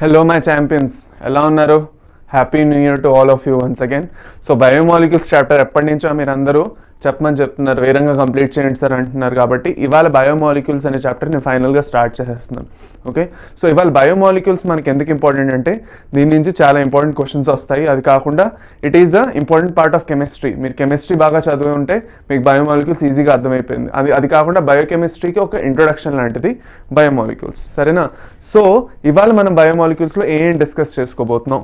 Hello, my champions. ఎలా ఉన్నారు? Happy new year to all of you once again. So biomolecules chapter ఎప్పటి నుంచో మీరు అందరూ చెప్పమని చెప్తున్నారు, వేరంగా కంప్లీట్ చేయండి సార్ అంటున్నారు. కాబట్టి ఇవాళ బయోమాలిక్యూల్స్ అనే చాప్టర్ నేను ఫైనల్గా స్టార్ట్ చేసేస్తున్నాను. ఓకే, సో ఇవాళ బయోమాలిక్యూల్స్ మనకి ఎందుకు ఇంపార్టెంట్ అంటే దీని నుంచి చాలా ఇంపార్టెంట్ క్వశ్చన్స్ వస్తాయి. అది కాకుండా it is a important part of chemistry. మీరు కెమిస్ట్రీ బాగా చదివి ఉంటే మీకు బయోమాలిక్యూల్స్ ఈజీగా అర్థమైపోయింది. అది కాకుండా బయోకెమిస్ట్రీకి ఒక ఇంట్రొడక్షన్ లాంటిది బయోమాలిక్యూల్స్, సరేనా? సో ఇవాళ మనం బయోమాలిక్యూల్స్లో ఏం డిస్కస్ చేసుకోబోతున్నాం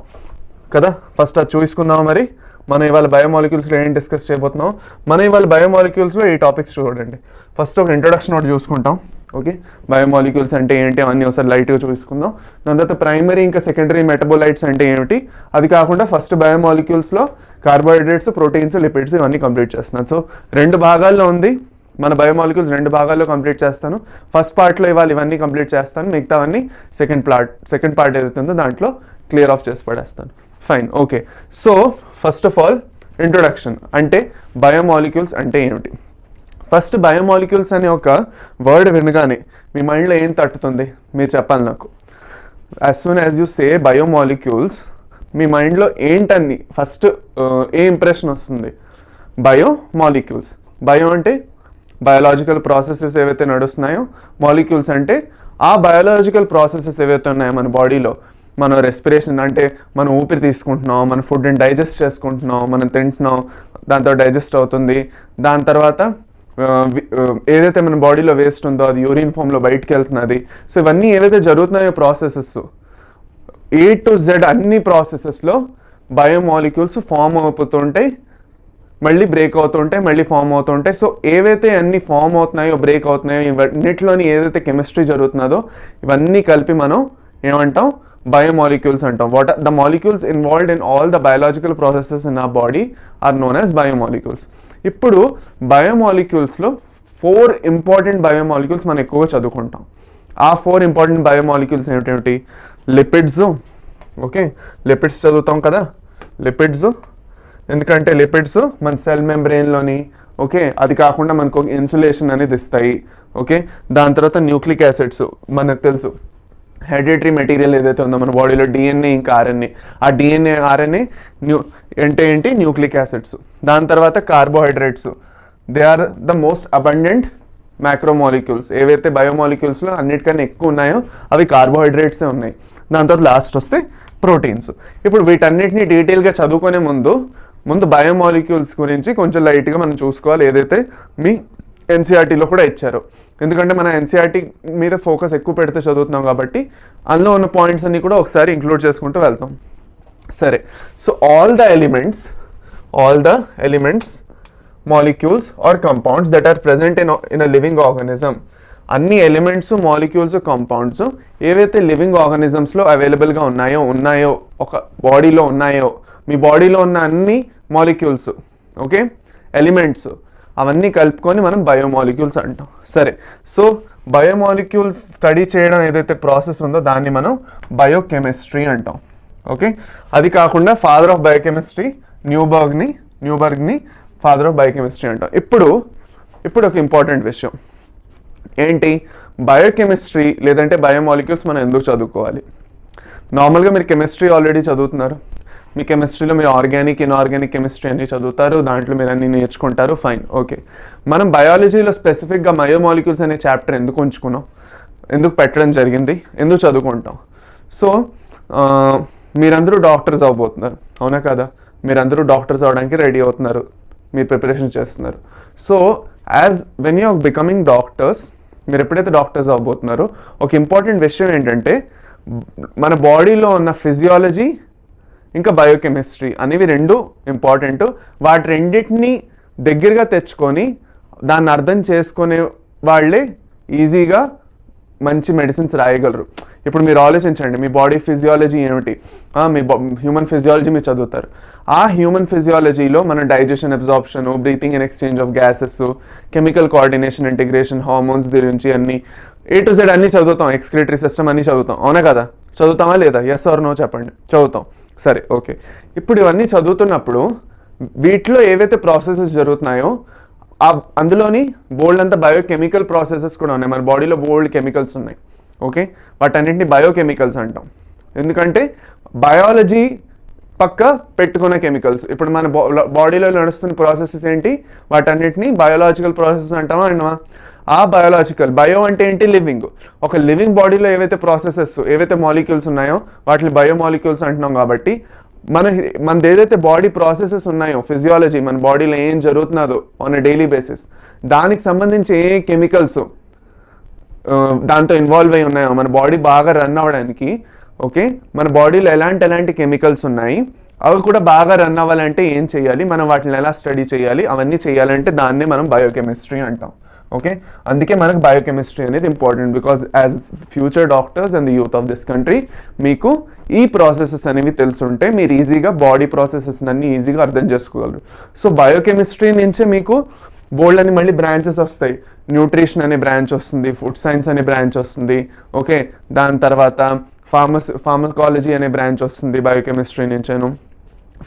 కదా, ఫస్ట్ అది చూసుకుందాం. మరి మనం ఇవాళ బయోమాలిక్యూల్స్లో ఏం డిస్కస్ చేయబోతున్నాం? మనం ఇవాళ బయోమాలిక్యూల్స్లో ఈ టాపిక్స్ చూడండి. ఫస్ట్ ఒక ఇంట్రొడక్షన్ ఒకటి చూసుకుంటాం. ఓకే, బయోమాలిక్యూల్స్ అంటే ఏంటి అవన్నీ ఒకసారి లైట్గా చూసుకుందాం. దాని తర్వాత ప్రైమరీ ఇంకా సెకండరీ మెటబోలైట్స్ అంటే ఏమిటి, అది కాకుండా ఫస్ట్ బయోమాలిక్యూల్స్లో కార్బోహైడ్రేట్స్, ప్రోటీన్స్, లిపిడ్స్ ఇవన్నీ కంప్లీట్ చేస్తున్నాను. సో 2 భాగాల్లో ఉంది మన బయోమాలిక్యూల్స్, 2 భాగాల్లో కంప్లీట్ చేస్తాను. ఫస్ట్ పార్ట్లో ఇవాళ ఇవన్నీ కంప్లీట్ చేస్తాను, మిగతావన్నీ సెకండ్ పార్ట్ ఏదైతే ఉందో దాంట్లో క్లియర్ ఆఫ్ చేసి పడేస్తాను. Fine, okay. So first of all introduction అంటే బయోమాలిక్యూల్స్ అంటే ఏమిటి. ఫస్ట్ బయోమాలిక్యూల్స్ అనే ఒక వర్డ్ వినగానే మీ మైండ్లో ఏం తట్టుతుంది మీరు చెప్పాలి నాకు. As soon as you say biomolecules, మీ మైండ్లో ఏంటని ఫస్ట్ ఏ ఇంప్రెషన్ వస్తుంది? బయోమాలిక్యూల్స్. బయో అంటే బయోలాజికల్ ప్రాసెసెస్ ఏవైతే నడుస్తున్నాయో, మాలిక్యూల్స్ అంటే ఆ బయోలాజికల్ ప్రాసెసెస్ ఏవైతే ఉన్నాయో మన బాడీలో, మన రెస్పిరేషన్ అంటే మనం ఊపిరి తీసుకుంటున్నాం, మన ఫుడ్ని డైజెస్ట్ చేసుకుంటున్నాం, మనం తింటున్నాం, దాంతో డైజెస్ట్ అవుతుంది. దాని తర్వాత ఏదైతే మన బాడీలో వేస్ట్ ఉందో అది యూరిన్ ఫామ్లో బయటికి వెళ్తున్నది. సో ఇవన్నీ ఏవైతే జరుగుతున్నాయో ప్రాసెసెస్ A to Z అన్ని ప్రాసెసెస్లో బయోమాలిక్యూల్స్ ఫామ్ అవుతుంటాయి, మళ్ళీ బ్రేక్ అవుతుంటాయి, మళ్ళీ ఫామ్ అవుతుంటాయి. సో ఏవైతే అన్ని ఫామ్ అవుతున్నాయో, బ్రేక్ అవుతున్నాయో, ఇవన్నిటిలోని ఏదైతే కెమిస్ట్రీ జరుగుతున్నదో ఇవన్నీ కలిపి మనం ఏమంటాం? బయోమాలిక్యూల్స్ అంటాం. What are the molecules involved in all the biological processes in our body are known as biomolecules. ఇప్పుడు బయోమాలిక్యూల్స్లో 4 ఇంపార్టెంట్ బయోమాలిక్యూల్స్ మనం ఎక్కువగా చదువుకుంటాం. ఆ 4 ఇంపార్టెంట్ బయోమాలిక్యూల్స్ ఏమిటి? లిపిడ్స్. ఓకే, లిపిడ్స్ చదువుతాం కదా. లిపిడ్స్ ఎందుకంటే లిపిడ్స్ మన సెల్ మెంబ్రెయిన్లోని, ఓకే, అది కాకుండా మనకు ఇన్సులేషన్ అనేది ఇస్తాయి. ఓకే, దాని తర్వాత న్యూక్లిక్ యాసిడ్స్ మనకు తెలుసు. హెరిడిటరీ మెటీరియల్ ఏదైతే ఉందో మన బాడీలో డిఎన్ఏ ఇంకా ఆర్ఎన్ఏ, ఆ డిఎన్ఏ ఆర్ఎన్ఏ ఏంటి? Nucleic acids. దాని తర్వాత carbohydrates, they are the most abundant macromolecules. ఏవైతే బయోమాలిక్యూల్స్లో అన్నిటికన్నా ఎక్కువ ఉన్నాయో అవి కార్బోహైడ్రేట్సే ఉన్నాయి. దాని తర్వాత లాస్ట్ వస్తే ప్రోటీన్స్. ఇప్పుడు వీటన్నిటిని డీటెయిల్గా చదువుకునే ముందు బయోమాలిక్యూల్స్ గురించి కొంచెం లైట్గా మనం చూసుకోవాలి, ఏదైతే మీ ఎన్సీఆర్టీలో కూడా ఇచ్చారో. ఎందుకంటే మన ఎన్సీఆర్టీ మీద ఫోకస్ ఎక్కువ పెడితే చదువుతున్నాం కాబట్టి అందులో ఉన్న పాయింట్స్ అన్ని కూడా ఒకసారి ఇంక్లూడ్ చేసుకుంటూ వెళ్తాం. సరే, so all the elements molecules or compounds that are present in a living organism. అన్ని ఎలిమెంట్స్, మాలిక్యూల్స్, కంపౌండ్స్ ఏవైతే లివింగ్ ఆర్గానిజమ్స్లో అవైలబుల్గా ఉన్నాయో ఒక బాడీలో ఉన్నాయో, మీ బాడీలో ఉన్న అన్ని మాలిక్యూల్స్, ఓకే, ఎలిమెంట్స్ అవన్నీ కలుపుకొని మనం బయోమాలిక్యూల్స్ అంటాం. సరే, సో బయోమాలిక్యూల్స్ స్టడీ చేయడం ఏదైతే ప్రాసెస్ ఉందో దాన్ని మనం బయోకెమిస్ట్రీ అంటాం. ఓకే, అది కాకుండా ఫాదర్ ఆఫ్ బయోకెమిస్ట్రీ న్యూబర్గ్ని ఫాదర్ ఆఫ్ బయోకెమిస్ట్రీ అంటాం. ఇప్పుడు ఒక ఇంపార్టెంట్ విషయం ఏంటి? బయోకెమిస్ట్రీ లేదంటే బయోమాలిక్యూల్స్ మనం ఎందుకు చదువుకోవాలి? నార్మల్గా మీరు కెమిస్ట్రీ ఆల్రెడీ చదువుతున్నారు. మీ కెమిస్ట్రీలో మీరు ఆర్గానిక్, ఇన్ఆర్గానిక్ కెమిస్ట్రీ అన్ని చదువుతారు, దాంట్లో మీరు అన్ని నేర్చుకుంటారు. Fine, okay. మనం బయాలజీలో స్పెసిఫిక్గా బయోమాలిక్యూల్స్ అనే చాప్టర్ ఎందుకు ఉంచుకున్నాం, ఎందుకు పెట్టడం జరిగింది, ఎందుకు చదువుకుంటాం? సో మీరందరూ డాక్టర్స్ అవ్వబోతున్నారు, అవునా కదా? మీరందరూ డాక్టర్స్ అవ్వడానికి రెడీ అవుతున్నారు, మీరు ప్రిపరేషన్ చేస్తున్నారు. So when you are becoming doctors, మీరు ఎప్పుడైతే డాక్టర్స్ అవ్వబోతున్నారో ఒక ఇంపార్టెంట్ విషయం ఏంటంటే మన బాడీలో ఉన్న ఫిజియాలజీ ఇంకా బయోకెమిస్ట్రీ అనేవి 2 ఇంపార్టెంట్. వాటి రెండింటిని దగ్గరగా తెచ్చుకొని దాన్ని అర్థం చేసుకునే వాళ్ళే ఈజీగా మంచి మెడిసిన్స్ రాయగలరు. ఇప్పుడు మీరు ఆలోచించండి, మీ బాడీ ఫిజియాలజీ ఏమిటి? మీ హ్యూమన్ ఫిజియాలజీ మీరు చదువుతారు. ఆ హ్యూమన్ ఫిజియాలజీలో మన digestion, absorption, breathing and exchange of gases, chemical coordination, integration, hormones గురించి అన్ని A to Z అన్నీ చదువుతాం. ఎక్స్క్రిటరీ సిస్టమ్ అన్నీ చదువుతాం, అవునా కదా? చదువుతామా లేదా? ఎస్ ఆర్ నో చెప్పండి. చదువుతాం. సరే, ఓకే. ఇప్పుడు ఇవన్నీ చదువుతున్నప్పుడు వీటిలో ఏవైతే ప్రాసెసెస్ జరుగుతున్నాయో అందులోని బోల్డ్ అంతా బయోకెమికల్ ప్రాసెసెస్ కూడా ఉన్నాయి. మన బాడీలో బోల్డ్ కెమికల్స్ ఉన్నాయి, ఓకే. వాటన్నింటిని బయోకెమికల్స్ అంటాం. ఎందుకంటే బయాలజీ పక్క పెట్టుకున్న కెమికల్స్. ఇప్పుడు మన బాడీలో నడుస్తున్న ప్రాసెసెస్ ఏంటి, వాటన్నిటిని బయోలాజికల్ ప్రాసెస్ అంటామా అంటామా? ఆ బయోలాజికల్, బయో అంటే ఏంటి, లివింగ్. ఒక లివింగ్ బాడీలో ఏవైతే ప్రాసెసెస్, ఏవైతే మాలిక్యూల్స్ ఉన్నాయో వాటిని బయోమాలిక్యూల్స్ అంటున్నాం. కాబట్టి మనది ఏదైతే బాడీ ప్రాసెసెస్ ఉన్నాయో, ఫిజియాలజీ, మన బాడీలో ఏం జరుగుతున్నదో ఆన్ ఎ డైలీ బేసిస్, దానికి సంబంధించి ఏ కెమికల్స్ దాంతో ఇన్వాల్వ్ అయి ఉన్నాయో మన బాడీ బాగా రన్ అవ్వడానికి, ఓకే, మన బాడీలో ఎలాంటి కెమికల్స్ ఉన్నాయి, అవి కూడా బాగా రన్ అవ్వాలంటే ఏం చేయాలి, మనం వాటిని ఎలా స్టడీ చేయాలి, అవన్నీ చేయాలంటే దాన్నే మనం బయోకెమిస్ట్రీ అంటాం. ఓకే, అందుకే మనకు బయోకెమిస్ట్రీ అనేది important. Because as future doctors and the youth of this country మీకు ఈ ప్రాసెసెస్ అనేవి తెలుసుంటే మీరు ఈజీగా బాడీ ప్రాసెసెస్ అన్ని ఈజీగా అర్థం చేసుకోగలరు. సో బయోకెమిస్ట్రీ నుంచే మీకు బోల్డ్ అని మళ్ళీ బ్రాంచెస్ వస్తాయి. న్యూట్రిషన్ అనే బ్రాంచ్ వస్తుంది, ఫుడ్ సైన్స్ అనే బ్రాంచ్ వస్తుంది, ఓకే, దాని తర్వాత ఫార్మకాలజీ అనే బ్రాంచ్ వస్తుంది బయోకెమిస్ట్రీ నుంచేను,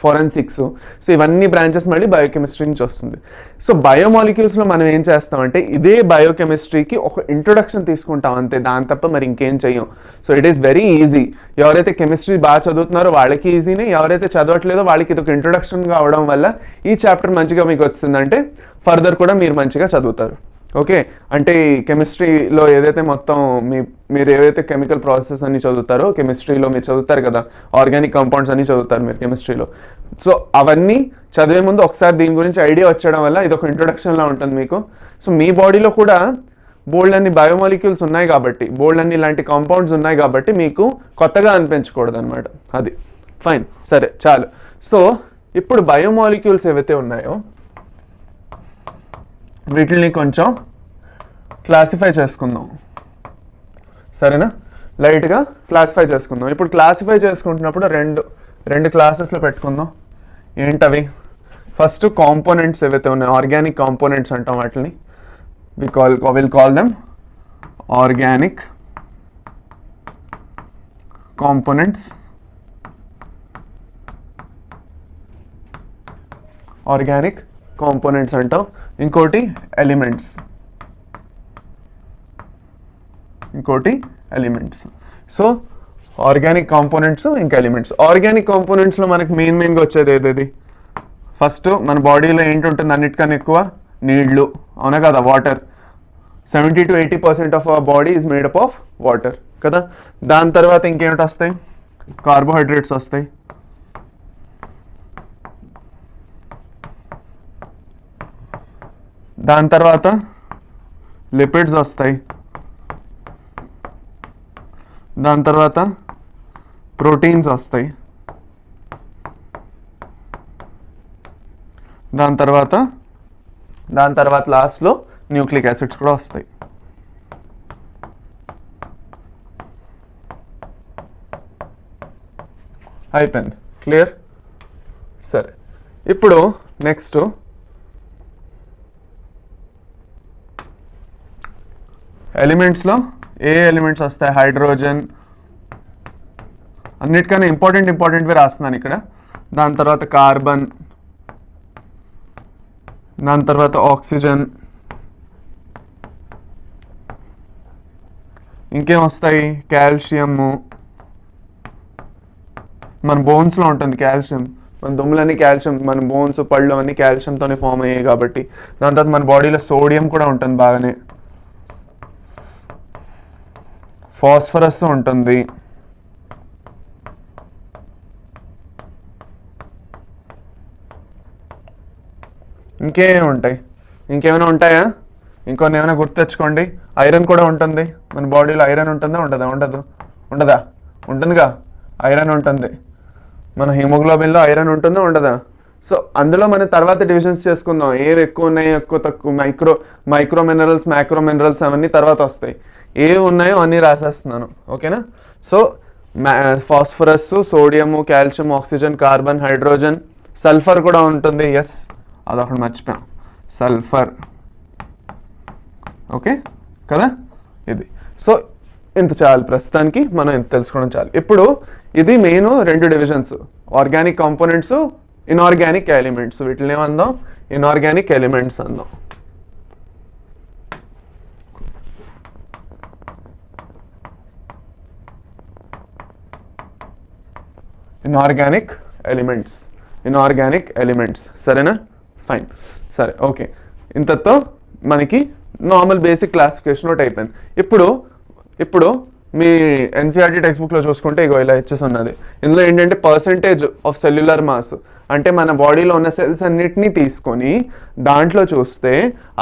ఫోరెన్సిక్స్. సో ఇవన్నీ బ్రాంచెస్ మళ్ళీ బయోకెమిస్ట్రీ నుంచి వస్తుంది. సో బయోమాలిక్యూల్స్లో మనం ఏం చేస్తామంటే ఇదే బయోకెమిస్ట్రీకి ఒక ఇంట్రొడక్షన్ తీసుకుంటాం అంతే, దాని తప్ప మరి ఇంకేం చెయ్యం. So it is very easy. ఎవరైతే కెమిస్ట్రీ బాగా చదువుతున్నారో వాళ్ళకి ఈజీనే, ఎవరైతే చదవట్లేదో వాళ్ళకి ఇది ఒక ఇంట్రొడక్షన్ కావడం వల్ల ఈ చాప్టర్ మంచిగా మీకు వచ్చిందంటే ఫర్దర్ కూడా మీరు మంచిగా చదువుతారు. ఓకే, అంటే కెమిస్ట్రీలో ఏదైతే మొత్తం మీరు ఏవైతే కెమికల్ ప్రాసెసెస్ అన్ని చదువుతారో, కెమిస్ట్రీలో మీరు చదువుతారు కదా, ఆర్గానిక్ కాంపౌండ్స్ అన్ని చదువుతారు మీరు కెమిస్ట్రీలో. సో అవన్నీ చదివే ముందు ఒకసారి దీని గురించి ఐడియా వచ్చేయడం వల్ల ఇది ఒక ఇంట్రొడక్షన్లా ఉంటుంది మీకు. సో మీ బాడీలో కూడా బోల్డ్ అన్ని బయోమాలిక్యూల్స్ ఉన్నాయి కాబట్టి, బోల్డ్ అన్ని ఇలాంటి కాంపౌండ్స్ ఉన్నాయి కాబట్టి మీకు కొత్తగా అనిపించకూడదు అనమాట. అది ఫైన్, సరే చాలు. సో ఇప్పుడు బయోమాలిక్యూల్స్ ఏవైతే ఉన్నాయో వీటిని కొంచెం క్లాసిఫై చేసుకుందాం, సరేనా? లైట్గా క్లాసిఫై చేసుకుందాం. ఇప్పుడు క్లాసిఫై చేసుకుంటున్నప్పుడు రెండు క్లాసెస్లో పెట్టుకుందాం. ఏంటవి? ఫస్ట్ కాంపోనెంట్స్ ఏవైతే ఉన్నాయో, ఆర్గానిక్ కాంపోనెంట్స్ అంటాం వాటిని. Will call them organic components. Organic components అంటాం. ఇంకోటి ఎలిమెంట్స్. సో ఆర్గానిక్ కాంపోనెంట్స్ ఇంకా ఎలిమెంట్స్. ఆర్గానిక్ కాంపోనెంట్స్లో మనకి మెయిన్గా వచ్చేది ఏదేది? ఫస్ట్ మన బాడీలో ఏంటి ఉంటుంది అన్నిటికన్నా ఎక్కువ? నీళ్లు, అవునా కదా, water. 70 to 80% of our body is made up of water కదా. దాని తర్వాత ఇంకేమిటి వస్తాయి? కార్బోహైడ్రేట్స్ వస్తాయి. దాని తర్వాత లిపిడ్స్ వస్తాయి. దాని తర్వాత ప్రోటీన్స్ వస్తాయి. దాని తర్వాత లాస్ట్లో న్యూక్లిక్ యాసిడ్స్ కూడా వస్తాయి. అయిపోయింది, క్లియర్? సరే, ఇప్పుడు నెక్స్ట్ ఎలిమెంట్స్లో ఏ ఎలిమెంట్స్ వస్తాయి? హైడ్రోజన్, అన్నిటికన్నా ఇంపార్టెంట్వి రాస్తున్నాను ఇక్కడ. దాని తర్వాత కార్బన్, దాని తర్వాత ఆక్సిజన్, ఇంకేం వస్తాయి? కాల్షియము. మన బోన్స్లో ఉంటుంది కాల్షియం. మన దుమ్ములన్నీ కాల్షియం, మన బోన్స్, పళ్ళు అన్నీ కాల్షియంతోనే ఫామ్ అయ్యాయి కాబట్టి. దాని తర్వాత మన బాడీలో సోడియం కూడా ఉంటుంది బాగానే. ఫాస్ఫరస్ ఉంటుంది. ఇంకేమేమి ఉంటాయి? ఇంకేమైనా ఉంటాయా? ఇంకొన్ని ఏమైనా గుర్తు తెచ్చుకోండి. ఐరన్ కూడా ఉంటుంది మన బాడీలో. ఐరన్ ఉంటుందా? ఉండదా? ఉంటుందిగా, ఐరన్ ఉంటుంది. మన హిమోగ్లోబిన్లో ఐరన్ ఉంటుందా? ఉండదా? సో అందులో మనం తర్వాత డివిజన్స్ చేసుకుందాం, ఏవి ఎక్కువ ఉన్నాయి, ఎక్కువ తక్కువ, మైక్రో మినరల్స్, మ్యాక్రో మినరల్స్ అవన్నీ తర్వాత వస్తాయి. ఏవి ఉన్నాయో అన్నీ రాసేస్తున్నాను, ఓకేనా? So phosphorus, sodium, calcium, oxygen, carbon, hydrogen, sulphur కూడా ఉంటుంది. ఎస్, అదొకటి మర్చిపోయాం, సల్ఫర్. ఓకే కదా, ఇది. సో ఇంత చాలు ప్రస్తుతానికి, మనం ఇంత తెలుసుకోవడం చాలు. ఇప్పుడు ఇది మెయిన్ రెండు divisions, organic components, inorganic elements. వీటిని ఏమందాం? ఇన్ఆర్గానిక్ ఎలిమెంట్స్ అందాం. ఇన్ఆర్గానిక్ ఎలిమెంట్స్ సరేనా, ఫైన్, సరే, ఓకే. ఇంతతో మనకి నార్మల్ బేసిక్ క్లాసిఫికేషన్ ఒకటి అయిపోయింది. ఇప్పుడు మీ ఎన్సీఆర్టీ టెక్స్ట్ బుక్లో చూసుకుంటే ఇగో ఇలా ఇచ్చేసి ఉన్నది. ఇందులో ఏంటంటే పర్సంటేజ్ ఆఫ్ సెల్యులర్ మాస్, అంటే మన బాడీలో ఉన్న సెల్స్ అన్నిటినీ తీసుకొని దాంట్లో చూస్తే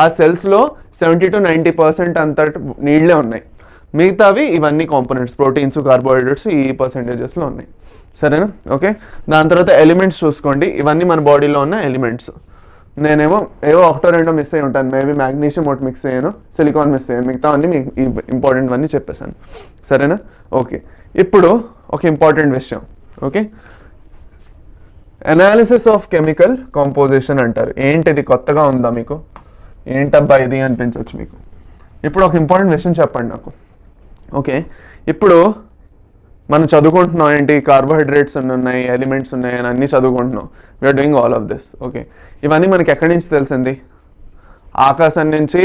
ఆ సెల్స్లో 70 to 90% అంత నీళ్ళే ఉన్నాయి. మిగతావి ఇవన్నీ కాంపోనెంట్స్, ప్రోటీన్స్, కార్బోహైడ్రేట్స్ ఈ పర్సంటేజెస్లో ఉన్నాయి. సరేనా, ఓకే. దాని తర్వాత ఎలిమెంట్స్ చూసుకోండి. ఇవన్నీ మన బాడీలో ఉన్న ఎలిమెంట్స్. నేనేమో ఒకటో రెండో మిస్ అయ్యి ఉంటాను, మేబీ మ్యాగ్నీషియం ఒకటి మిక్స్ అయ్యాను, సిలికాన్ మిస్ అయ్యాను, మిగతా అన్నీ మీకు ఇంపార్టెంట్ అన్నీ చెప్పేశాను. సరేనా, ఓకే. ఇప్పుడు ఒక ఇంపార్టెంట్ విషయం, okay, analysis of chemical composition అంటారు. ఏంటిది కొత్తగా ఉందా మీకు? ఏంటబ్బా ఇది అనిపించవచ్చు మీకు. ఇప్పుడు ఒక ఇంపార్టెంట్ విషయం చెప్పండి నాకు. ఓకే, ఇప్పుడు మనం చదువుకుంటున్నాం ఏంటి, కార్బోహైడ్రేట్స్ ఉన్నాయి, ఎలిమెంట్స్ ఉన్నాయి అని అన్నీ చదువుకుంటున్నాం. We are doing all of this. Okay, ఇవన్నీ మనకి ఎక్కడి నుంచి తెలిసింది? ఆకాశం నుంచి.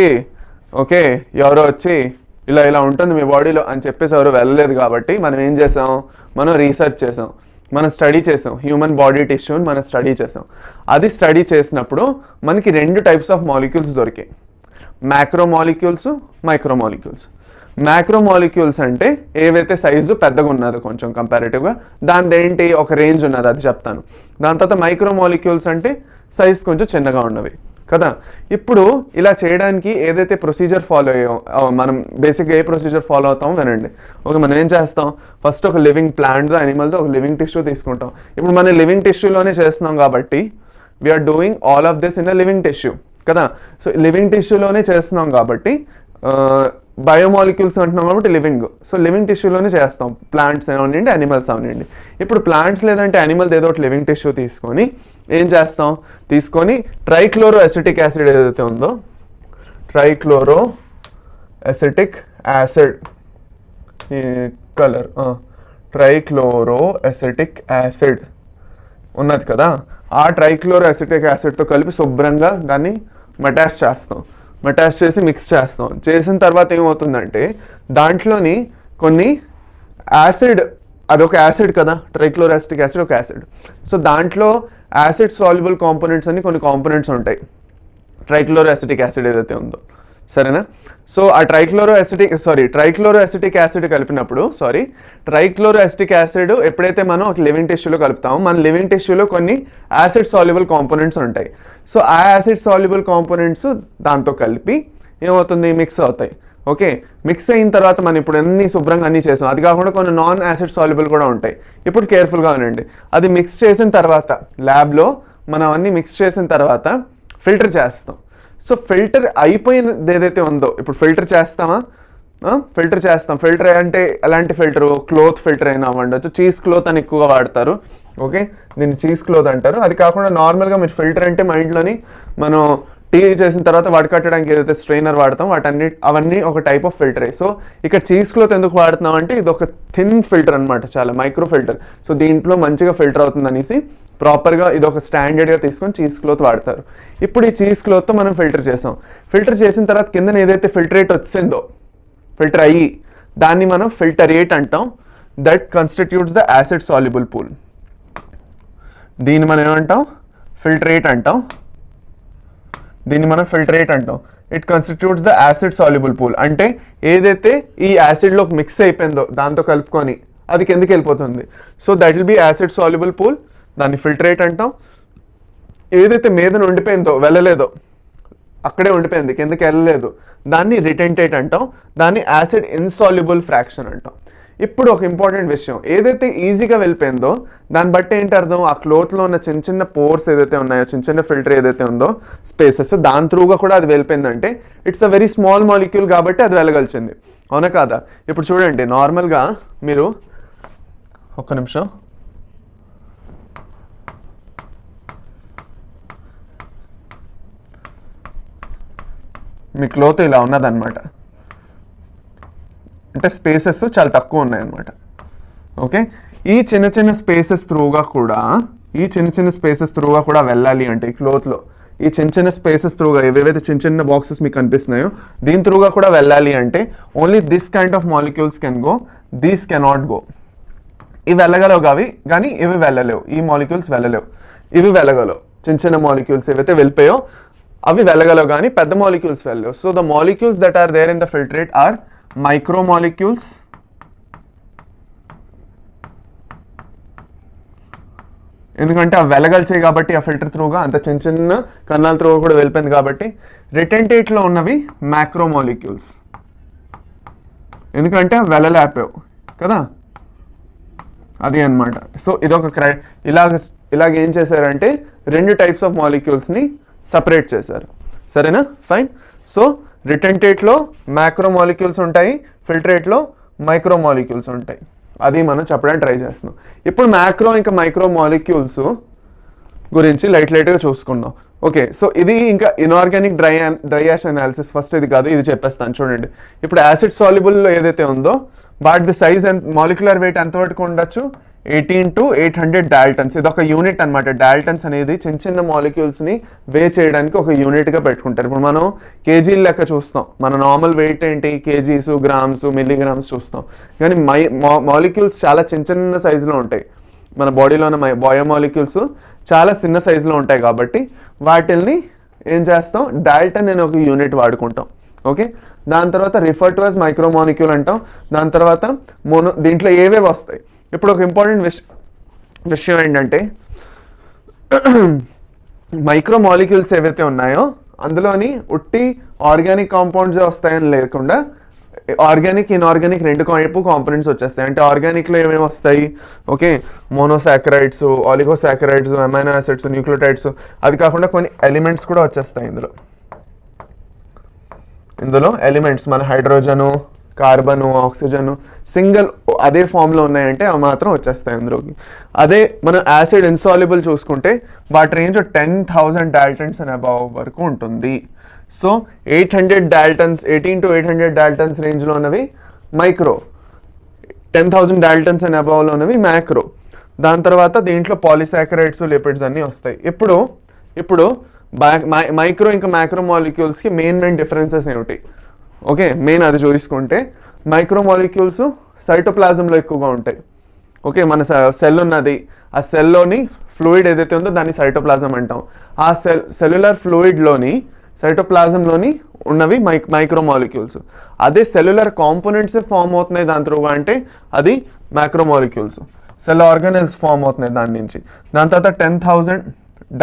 ఓకే, ఎవరో వచ్చి ఇలా ఉంటుంది మీ బాడీలో అని చెప్పేసి ఎవరు వెళ్ళలేదు. కాబట్టి మనం ఏం చేసాం, మనం రీసెర్చ్ చేసాం, మనం స్టడీ చేసాం, హ్యూమన్ బాడీ టిష్యూని మనం స్టడీ చేసాం. అది స్టడీ చేసినప్పుడు మనకి 2 types ఆఫ్ మాలిక్యూల్స్ దొరికాయి, మ్యాక్రోమాలిక్యూల్స్, మైక్రోమాలిక్యూల్స్. మ్యాక్రోమాలిక్యూల్స్ అంటే ఏవైతే సైజు పెద్దగా ఉన్నదో కొంచెం కంపారిటివ్గా, దానిదేంటి ఒక రేంజ్ ఉన్నది, అది చెప్తాను. దాని తర్వాత మైక్రోమాలిక్యూల్స్ అంటే సైజ్ కొంచెం చిన్నగా ఉన్నవి కదా. ఇప్పుడు ఇలా చేయడానికి ఏదైతే ప్రొసీజర్ ఫాలో అయ్యాం, మనం బేసిక్గా ఏ ప్రొసీజర్ ఫాలో అవుతాం వినండి. ఓకే, మనం ఏం చేస్తాం, ఫస్ట్ ఒక లివింగ్ ప్లాంట్తో అనిమల్తో ఒక లివింగ్ టిష్యూ తీసుకుంటాం. ఇప్పుడు మనం లివింగ్ టిష్యూలోనే చేస్తున్నాం కాబట్టి we are doing all of this in a living tissue కదా. సో లివింగ్ టిష్యూలోనే చేస్తున్నాం కాబట్టి బయోమాలిక్యూల్స్ అంటున్నాం కాబట్టి లివింగ్, సో లివింగ్ టిష్యూలోనే చేస్తాం, ప్లాంట్స్ అవనండి, అనిమల్స్ అవనండి. ఇప్పుడు ప్లాంట్స్ లేదంటే అనిమల్స్ ఏదో ఒకటి లివింగ్ టిష్యూ తీసుకొని ఏం చేస్తాం, తీసుకొని ట్రైక్లోరో అసిటిక్ యాసిడ్ ఏదైతే ఉందో, ట్రైక్లోరో అసిటిక్ యాసిడ్, ఈ కలర్ ట్రైక్లోరో అసిటిక్ యాసిడ్ ఉన్నది కదా, ఆ ట్రైక్లోరో అసిటిక్ యాసిడ్తో కలిపి శుభ్రంగా దాన్ని మెటాష్ చేస్తాం. మెటాష్ చేసి మిక్స్ చేస్తాం. చేసిన తర్వాత ఏమవుతుందంటే దాంట్లోని కొన్ని యాసిడ్, అదొక యాసిడ్ కదా, ట్రైక్లోరోఅసిటిక్ యాసిడ్ ఒక యాసిడ్. సో దాంట్లో యాసిడ్ సాల్యుబుల్ కాంపోనెంట్స్ అని కొన్ని కాంపోనెంట్స్ ఉంటాయి ట్రైక్లోరోఅసిటిక్ యాసిడ్ ఏదైతే ఉందో. సరేనా, సో ఆ ట్రైక్లోరోఅసిటిక్ యాసిడ్ కలిపినప్పుడు ట్రైక్లోరోఅసిటిక్ యాసిడ్ ఎప్పుడైతే మనం ఒక లివింగ్ టిష్యూలో కలుపుతామో, మన లివింగ్ టిష్యూలో కొన్ని యాసిడ్ సాల్యుబుల్ కాంపోనెంట్స్ ఉంటాయి. సో ఆ యాసిడ్ సాల్యుబుల్ కాంపోనెంట్స్ దాంతో కలిపి ఏమవుతుంది, మిక్స్ అవుతాయి. ఓకే, మిక్స్ అయిన తర్వాత మనం ఇప్పుడు అన్ని శుభ్రంగా అన్నీ చేసాం. అది కాకుండా కొన్ని నాన్ యాసిడ్ సాల్యుబుల్ కూడా ఉంటాయి. ఇప్పుడు కేర్ఫుల్గా వినండి. అది మిక్స్ చేసిన తర్వాత ల్యాబ్లో మనం అన్నీ మిక్స్ చేసిన తర్వాత ఫిల్టర్ చేస్తాం. సో ఫిల్టర్ అయిపోయింది ఏదైతే ఉందో, ఇప్పుడు ఫిల్టర్ చేస్తామా, ఫిల్టర్ అంటే ఎలాంటి ఫిల్టరు, క్లోత్ ఫిల్టర్ అయినా అవ్వండొచ్చు. చీజ్ క్లోత్ అని ఎక్కువగా వాడతారు. ఓకే, దీన్ని చీజ్ క్లోత్ అంటారు. అది కాకుండా నార్మల్గా మీరు ఫిల్టర్ అంటే మా ఇంట్లోని మనం టీ చేసిన తర్వాత వడకట్టడానికి ఏదైతే స్ట్రైనర్ వాడతాం అవన్నీ ఒక టైప్ ఆఫ్ ఫిల్టరే. సో ఇక్కడ చీజ్ క్లోత్ ఎందుకు వాడుతున్నాం అంటే ఇది ఒక థిన్ ఫిల్టర్ అనమాట, చాలా మైక్రో ఫిల్టర్. సో దీంట్లో మంచిగా ఫిల్టర్ అవుతుంది అనేసి ప్రాపర్గా ఇది ఒక స్టాండర్డ్గా తీసుకొని చీజ్ క్లోత్ వాడతారు. ఇప్పుడు ఈ చీజ్ క్లోత్తో మనం ఫిల్టర్ చేసాం. ఫిల్టర్ చేసిన తర్వాత కింద ఏదైతే ఫిల్టరేట్ వచ్చిందో, ఫిల్టర్ అయ్యి దాన్ని మనం ఫిల్టరేట్ అంటాం. That constitutes the acid soluble pool. దీన్ని మనం ఏమంటాం, ఫిల్టరేట్ అంటాం. It constitutes the acid soluble pool. అంటే ఏదైతే ఈ యాసిడ్లోకి మిక్స్ అయిపోయిందో దాంతో కలుపుకొని అది కిందకి వెళ్ళిపోతుంది. So that will be acid soluble pool, దాన్ని ఫిల్టరేట్ అంటాం. ఏదైతే మీదన ఉండిపోయిందో, వెళ్ళలేదో, అక్కడే ఉండిపోయింది, కిందకి వెళ్ళలేదు, దాన్ని రిటెంటేట్ అంటాం. దాన్ని యాసిడ్ ఇన్సాల్యుబుల్ ఫ్రాక్షన్ అంటాం. ఇప్పుడు ఒక ఇంపార్టెంట్ విషయం, ఏదైతే ఈజీగా వెళ్ళిపోయిందో దాన్ని బట్టి ఏంటి అర్థం, ఆ క్లోత్లో ఉన్న చిన్న చిన్న పోర్స్ ఏదైతే ఉన్నాయో, చిన్న ఫిల్టర్ ఏదైతే ఉందో స్పేసెస్, దాని త్రూగా కూడా అది వెళ్ళిపోయిందంటే it's a very small molecule కాబట్టి అది వెళ్ళగలిచింది. అవునా కాదా? ఇప్పుడు చూడండి, నార్మల్గా మీరు ఒక్క నిమిషం, మీ క్లోత్ ఇలా ఉన్నదన్నమాట, అంటే స్పేసెస్ చాలా తక్కువ ఉన్నాయన్నమాట. ఓకే, ఈ చిన్న చిన్న స్పేసెస్ త్రూగా కూడా వెళ్ళాలి అంటే ఈ క్లోత్లో ఈ చిన్న స్పేసెస్ త్రూగా ఏవేవైతే చిన్న బాక్సెస్ మీకు కనిపిస్తున్నాయో దీని త్రూగా కూడా వెళ్ళాలి అంటే only this kind of molecules can go, these cannot go. ఇవి వెళ్ళగలవు కానీ ఇవి వెళ్ళలేవు, ఈ మాలిక్యూల్స్ వెళ్ళలేవు. ఇవి వెళ్ళగలవు, చిన్న చిన్న మాలిక్యూల్స్ ఏవైతే వెళ్ళిపోయో అవి వెళ్ళగలవు కానీ పెద్ద మాలిక్యూల్స్ వెళ్ళలేవు. So the molecules that are there in the filtrate are micro molecules, ఎందుకంటే అవి వెళ్ళగలిచాయి కాబట్టి ఆ ఫిల్టర్ త్రూగా, అంత చిన్న చిన్న కన్నాల త్రూగా కూడా వెళ్ళిపోయింది కాబట్టి. రిటెంటేట్లో ఉన్నవి మ్యాక్రో మాలిక్యూల్స్, ఎందుకంటే అవి వెళ్ళలేపావు కదా, అది అనమాట. సో ఇదొక ఇలాగ ఏం చేశారంటే 2 టైప్స్ ఆఫ్ మాలిక్యూల్స్ని సపరేట్ చేశారు. సరేనా, ఫైన్. సో రిటెంటేట్లో మ్యాక్రో మాలిక్యూల్స్ ఉంటాయి, ఫిల్ట్రేట్లో మైక్రో మాలిక్యూల్స్ ఉంటాయి. అది మనం చెప్పడానికి ట్రై చేస్తున్నాం. ఇప్పుడు మ్యాక్రో ఇంకా మైక్రో మాలిక్యూల్స్ గురించి లైట్గా చూసుకుందాం. ఓకే, సో ఇది ఇంకా inorganic dry ash analysis. First ఇది కాదు, ఇది చెప్పేస్తాను చూడండి. ఇప్పుడు యాసిడ్ సాల్యుబుల్లో ఏదైతే ఉందో వాటి సైజ్ మాలిక్యులర్ వెయిట్ ఎంతవరకు ఉండొచ్చు, 18 to 800 డాల్టన్స్. ఇది ఒక యూనిట్ అనమాట. డాల్టన్స్ అనేది చిన్న చిన్న మాలిక్యూల్స్ని వే చేయడానికి ఒక యూనిట్గా పెట్టుకుంటారు. ఇప్పుడు మనం కేజీల లెక్క చూస్తాం, మన నార్మల్ వెయిట్ ఏంటి, కేజీస్, గ్రామ్స్, మిల్లీగ్రామ్స్ చూస్తాం. కానీ మాలిక్యూల్స్ చాలా చిన్న చిన్న సైజులో ఉంటాయి. మన బాడీలో ఉన్న బయోమాలిక్యూల్స్ చాలా చిన్న సైజులో ఉంటాయి కాబట్టి వాటిల్ని ఏం చేస్తాం, డాల్టన్ అనే ఒక యూనిట్ వాడుకుంటాం. ఓకే, దాని తర్వాత రిఫర్ టు యాజ్ మైక్రోమాలిక్యూల్ అంటాం. దాని తర్వాత దీంట్లో ఏవేవి వస్తాయి. ఇప్పుడు ఒక ఇంపార్టెంట్ విషయం ఏంటంటే మైక్రో మాలిక్యూల్స్ ఏవైతే ఉన్నాయో అందులోని ఉట్టి ఆర్గానిక్ కాంపౌండ్స్ వస్తాయని లేకుండా ఆర్గానిక్ ఇన్ఆర్గానిక్ 2 వైపు కాంపోనెంట్స్ వచ్చేస్తాయి. అంటే ఆర్గానిక్లో ఏమేమి వస్తాయి, okay, monosaccharides, oligosaccharides, amino acids, nucleotides, అది కాకుండా కొన్ని ఎలిమెంట్స్ కూడా వచ్చేస్తాయి. ఇందులో ఎలిమెంట్స్ మన హైడ్రోజను, కార్బను, ఆక్సిజను సింగిల్ అదే ఫామ్లో ఉన్నాయంటే అవి మాత్రం వచ్చేస్తాయి అందులోకి. అదే మనం యాసిడ్ ఇన్సాల్యుబుల్ చూసుకుంటే వాటి రేంజ్ 10,000 డాల్టన్స్ అండ్ అబవ్ వరకు ఉంటుంది. సో 800 డాల్టన్స్, 18 to 800 డాల్టన్స్ రేంజ్లో ఉన్నవి మైక్రో, 10,000 డాల్టన్స్ అండ్ అబవ్లో ఉన్నవి మ్యాక్రో. దాని తర్వాత దీంట్లో పాలిసాకరైడ్స్, లిపిడ్స్ అన్నీ వస్తాయి. ఇప్పుడు మైక్రో ఇంకా మ్యాక్రో మాలిక్యూల్స్కి మెయిన్ డిఫరెన్సెస్ ఏమిటి, ఓకే, మెయిన్ అది చూసుకుంటే మైక్రో మాలిక్యూల్స్ సైటోప్లాజంలో ఎక్కువగా ఉంటాయి. ఓకే, మన సెల్ ఉన్నది, ఆ సెల్లోని ఫ్లూయిడ్ ఏదైతే ఉందో దాన్ని సైటోప్లాజం అంటాం. ఆ సెల్యులర్ ఫ్లూయిడ్లోని సైటోప్లాజంలోని ఉన్నవి మైక్రో మాలిక్యూల్స్. అదే సెల్యులర్ కాంపోనెంట్స్ ఫామ్ అవుతున్నాయి దాని త్రూగా అంటే అది macro molecules. Cell organelles form అవుతున్నాయి దాని నుంచి. దాని తర్వాత 10,000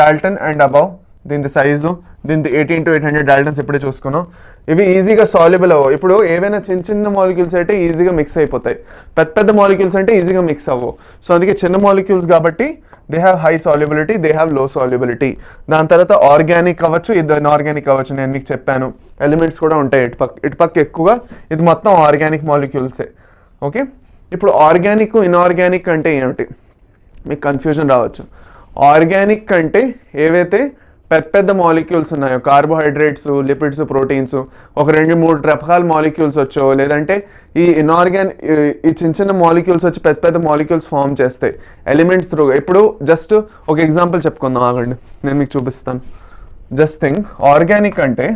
డాల్టన్ అండ్ అబవ్ దీని సైజు, దీని 18 to 800 డాల్టన్స్ ఇప్పుడే చూసుకున్నాం. ఇవి ఈజీగా సాల్యుబుల్ అవ్వవు. ఇప్పుడు ఏవైనా చిన్న చిన్న మాలిక్యూల్స్ అయితే ఈజీగా మిక్స్ అయిపోతాయి, పెద్ద మాలిక్యూల్స్ అంటే ఈజీగా మిక్స్ అవ్వవు. సో అందుకే చిన్న మాలిక్యూల్స్ కాబట్టి they have high solubility, they have low solubility. దాని తర్వాత ఆర్గానిక్ అవ్వచ్చు, ఇది ఇన్ఆర్గానిక్ అవ్వచ్చు. నేను మీకు చెప్పాను ఎలిమెంట్స్ కూడా ఉంటాయి ఇటుపక్క ఎక్కువగా. ఇది మొత్తం ఆర్గానిక్ మాలిక్యూల్సే. ఓకే, ఇప్పుడు ఆర్గానిక్ ఇన్ఆర్గానిక్ అంటే ఏమిటి మీకు కన్ఫ్యూజన్ రావచ్చు. ఆర్గానిక్ అంటే ఏవైతే పెద్ద మాలిక్యూల్స్ ఉన్నాయో, కార్బోహైడ్రేట్స్, లిపిడ్స్, ప్రోటీన్స్, ఒక 2-3 రకాల మాలిక్యూల్స్ వచ్చో, లేదంటే ఈ ఈ చిన్న చిన్న మాలిక్యూల్స్ వచ్చి పెద్ద మాలిక్యూల్స్ ఫామ్ చేస్తాయి ఎలిమెంట్స్ త్రూగా. ఇప్పుడు జస్ట్ ఒక ఎగ్జాంపుల్ చెప్పుకుందాం, ఆగండి నేను మీకు చూపిస్తాను. జస్ట్ థింక్, ఆర్గానిక్ అంటే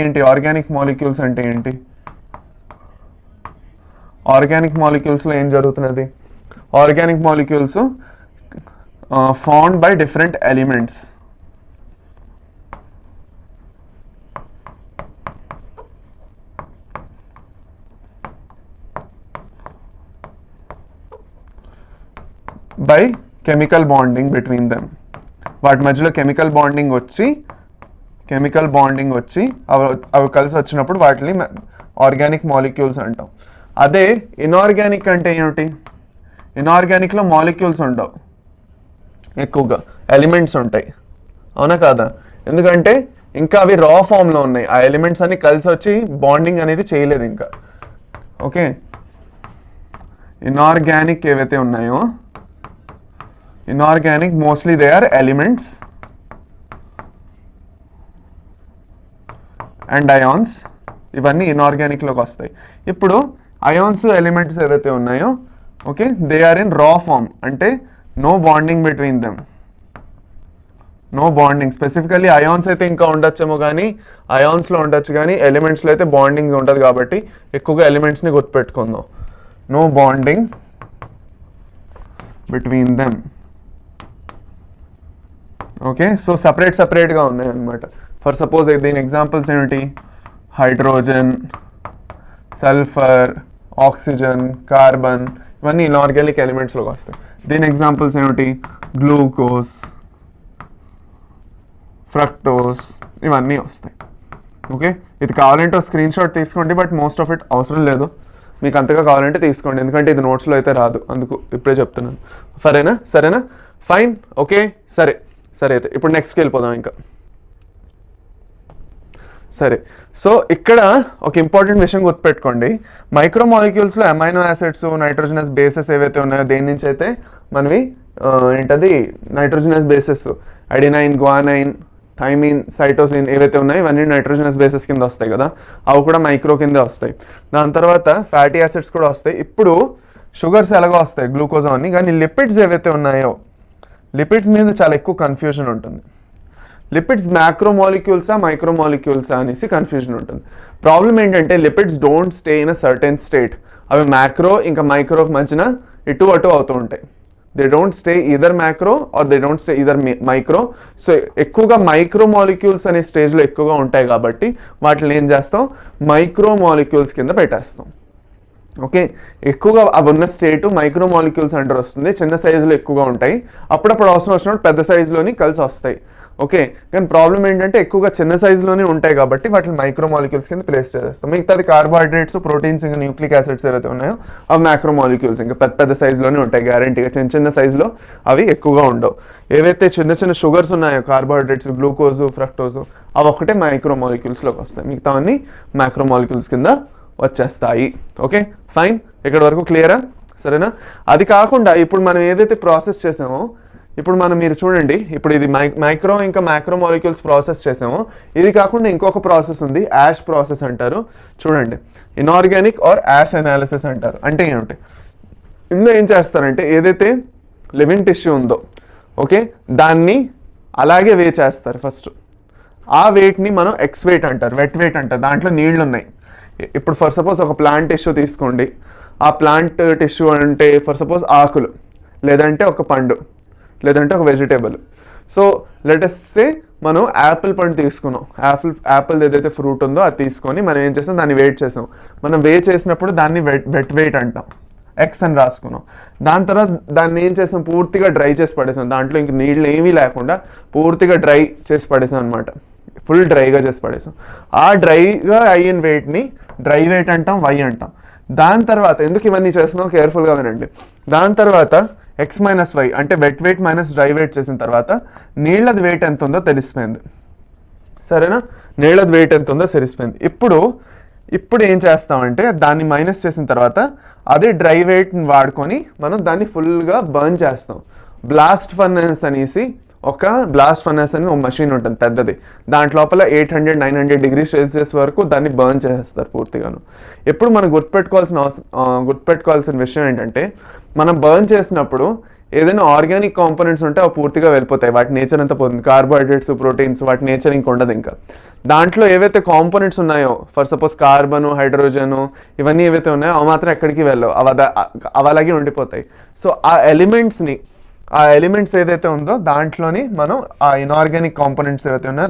ఏంటి, ఆర్గానిక్ మాలిక్యూల్స్ అంటే ఏంటి, ఆర్గానిక్ మాలిక్యూల్స్లో ఏం జరుగుతున్నది, organic molecules found by different elements. By chemical bonding between them. వాటి మధ్యలో కెమికల్ బాండింగ్ వచ్చి అవి కలిసి వచ్చినప్పుడు వాటిని ఆర్గానిక్ మాలిక్యూల్స్ అంటాం. అదే ఇన్ఆర్గానిక్ అంటే ఏమిటి, ఇన్ఆర్గానిక్లో మాలిక్యూల్స్ ఉండవు, ఎక్కువగా ఎలిమెంట్స్ ఉంటాయి. అవునా కాదా, ఎందుకంటే ఇంకా అవి రా ఫామ్లో ఉన్నాయి, ఆ ఎలిమెంట్స్ అన్ని కలిసి వచ్చి బాండింగ్ అనేది చేయలేదు ఇంకా. ఓకే, ఇన్ఆర్గానిక్ ఏవైతే ఉన్నాయో, inorganic mostly they are elements and ions. ఇవన్నీ ఇన్ఆర్గానిక్లోకి వస్తాయి. ఇప్పుడు అయాన్స్, ఎలిమెంట్స్ ఏవైతే ఉన్నాయో, okay, they are in raw form, అంటే no bonding between them, no bonding. Specifically ions అయితే ఇంకా ఉండొచ్చేమో కానీ అయాన్స్లో ఉండొచ్చు కానీ ఎలిమెంట్స్లో అయితే బాండింగ్ ఉంటుంది కాబట్టి ఎక్కువగా ఎలిమెంట్స్ని గుర్తుపెట్టుకుందాం. No bonding between them. Okay, so సపరేట్గా ఉన్నాయి అనమాట. ఫర్ సపోజ్ దీని ఎగ్జాంపుల్స్ ఏమిటి? హైడ్రోజన్, సల్ఫర్, ఆక్సిజన్, కార్బన్, ఇవన్నీ ఇనార్గానిక్ ఎలిమెంట్స్లోకి వస్తాయి. దీని ఎగ్జాంపుల్స్ ఏమిటి? గ్లూకోజ్, ఫ్రక్టోస్, ఇవన్నీ వస్తాయి. ఓకే, ఇది కావాలంటే స్క్రీన్ షాట్ తీసుకోండి, బట్ మోస్ట్ ఆఫ్ ఇట్ అవసరం లేదు. మీకు అంతగా కావాలంటే తీసుకోండి, ఎందుకంటే ఇది నోట్స్లో అయితే రాదు, అందుకు ఇప్పుడే చెప్తున్నాను. సరేనా? ఫైన్. ఓకే, సరే అయితే ఇప్పుడు నెక్స్ట్కి వెళ్ళిపోదాం ఇంకా. సరే, సో ఇక్కడ ఒక ఇంపార్టెంట్ విషయం గుర్తుపెట్టుకోండి. మైక్రోమాలిక్యూల్స్లో అమైనో యాసిడ్స్, నైట్రోజనస్ బేసెస్ ఏవైతే ఉన్నాయో దేని నుంచి అయితే మనవి ఏంటది nitrogenous bases, adenine, guanine, thymine, cytosine ఏవైతే ఉన్నాయో ఇవన్నీ నైట్రోజనస్ బేసెస్ కింద వస్తాయి కదా, అవి కూడా మైక్రో కింద వస్తాయి. దాని తర్వాత ఫ్యాటీ యాసిడ్స్ కూడా వస్తాయి. ఇప్పుడు షుగర్స్ ఎలాగో వస్తాయి, గ్లూకోజ్ అవన్నీ. కానీ లిపిడ్స్ ఏవైతే ఉన్నాయో, లిపిడ్స్ మీద చాలా ఎక్కువ కన్ఫ్యూజన్ ఉంటుంది. లిపిడ్స్ మ్యాక్రోమాలిక్యూల్సా మైక్రోమాలిక్యూల్సా అనేసి కన్ఫ్యూజన్ ఉంటుంది. ప్రాబ్లం ఏంటంటే lipids don't stay in a certain state. అవి మ్యాక్రో ఇంకా మైక్రోకి మధ్యన ఇటు అటు అవుతూ ఉంటాయి. They don't stay either macro or they don't stay either micro. So ఎక్కువగా మైక్రోమాలిక్యూల్స్ అనే స్టేజ్లో ఎక్కువగా ఉంటాయి కాబట్టి వాటిని ఏం చేస్తాం? మైక్రోమాలిక్యూల్స్ కింద పెట్టేస్తాం. ఓకే, ఎక్కువగా అవి ఉన్న స్టేటు మైక్రోమాలిక్యూల్స్ అంటారు వస్తుంది. చిన్న సైజులో ఎక్కువగా ఉంటాయి, అప్పుడప్పుడు అవసరం వచ్చినప్పుడు పెద్ద సైజులోని కలిసి వస్తాయి. ఓకే, కానీ ప్రాబ్లం ఏంటంటే ఎక్కువగా చిన్న సైజులోనే ఉంటాయి కాబట్టి వాటిని మైక్రోమాలిక్యూల్స్ కింద ప్లేస్ చేసేస్తాం. మిగతాది కార్బోహైడ్రేట్స్, ప్రోటీన్స్, ఇంకా న్యూక్లిక్ యాసిడ్స్ ఏవైతే ఉన్నాయో అవి మ్యాక్రోమాలిక్యూల్స్, ఇంకా పెద్ద సైజులోనే ఉంటాయి గ్యారంటీగా. చిన్న సైజులో అవి ఎక్కువగా ఉండవు. ఏవైతే చిన్న షుగర్స్ ఉన్నాయో, కార్బోహైడ్రేట్స్, గ్లూకోజ్, ఫ్రక్టోజ్, అవి ఒక్కటే మైక్రోమాలిక్యూల్స్లోకి వస్తాయి. మిగతావన్నీ మ్యాక్రోమాలిక్యూల్స్ కింద వచ్చేస్తాయి. Okay, fine. ఇక్కడ వరకు క్లియరా? సరేనా? అది కాకుండా ఇప్పుడు మనం ఏదైతే ప్రాసెస్ చేసామో, ఇప్పుడు మీరు చూడండి, ఇప్పుడు ఇది మైక్రో ఇంకా మ్యాక్రో మాలిక్యూల్స్ ప్రాసెస్ చేసాము. ఇది కాకుండా ఇంకొక ప్రాసెస్ ఉంది, యాష్ ప్రాసెస్ అంటారు. చూడండి, ఇనార్గానిక్ ఆర్ యాష్ అనాలిసిస్ అంటారు. అంటే ఏమిటి? ఇందులో ఏం చేస్తారంటే ఏదైతే లివింగ్ టిష్యూ ఉందో, ఓకే, దాన్ని అలాగే వే చేస్తారు ఫస్ట్. ఆ వెయిట్ని మనం ఎక్స్ వెయిట్ అంటారు, వెట్ వెయిట్ అంటారు. దాంట్లో నీళ్లు ఉన్నాయి. ఇప్పుడు ఫర్ సపోజ్ ఒక ప్లాంట్ టిష్యూ తీసుకోండి. ఆ ప్లాంట్ టిష్యూ అంటే ఫర్ సపోజ్ ఆకులు, లేదంటే ఒక పండు, లేదంటే ఒక వెజిటేబుల్. సో లెటస్ సే మనం యాపిల్ పండు తీసుకున్నాం. యాపిల్ ఏదైతే ఫ్రూట్ ఉందో అది తీసుకొని మనం ఏం చేస్తాం? దాన్ని వెయిట్ చేసాం. మనం వెయిట్ చేసినప్పుడు దాన్ని వెట్ వెయిట్ అంటాం, ఎక్స్ అని రాసుకున్నాం. దాని తర్వాత దాన్ని ఏం చేసాం? పూర్తిగా డ్రై చేసి పడేసాం. దాంట్లో ఇంక నీళ్ళు ఏమీ లేకుండా పూర్తిగా డ్రై చేసి పడేసాం అనమాట. ఫుల్ డ్రైగా చేసి పడేసాం. ఆ డ్రైగా అయిన వెయిట్ని డ్రై వెయిట్ అంటాం, వై అంటాం. దాని తర్వాత ఎందుకు ఇవన్నీ చేస్తున్నాం కేర్ఫుల్గా వినండి. దాని తర్వాత ఎక్స్ మైనస్ వై అంటే wet weight minus dry weight చేసిన తర్వాత నీళ్ళది వెయిట్ ఎంత ఉందో తెలిసిపోయింది. సరేనా? నీళ్ళది వెయిట్ ఎంత ఉందో తెలిసిపోయింది. ఇప్పుడు ఏం చేస్తామంటే దాన్ని మైనస్ చేసిన తర్వాత అదే డ్రై వెయిట్ని వాడుకొని మనం దాన్ని ఫుల్గా బర్న్ చేస్తాం. బ్లాస్ట్ ఫర్నెస్ అనేసి ఒక మషిన్ ఉంటుంది పెద్దది. దాంట్లోపల 800-900 డిగ్రీ సెల్సియస్ వరకు దాన్ని బర్న్ చేసేస్తారు పూర్తిగాను. ఎప్పుడు మనం గుర్తుపెట్టుకోవాల్సిన విషయం ఏంటంటే, మనం బర్న్ చేసినప్పుడు ఏదైనా ఆర్గానిక్ కాంపోనెంట్స్ ఉంటే అవి పూర్తిగా వెళ్ళిపోతాయి, వాటి నేచర్ అంతా పోతుంది. కార్బోహైడ్రేట్స్, ప్రోటీన్స్, వాటి నేచర్ ఇంక ఉండదు. ఇంకా దాంట్లో ఏవైతే కాంపోనెంట్స్ ఉన్నాయో, ఫర్ సపోజ్ కార్బను, హైడ్రోజను, ఇవన్నీ ఏవైతే ఉన్నాయో అవి మాత్రం ఎక్కడికి వెళ్ళవు, అవి అలాగే ఉండిపోతాయి. సో ఆ ఎలిమెంట్స్ ఏదైతే ఉందో దాంట్లోని మనం ఆ ఇనార్గానిక్ కాంపోనెంట్స్ ఏవైతే ఉన్నాయో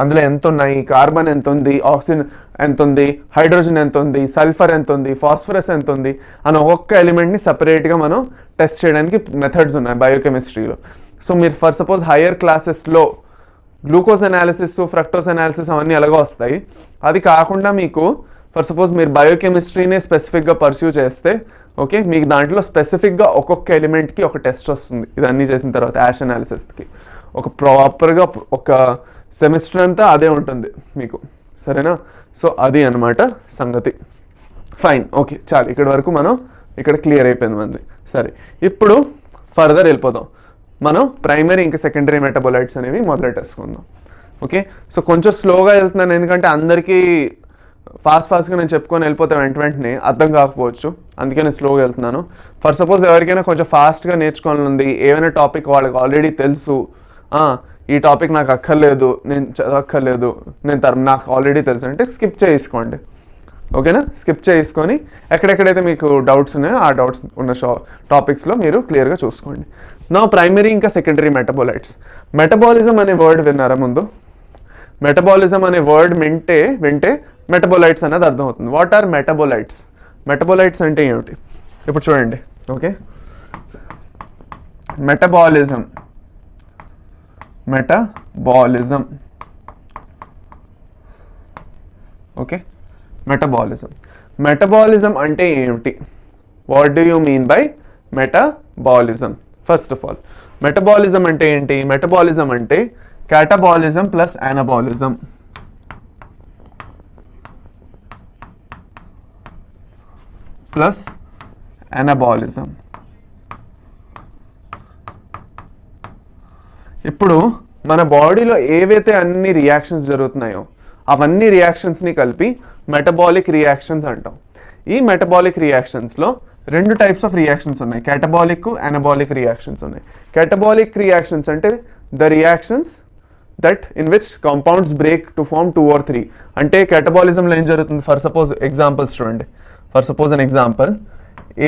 అందులో ఎంత ఉన్నాయి, కార్బన్ ఎంత ఉంది, ఆక్సిజన్ ఎంత ఉంది, హైడ్రోజన్ ఎంత ఉంది, సల్ఫర్ ఎంత ఉంది, ఫాస్ఫరస్ ఎంత ఉంది అని ఒక్క ఎలిమెంట్ని సపరేట్గా మనం టెస్ట్ చేయడానికి మెథడ్స్ ఉన్నాయి బయోకెమిస్ట్రీలో. సో మీరు ఫర్ సపోజ్ హయ్యర్ క్లాసెస్లో గ్లూకోజ్ అనాలిసిస్, ఫ్రక్టోస్ అనాలిసిస్ అవన్నీ ఎలాగో వస్తాయి. అది కాకుండా మీకు ఫర్ సపోజ్ మీరు బయోకెమిస్ట్రీనే స్పెసిఫిక్గా పర్స్యూ చేస్తే, ఓకే, మీకు దాంట్లో స్పెసిఫిక్గా ఒక్కొక్క ఎలిమెంట్కి ఒక టెస్ట్ వస్తుంది. ఇదన్నీ చేసిన తర్వాత యాష్ అనాలిసిస్కి ఒక ప్రాపర్గా ఒక సెమిస్టర్ అంతా అదే ఉంటుంది మీకు. సరేనా? సో అది అన్నమాట సంగతి. ఫైన్, ఓకే, చాలు. ఇక్కడ వరకు మనం ఇక్కడ క్లియర్ అయిపోయింది మంది. సరే, ఇప్పుడు ఫర్దర్ వెళ్ళిపోదాం. మనం ప్రైమరీ ఇంకా సెకండరీ మెటబోలైట్స్ అనేవి మొదలెట్టేసుకుందాం. ఓకే, సో కొంచెం స్లోగా వెళ్తున్నాను ఎందుకంటే అందరికీ ఫాస్ట్గా నేను చెప్పుకొని వెళ్ళిపోతే వెంటనే అర్థం కాకపోవచ్చు, అందుకే నేను స్లోగా వెళ్తున్నాను. ఫర్ సపోజ్ ఎవరికైనా కొంచెం ఫాస్ట్గా నేర్చుకోవాలని ఉంది, ఏమైనా టాపిక్ వాళ్ళకి ఆల్రెడీ తెలుసు, ఈ టాపిక్ నాకు అక్కర్లేదు, నేను చదవక్కర్లేదు, నాకు ఆల్రెడీ తెలుసు అంటే స్కిప్ చేసుకోండి. ఓకేనా? స్కిప్ చేసుకొని ఎక్కడెక్కడైతే మీకు డౌట్స్ ఉన్నాయో ఆ డౌట్స్ ఉన్న టాపిక్స్లో మీరు క్లియర్గా చూసుకోండి. నా ప్రైమరీ ఇంకా సెకండరీ మెటబోలైట్స్. మెటబాలిజం అనే వర్డ్ విన్నారా ముందు? మెటబాలిజం అనే వర్డ్ వింటే మెటబోలైట్స్ అనేది అర్థమవుతుంది. What are metabolites? మెటబోలైట్స్ అంటే ఏమిటి? ఇప్పుడు చూడండి. ఓకే, మెటబాలిజం ఓకే, మెటబాలిజం అంటే ఏమిటి? What do you mean by metabolism? First of all metabolism అంటే ఏంటి? మెటబాలిజం అంటే catabolism plus anabolism. Plus anabolism. ఇప్పుడు మన బాడీలో ఏవైతే అన్ని రియాక్షన్స్ జరుగుతున్నాయో అవన్నీ రియాక్షన్స్ని కలిపి మెటబాలిక్ రియాక్షన్స్ అంటాం. ఈ మెటబాలిక్ రియాక్షన్స్లో 2 టైప్స్ ఆఫ్ రియాక్షన్స్ ఉన్నాయి, క్యాటబాలిక్, అనబాలిక్ రియాక్షన్స్ ఉన్నాయి. క్యాటబాలిక్ రియాక్షన్స్ అంటే the reactions that in which compounds break to form 2 or 3. అంటే క్యాటబాలిజంలో ఏం జరుగుతుంది? ఫర్ సపోజ్ ఎగ్జాంపుల్స్ చూడండి. For suppose an example,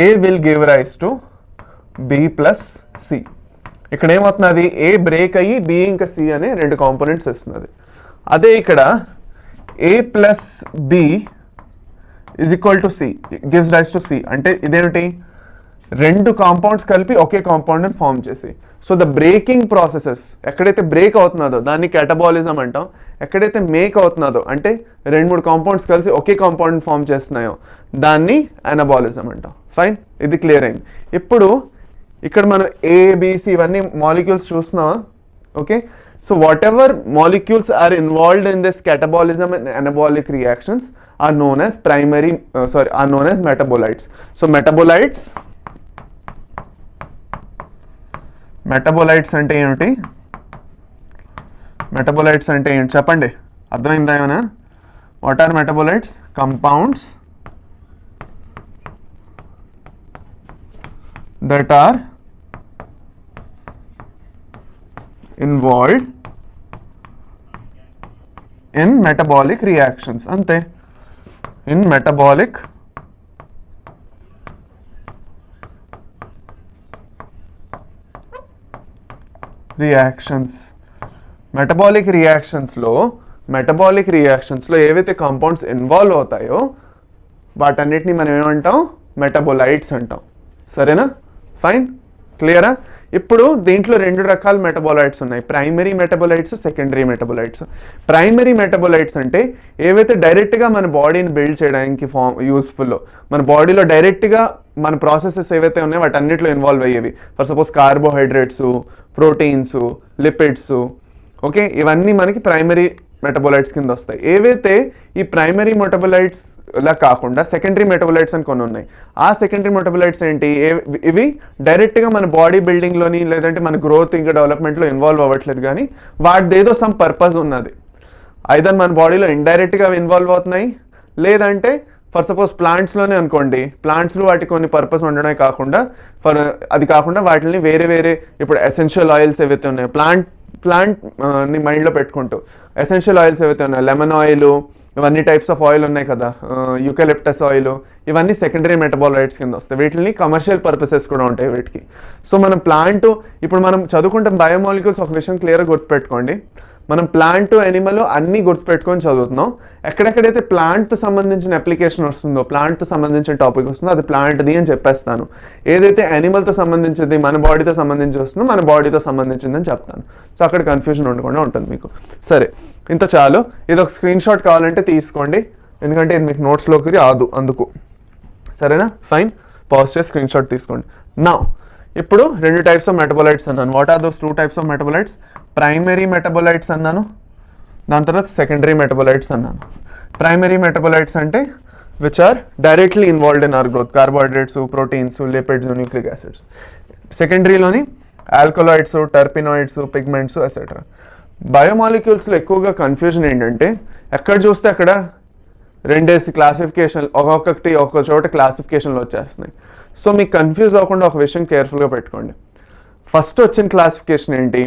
A will give rise to B plus C. ఇక్కడ ఏమవుతున్నది? A బ్రేక్ అయ్యి B ఇంకా C అనే 2 కాంపోనెంట్స్ ఇస్తున్నది. అదే ఇక్కడ A plus B is equal to C, gives rise to C. అంటే ఇదేమిటి? 2 కాంపౌండ్స్ కలిపి ఒకే కాంపౌండ్ని ఫామ్ చేసి. సో ద బ్రేకింగ్ ప్రాసెసెస్ ఎక్కడైతే బ్రేక్ అవుతున్నదో దాన్ని క్యాటబాలిజం అంటాం. ఎక్కడైతే మేక్ అవుతున్నదో అంటే 2-3 కాంపౌండ్స్ కలిసి ఒకే కాంపౌండ్ ఫామ్ చేస్తున్నాయో దాన్ని అనబాలిజం అంటాం. ఫైన్, ఇది క్లియర్ అయింది. ఇప్పుడు ఇక్కడ మనం ఏబిసి ఇవన్నీ మాలిక్యూల్స్ చూస్తున్నావా? Okay, so whatever molecules are involved in this catabolism and anabolic reactions are known as metabolites. So metabolites అంటే ఏమిటి? మెటబోలైట్స్ అంటే ఏంటి చెప్పండి, అర్థమైందా ఏమైనా? What are metabolites? Compounds that are involved in metabolic reactions. ante in metabolic reactions. Metabolic రియాక్షన్స్లో ఏవైతే compounds involve అవుతాయో వాటన్నిటిని మనం ఏమంటాం? మెటబోలైట్స్ అంటాం. సరేనా? ఫైన్, క్లియరా? ఇప్పుడు దీంట్లో 2 రకాల మెటబోలైట్స్ ఉన్నాయి, primary metabolites, secondary metabolites. Primary metabolites అంటే ఏవైతే డైరెక్ట్గా మన బాడీని బిల్డ్ చేయడానికి యూస్ఫుల్, మన బాడీలో డైరెక్ట్గా మన ప్రాసెసెస్ ఏవైతే ఉన్నాయో వాటన్నిటిలో ఇన్వాల్వ్ అయ్యేవి. For suppose carbohydrates, proteins, lipids. Okay, ఇవన్నీ మనకి ప్రైమరీ మెటబోలైట్స్ కింద వస్తాయి. ఏవైతే ఈ ప్రైమరీ మెటబోలైట్స్ లా కాకుండా సెకండరీ మెటబోలైట్స్ అని కొన్ని ఉన్నాయి. ఆ సెకండరీ మెటబోలైట్స్ ఏంటి? ఇవి డైరెక్ట్గా మన బాడీ బిల్డింగ్లోని లేదంటే మన గ్రోత్ ఇంకా డెవలప్మెంట్లో ఇన్వాల్వ్ అవ్వట్లేదు, కానీ వాటిదేదో సమ్ పర్పస్ ఉన్నది. ఐదర్ మన బాడీలో ఇండైరెక్ట్గా ఇన్వాల్వ్ అవుతున్నాయి, లేదంటే ఫర్ సపోజ్ ప్లాంట్స్లోనే అనుకోండి, ప్లాంట్స్లో వాటికి కొన్ని పర్పస్ ఉండడమే కాకుండా అది కాకుండా వాటిని వేరే ఇప్పుడు ఎసెన్షియల్ ఆయిల్స్ ఏవైతే ఉన్నాయో ప్లాంట్ని మైండ్లో పెట్టుకుంటూ ఎసెన్షియల్ ఆయిల్స్ ఏవైతే ఉన్నాయో, లెమన్ ఆయిల్, ఇవన్నీ టైప్స్ ఆఫ్ ఆయిల్ ఉన్నాయి కదా, యూకలిప్టస్ ఆయిల్, ఇవన్నీ సెకండరీ మెటబాలైట్స్ కింద వస్తాయి. వీటిని కమర్షియల్ పర్పసెస్ కూడా ఉంటాయి వీటికి. సో మనం ఇప్పుడు మనం చదువుకుంటాం బయోమాలిక్యూల్స్, ఒక విషయం క్లియర్గా గుర్తుపెట్టుకోండి. మనం ప్లాంట్, యానిమల్ అన్నీ గుర్తుపెట్టుకొని చదువుతున్నాం. ఎక్కడెక్కడైతే ప్లాంట్తో సంబంధించిన అప్లికేషన్ వస్తుందో, ప్లాంట్తో సంబంధించిన టాపిక్ వస్తుందో అది ప్లాంట్ది అని చెప్పేస్తాను. ఏదైతే యానిమల్తో సంబంధించింది, మన బాడీతో సంబంధించి వస్తుందో మన బాడీతో సంబంధించిందని చెప్తాను. సో అక్కడ కన్ఫ్యూజన్ ఉండకుండా ఉంటుంది మీకు. సరే, ఇంత చాలు. ఇది ఒక స్క్రీన్ షాట్ కావాలంటే తీసుకోండి, ఎందుకంటే ఇది మీకు నోట్స్లోకి రాదు అందుకు. సరేనా? ఫైన్, పాజ్ చేసి స్క్రీన్ షాట్ తీసుకోండి. నా ఇప్పుడు 2 టైప్స్ ఆఫ్ మెటబోలైట్స్ అన్నాను. What are those 2 types of metabolites? Primary metabolites అన్నాను, దాని తర్వాత సెకండరీ మెటబోలైట్స్ అన్నాను. ప్రైమరీ మెటబోలైట్స్ అంటే which are directly involved in our growth, carbohydrates, proteins, lipids, nucleic acids. సెకండరీలోని ఆల్కలాయిడ్స్, టర్పినాయిడ్స్, పిగ్మెంట్స్ ఎసెట్రా. బయోమాలిక్యూల్స్లో ఎక్కువగా confusion ఏంటంటే ఎక్కడ చూస్తే అక్కడ 2 క్లాసిఫికేషన్, ఒక్కొక్క చోట క్లాసిఫికేషన్లు వచ్చేస్తున్నాయి. సో మీకు కన్ఫ్యూజ్ అవ్వకుండా ఒక విషయం కేర్ఫుల్గా పెట్టుకోండి. ఫస్ట్ వచ్చిన క్లాసిఫికేషన్ ఏంటి?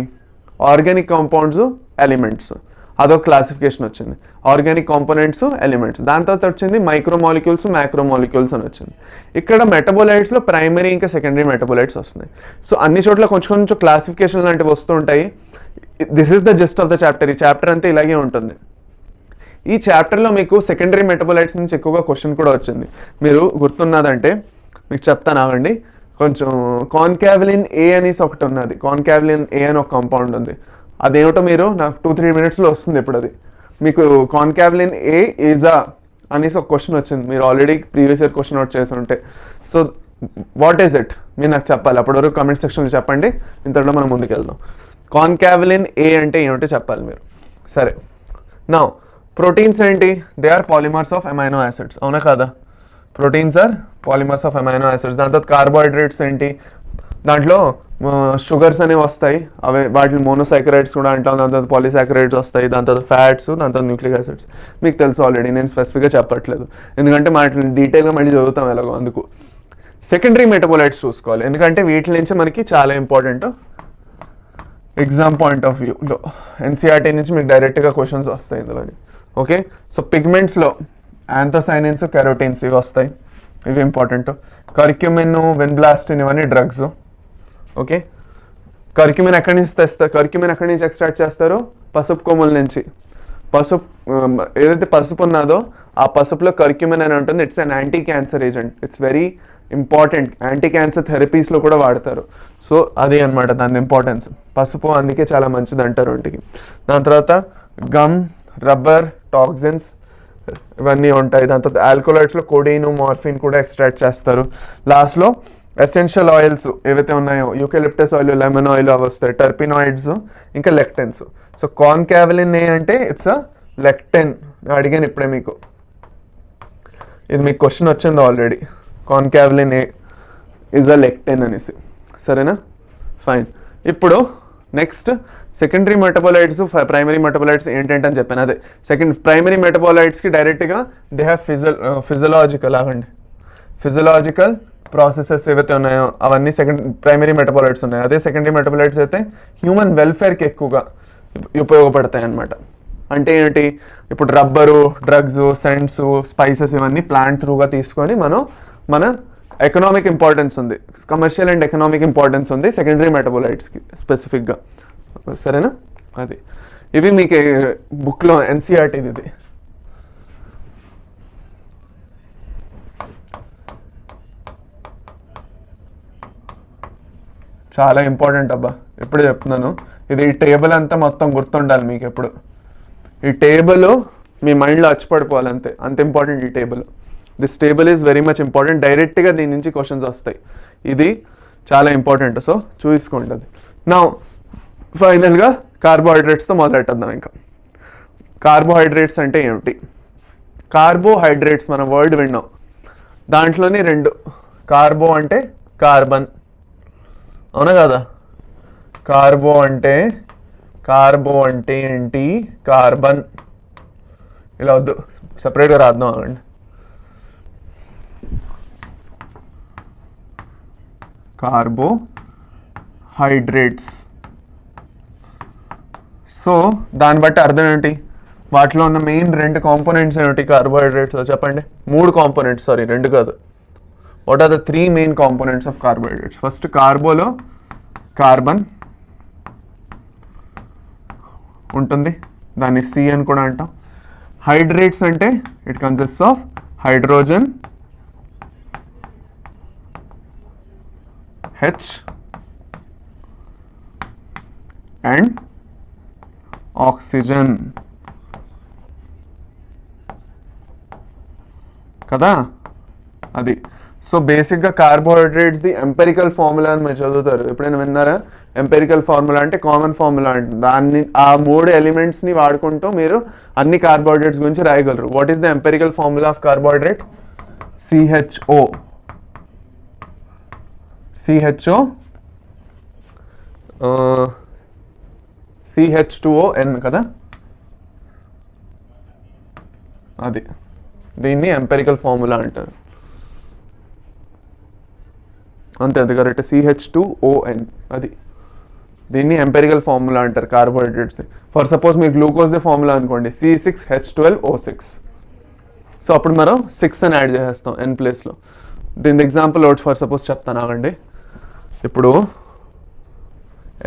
ఆర్గానిక్ కాంపౌండ్స్, ఎలిమెంట్స్, అదొక క్లాసిఫికేషన్ వచ్చింది. Organic components, elements. దాని తర్వాత వచ్చింది మైక్రోమాలిక్యూల్స్, మ్యాక్రోమాలిక్యూల్స్ అని వచ్చింది. ఇక్కడ మెటబోలైట్స్లో ప్రైమరీ ఇంకా సెకండరీ మెటబోలైట్స్ వస్తున్నాయి. సో అన్ని చోట్ల కొంచెం కొంచెం క్లాసిఫికేషన్ లాంటివి వస్తూ ఉంటాయి. This is the just of the chapter. ఈ చాప్టర్ అంతా ఇలాగే ఉంటుంది. ఈ చాప్టర్లో మీకు సెకండరీ మెటబోలైట్స్ నుంచి ఎక్కువగా క్వశ్చన్ కూడా వచ్చింది. మీరు గుర్తున్నదంటే మీకు చెప్తాను ఆగండి. కొంచెం కాన్కావిలిన్ ఏ అనేసి ఒకటి ఉన్నది. కాన్కావిలిన్ ఏ అని ఒక కాంపౌండ్ ఉంది. అదేమిటో మీరు నాకు 2-3 మినిట్స్లో వస్తుంది. ఇప్పుడు అది మీకు కాన్కావిలిన్ ఏ ఈజా అనేసి ఒక క్వశ్చన్ వచ్చింది. మీరు already previous year question out చేసి ఉంటే. సో వాట్ ఈజ్ ఇట్ మీరు నాకు చెప్పాలి. అప్పటివరకు కామెంట్ సెక్షన్లో చెప్పండి. ఇంతలో మనం ముందుకు వెళ్దాం. కాన్కావిలిన్ ఏ అంటే ఏమిటో చెప్పాలి మీరు. సరే, నా ప్రోటీన్స్ ఏంటి? They are polymers of amino acids. అవునా కాదా? Proteins are polymers of amino acids. దాని తర్వాత కార్బోహైడ్రేట్స్ ఏంటి? దాంట్లో షుగర్స్ అనేవి వస్తాయి. అవి వాటిని మోనోసాకరైడ్స్ కూడా అంటాం. దాని తర్వాత పాలిసాకరైడ్స్ వస్తాయి. దాని తర్వాత ఫ్యాట్స్, దాని తర్వాత న్యూక్లిక్ యాసిడ్స్. మీకు తెలుసు ఆల్రెడీ, నేను స్పెసిఫిక్గా చెప్పట్లేదు. ఎందుకంటే వాటిని డీటెయిల్గా మళ్ళీ చదువుతాం ఎలాగో. అందుకు సెకండరీ మెటబోలైట్స్ చూసుకోవాలి. ఎందుకంటే వీటి నుంచి మనకి చాలా ఇంపార్టెంట్ ఎగ్జామ్ పాయింట్ ఆఫ్ వ్యూలో. ఎన్సీఆర్టీ నుంచి మీకు డైరెక్ట్గా క్వశ్చన్స్ వస్తాయి ఇందులోని. ఓకే, సో పిగ్మెంట్స్లో యాంథోసైనిన్స్, కెరోటిన్స్ ఇవి వస్తాయి. ఇవి ఇంపార్టెంట్. కర్క్యూమిన్, వెన్బ్లాస్టిన్ ఇవన్నీ డ్రగ్స్. ఓకే, కర్క్యూమిన్ ఎక్కడి నుంచి తెస్తారు? కర్క్యూమిన్ ఎక్కడి నుంచి ఎక్స్ట్రాక్ట్ చేస్తారు? పసుపు కొమ్ముల నుంచి. పసుపు ఏదైతే పసుపు ఉన్నదో ఆ పసుపులో కర్క్యూమిన్ అని ఉంటుంది. It's an anti cancer agent. It's very important. Anti cancer థెరపీస్లో కూడా వాడతారు. సో అది అనమాట దాని ఇంపార్టెన్స్. పసుపు అందుకే చాలా మంచిది అంటారు ఒంటికి. దాని తర్వాత గమ్, రబ్బర్, టాక్సిన్స్ ఇవన్నీ ఉంటాయి. దాని తర్వాత ఆల్కలాయిడ్స్లో కోడీన్, మార్ఫిన్ కూడా ఎక్స్ట్రాక్ట్ చేస్తారు. లాస్ట్లో ఎసెన్షియల్ ఆయిల్స్ ఏవైతే ఉన్నాయో యూకలిప్టస్ ఆయిల్, లెమన్ ఆయిల్ అవి వస్తాయి. టర్పినాయిడ్స్, ఇంకా లెక్టెన్స్. సో కాన్కావిలిన్ ఏ అంటే ఇట్స్ అ లెక్టెన్. అడిగాను ఇప్పుడే మీకు, ఇది మీకు క్వశ్చన్ వచ్చింది ఆల్రెడీ. కాన్కావిలిన్ ఏ ఇస్ అ లెక్టెన్ అనేసి. సరేనా? ఫైన్. ఇప్పుడు next secondary metabolites, primary metabolites ఏంటంటే అని చెప్పాను. అదే ప్రైమరీ మెటబోలైట్స్కి డైరెక్ట్గా they have physiological physiological processes ఏవైతే ఉన్నాయో అవన్నీ ప్రైమరీ మెటబోలైట్స్ ఉన్నాయి. అదే సెకండరీ మెటబోలైట్స్ అయితే హ్యూమన్ వెల్ఫేర్కి ఎక్కువగా ఉపయోగపడతాయి అన్నమాట. అంటే ఏంటి? ఇప్పుడు రబ్బరు, డ్రగ్స్, సెంట్స్, స్పైసెస్ ఇవన్నీ ప్లాంట్ త్రూగా తీసుకొని మన ఎకనామిక్ ఇంపార్టెన్స్ ఉంది. కమర్షియల్ అండ్ ఎకనామిక్ ఇంపార్టెన్స్ ఉంది సెకండరీ మెటబోలైట్స్కి స్పెసిఫిక్గా. సరేనా? అది ఇవి మీకు బుక్లో ఎన్సీఆర్టీది ఇది. చాలా ఇంపార్టెంట్ అబ్బా, ఎప్పుడు చెప్తున్నాను. ఇది ఈ టేబుల్ అంతా మొత్తం గుర్తుండాలి మీకు ఎప్పుడు. ఈ టేబుల్ మీ మైండ్లో అచ్చిపడిపోవాలి, అంత ఇంపార్టెంట్ ఈ table. This table is very much important. డైరెక్ట్గా దీని నుంచి క్వశ్చన్స్ వస్తాయి. ఇది చాలా ఇంపార్టెంట్. సో చూసుకోండి అది. నా ఫైనల్గా కార్బోహైడ్రేట్స్తో మొదలెట్టేద్దాం. ఇంకా కార్బోహైడ్రేట్స్ అంటే ఏమిటి? కార్బోహైడ్రేట్స్ మన వర్డ్ విన్నాం. దాంట్లోనే రెండు. కార్బో అంటే కార్బన్, అవునా కదా? కార్బో అంటే ఏంటి? కార్బన్. ఇలా వద్దు, సపరేట్గా రాద్దాం అవ్వండి. కార్బోహైడ్రేట్స్. సో దాన్ని బట్టి అర్థం ఏంటి? వాటిలో ఉన్న మెయిన్ రెండు కాంపోనెంట్స్ ఏమిటి కార్బోహైడ్రేట్స్లో చెప్పండి? 3 కాంపోనెంట్స్, సారీ 2 కాదు. What are the 3 main components of carbohydrates? First కార్బోలో కార్బన్ ఉంటుంది, దాన్ని సి అని కూడా అంటాం. హైడ్రేట్స్ అంటే it consists of hydrogen, H and oxygen కదా. అది సో బేసిక్గా కార్బోహైడ్రేట్స్ ది ఎంపెరికల్ ఫార్ములా అని మీరు చదువుతారు. ఎప్పుడైనా విన్నారా? ఎంపెరికల్ ఫార్ములా అంటే కామన్ ఫార్ములా అంటే దాన్ని ఆ 3 ఎలిమెంట్స్ని వాడుకుంటూ మీరు అన్ని కార్బోహైడ్రేట్స్ గురించి రాయగలరు. What is the empirical formula of carbohydrate? CHO. CH2ON కదా. అది దీన్ని ఎంపెరికల్ ఫార్ములా అంటారు. అంతే, అది కరెక్ట్. CH2ON. అది దీన్ని ఎంపెరికల్ ఫార్ములా అంటారు కార్బోహైడ్రేట్స్. ఫర్ సపోజ్ మీరు గ్లూకోజ్ది ఫార్ములా అనుకోండి C6H12O6. సో అప్పుడు మనం 6 అని యాడ్ చేసేస్తాం N ప్లేస్లో. దీని ఎగ్జాంపుల్ ఒకటి ఫర్ సపోజ్ చెప్తాను ఆగండి. ఇప్పుడు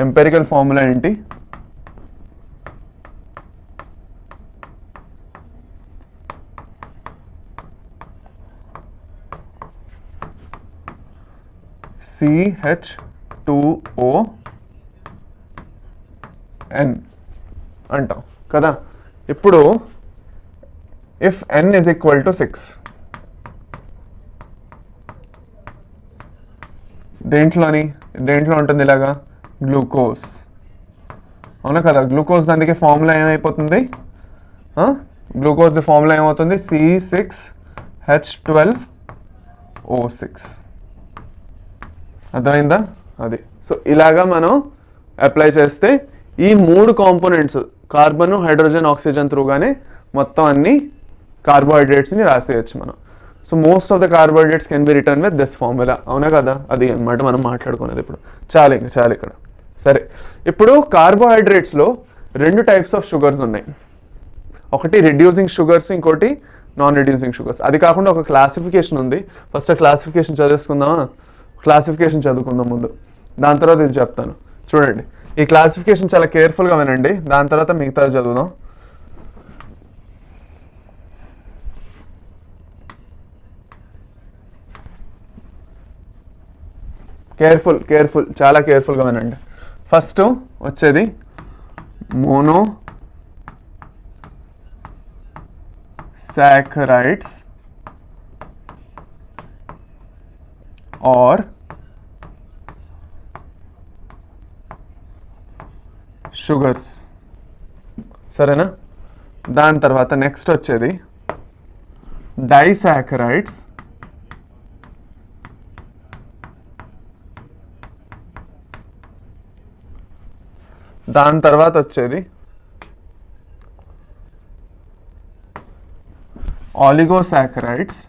ఎంపెరికల్ ఫార్ములా ఏంటి, CH2ON అంటాం కదా. ఇప్పుడు if N is equal to 6, దేంట్లో ఉంటుంది ఇలాగా గ్లూకోజ్, అవునా కదా. గ్లూకోజ్ దానికి ఫార్ములా ఏమైపోతుంది, గ్లూకోజ్ది ఫార్ములా ఏమవుతుంది C6H12O6. అర్థమైందా అది. సో ఇలాగా మనం అప్లై చేస్తే ఈ 3 కాంపోనెంట్స్ కార్బన్, హైడ్రోజన్, ఆక్సిజన్ త్రూగానే మొత్తం అన్ని కార్బోహైడ్రేట్స్ని రాసేయచ్చు మనం. So most of the carbohydrates can be return with this formula, అవునా కదా. అది అనమాట మనం మాట్లాడుకునేది ఇప్పుడు. చాలు ఇక్కడ. సరే, ఇప్పుడు కార్బోహైడ్రేట్స్లో 2 టైప్స్ ఆఫ్ షుగర్స్ ఉన్నాయి. ఒకటి రిడ్యూసింగ్ షుగర్స్, ఇంకోటి నాన్ రిడ్యూసింగ్ షుగర్స్. అది కాకుండా ఒక క్లాసిఫికేషన్ ఉంది. ఫస్ట్ క్లాసిఫికేషన్ చదువుకుందాం ముందు, దాని తర్వాత ఇది చెప్తాను. చూడండి, ఈ క్లాసిఫికేషన్ చాలా కేర్ఫుల్గా వినండి, దాని తర్వాత మిగతాది చదువుదాం. కేర్ఫుల్ చాలా కేర్ఫుల్గా వినండి. ఫస్ట్ వచ్చేది మోనోసాకరైడ్స్ ఆర్ షుగర్స్, సరేనా. దాని తర్వాత నెక్స్ట్ వచ్చేది డైసాకరైడ్స్ దాని తర్వాత వచ్చేది ఆలిగోసాకరైడ్స్,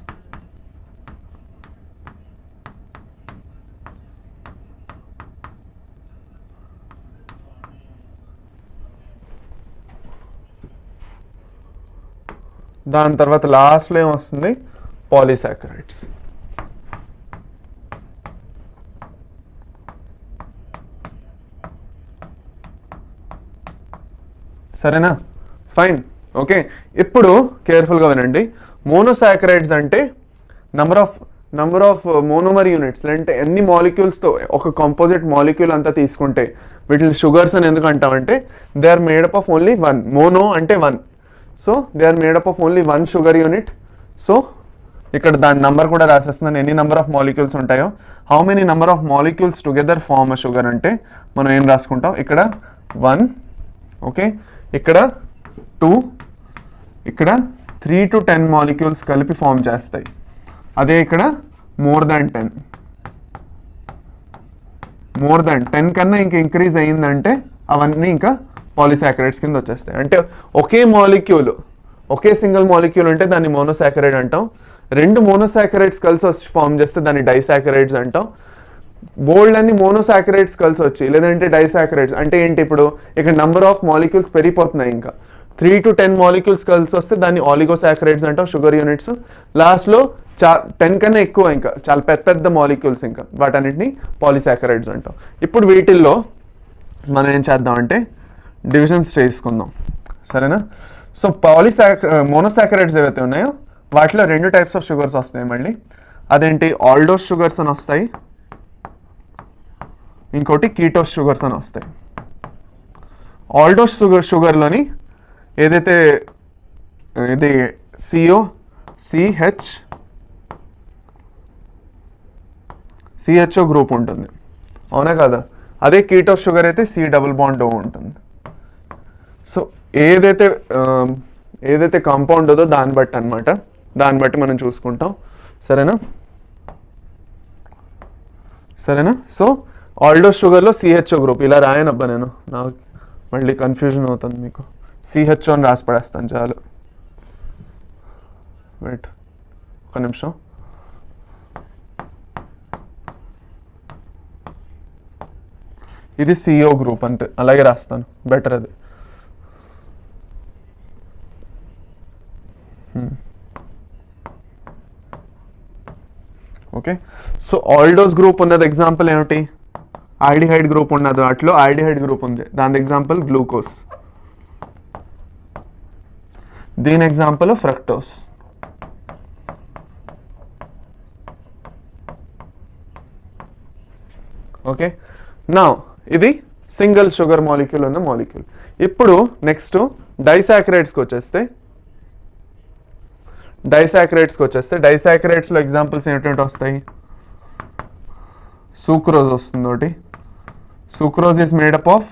దాని తర్వాత లాస్ట్లో ఏమొస్తుంది పాలీసాకరైడ్స్. సరేనా, ఫైన్, ఓకే. ఇప్పుడు కేర్ఫుల్గా వినండి. మోనోసాకరైడ్స్ అంటే నంబర్ ఆఫ్ మోనోమర్ యూనిట్స్, అంటే ఎన్ని మాలిక్యూల్స్తో ఒక కాంపోజిట్ మాలిక్యూల్ అంతా తీసుకుంటే వీటిని షుగర్స్ అని ఎందుకు అంటామంటే they are made up of only 1. Mono అంటే 1, so they are made up of only 1 sugar unit. So ఇక్కడ దాని నంబర్ కూడా రాసేస్తున్నాను, ఎన్ని నెంబర్ ఆఫ్ మాలిక్యూల్స్ ఉంటాయో. How many number of molecules together form a sugar అంటే మనం ఏం రాసుకుంటాం, ఇక్కడ 1, ఓకే, ఇక్కడ 2, ఇక్కడ 3 to 10 మాలిక్యూల్స్ కలిపి ఫామ్ చేస్తాయి. అదే ఇక్కడ మోర్ దాన్ 10 కన్నా ఇంకా ఇంక్రీజ్ అయ్యిందంటే అవన్నీ ఇంకా పాలీసాకరైడ్స్ కింద వచ్చేస్తాయి. అంటే ఒకే సింగిల్ మాలిక్యూల్ ఉంటే దాన్ని మోనోసాకరైడ్ అంటాం. 2 మోనోసాకరైడ్స్ కలిసి వచ్చి ఫామ్ చేస్తే దాన్ని డైసాకరైడ్స్ అంటాం. బోల్డ్ అన్ని మోనోసాకరైడ్స్ కలిసి వచ్చి లేదంటే డైసాకరైడ్స్ అంటే ఏంటి, ఇప్పుడు ఇక్కడ నెంబర్ ఆఫ్ మాలిక్యూల్స్ పెరిగిపోతున్నాయి, ఇంకా 3 to 10 మాలిక్యూల్స్ కలిసి వస్తే దాన్ని ఆలిగోసాకరైడ్స్ అంటాం, షుగర్ యూనిట్స్. లాస్ట్లో 10 కన్నా ఎక్కువ ఇంకా చాలా పెద్ద మాలిక్యూల్స్ ఇంకా వాటన్నిటిని పాలీసాకరైడ్స్ అంటాం. ఇప్పుడు వీటిల్లో మనం ఏం చేద్దామంటే డివిజన్స్ చేసుకుందాం, సరేనా. సో మోనోసాకరైడ్స్ ఏవైతే ఉన్నాయో వాటిలో 2 టైప్స్ ఆఫ్ షుగర్స్ వస్తాయి మళ్ళీ. అదేంటి, ఆల్డోస్ షుగర్స్ అని వస్తాయి, ఇంకోటి కీటోస్ షుగర్స్ అని వస్తాయి. ఆల్డోస్ షుగర్లోని ఏదైతే ఇది CHO గ్రూప్ ఉంటుంది, అవునా కదా. అదే కీటోస్ షుగర్ అయితే C డబుల్ బాండ్ O ఉంటుంది. సో ఏదైతే కాంపౌండ్ ఉందో దాన్ని బట్టి అనమాట, దాన్ని బట్టి మనం చూసుకుంటాం, సరేనా. సో ఆల్డోస్ షుగర్లో CHO గ్రూప్ ఇలా రాయనబ్బా, నేను నాకు మళ్ళీ కన్ఫ్యూజన్ అవుతుంది మీకు. CHO అని రాసి పడేస్తాను చాలు. వెయిట్ ఒక నిమిషం. ఇది CO గ్రూప్ అంతే, అలాగే రాస్తాను బెటర్ అది. ఓకే, సో ఆల్డోస్ గ్రూప్ ఉన్నది ఎగ్జాంపుల్ ఏమిటి? ఆల్డిహైడ్ గ్రూప్ ఉన్నది, వాటిలో ఆల్డిహైడ్ గ్రూప్ ఉంది, దాని ఎగ్జాంపుల్ గ్లూకోజ్. దీని ఎగ్జాంపుల్ ఫ్రక్టోస్. ఓకే, నా ఇది సింగిల్ షుగర్ మాలిక్యూల్ ఉన్న మాలిక్యూల్. ఇప్పుడు నెక్స్ట్ డైసాకరైడ్స్కి వచ్చేస్తే, డైసాకరైడ్స్లో ఎగ్జాంపుల్స్ ఏంటంటే వస్తాయి, సూక్రోజ్ వస్తుంది ఒకటి. Sucrose is made up of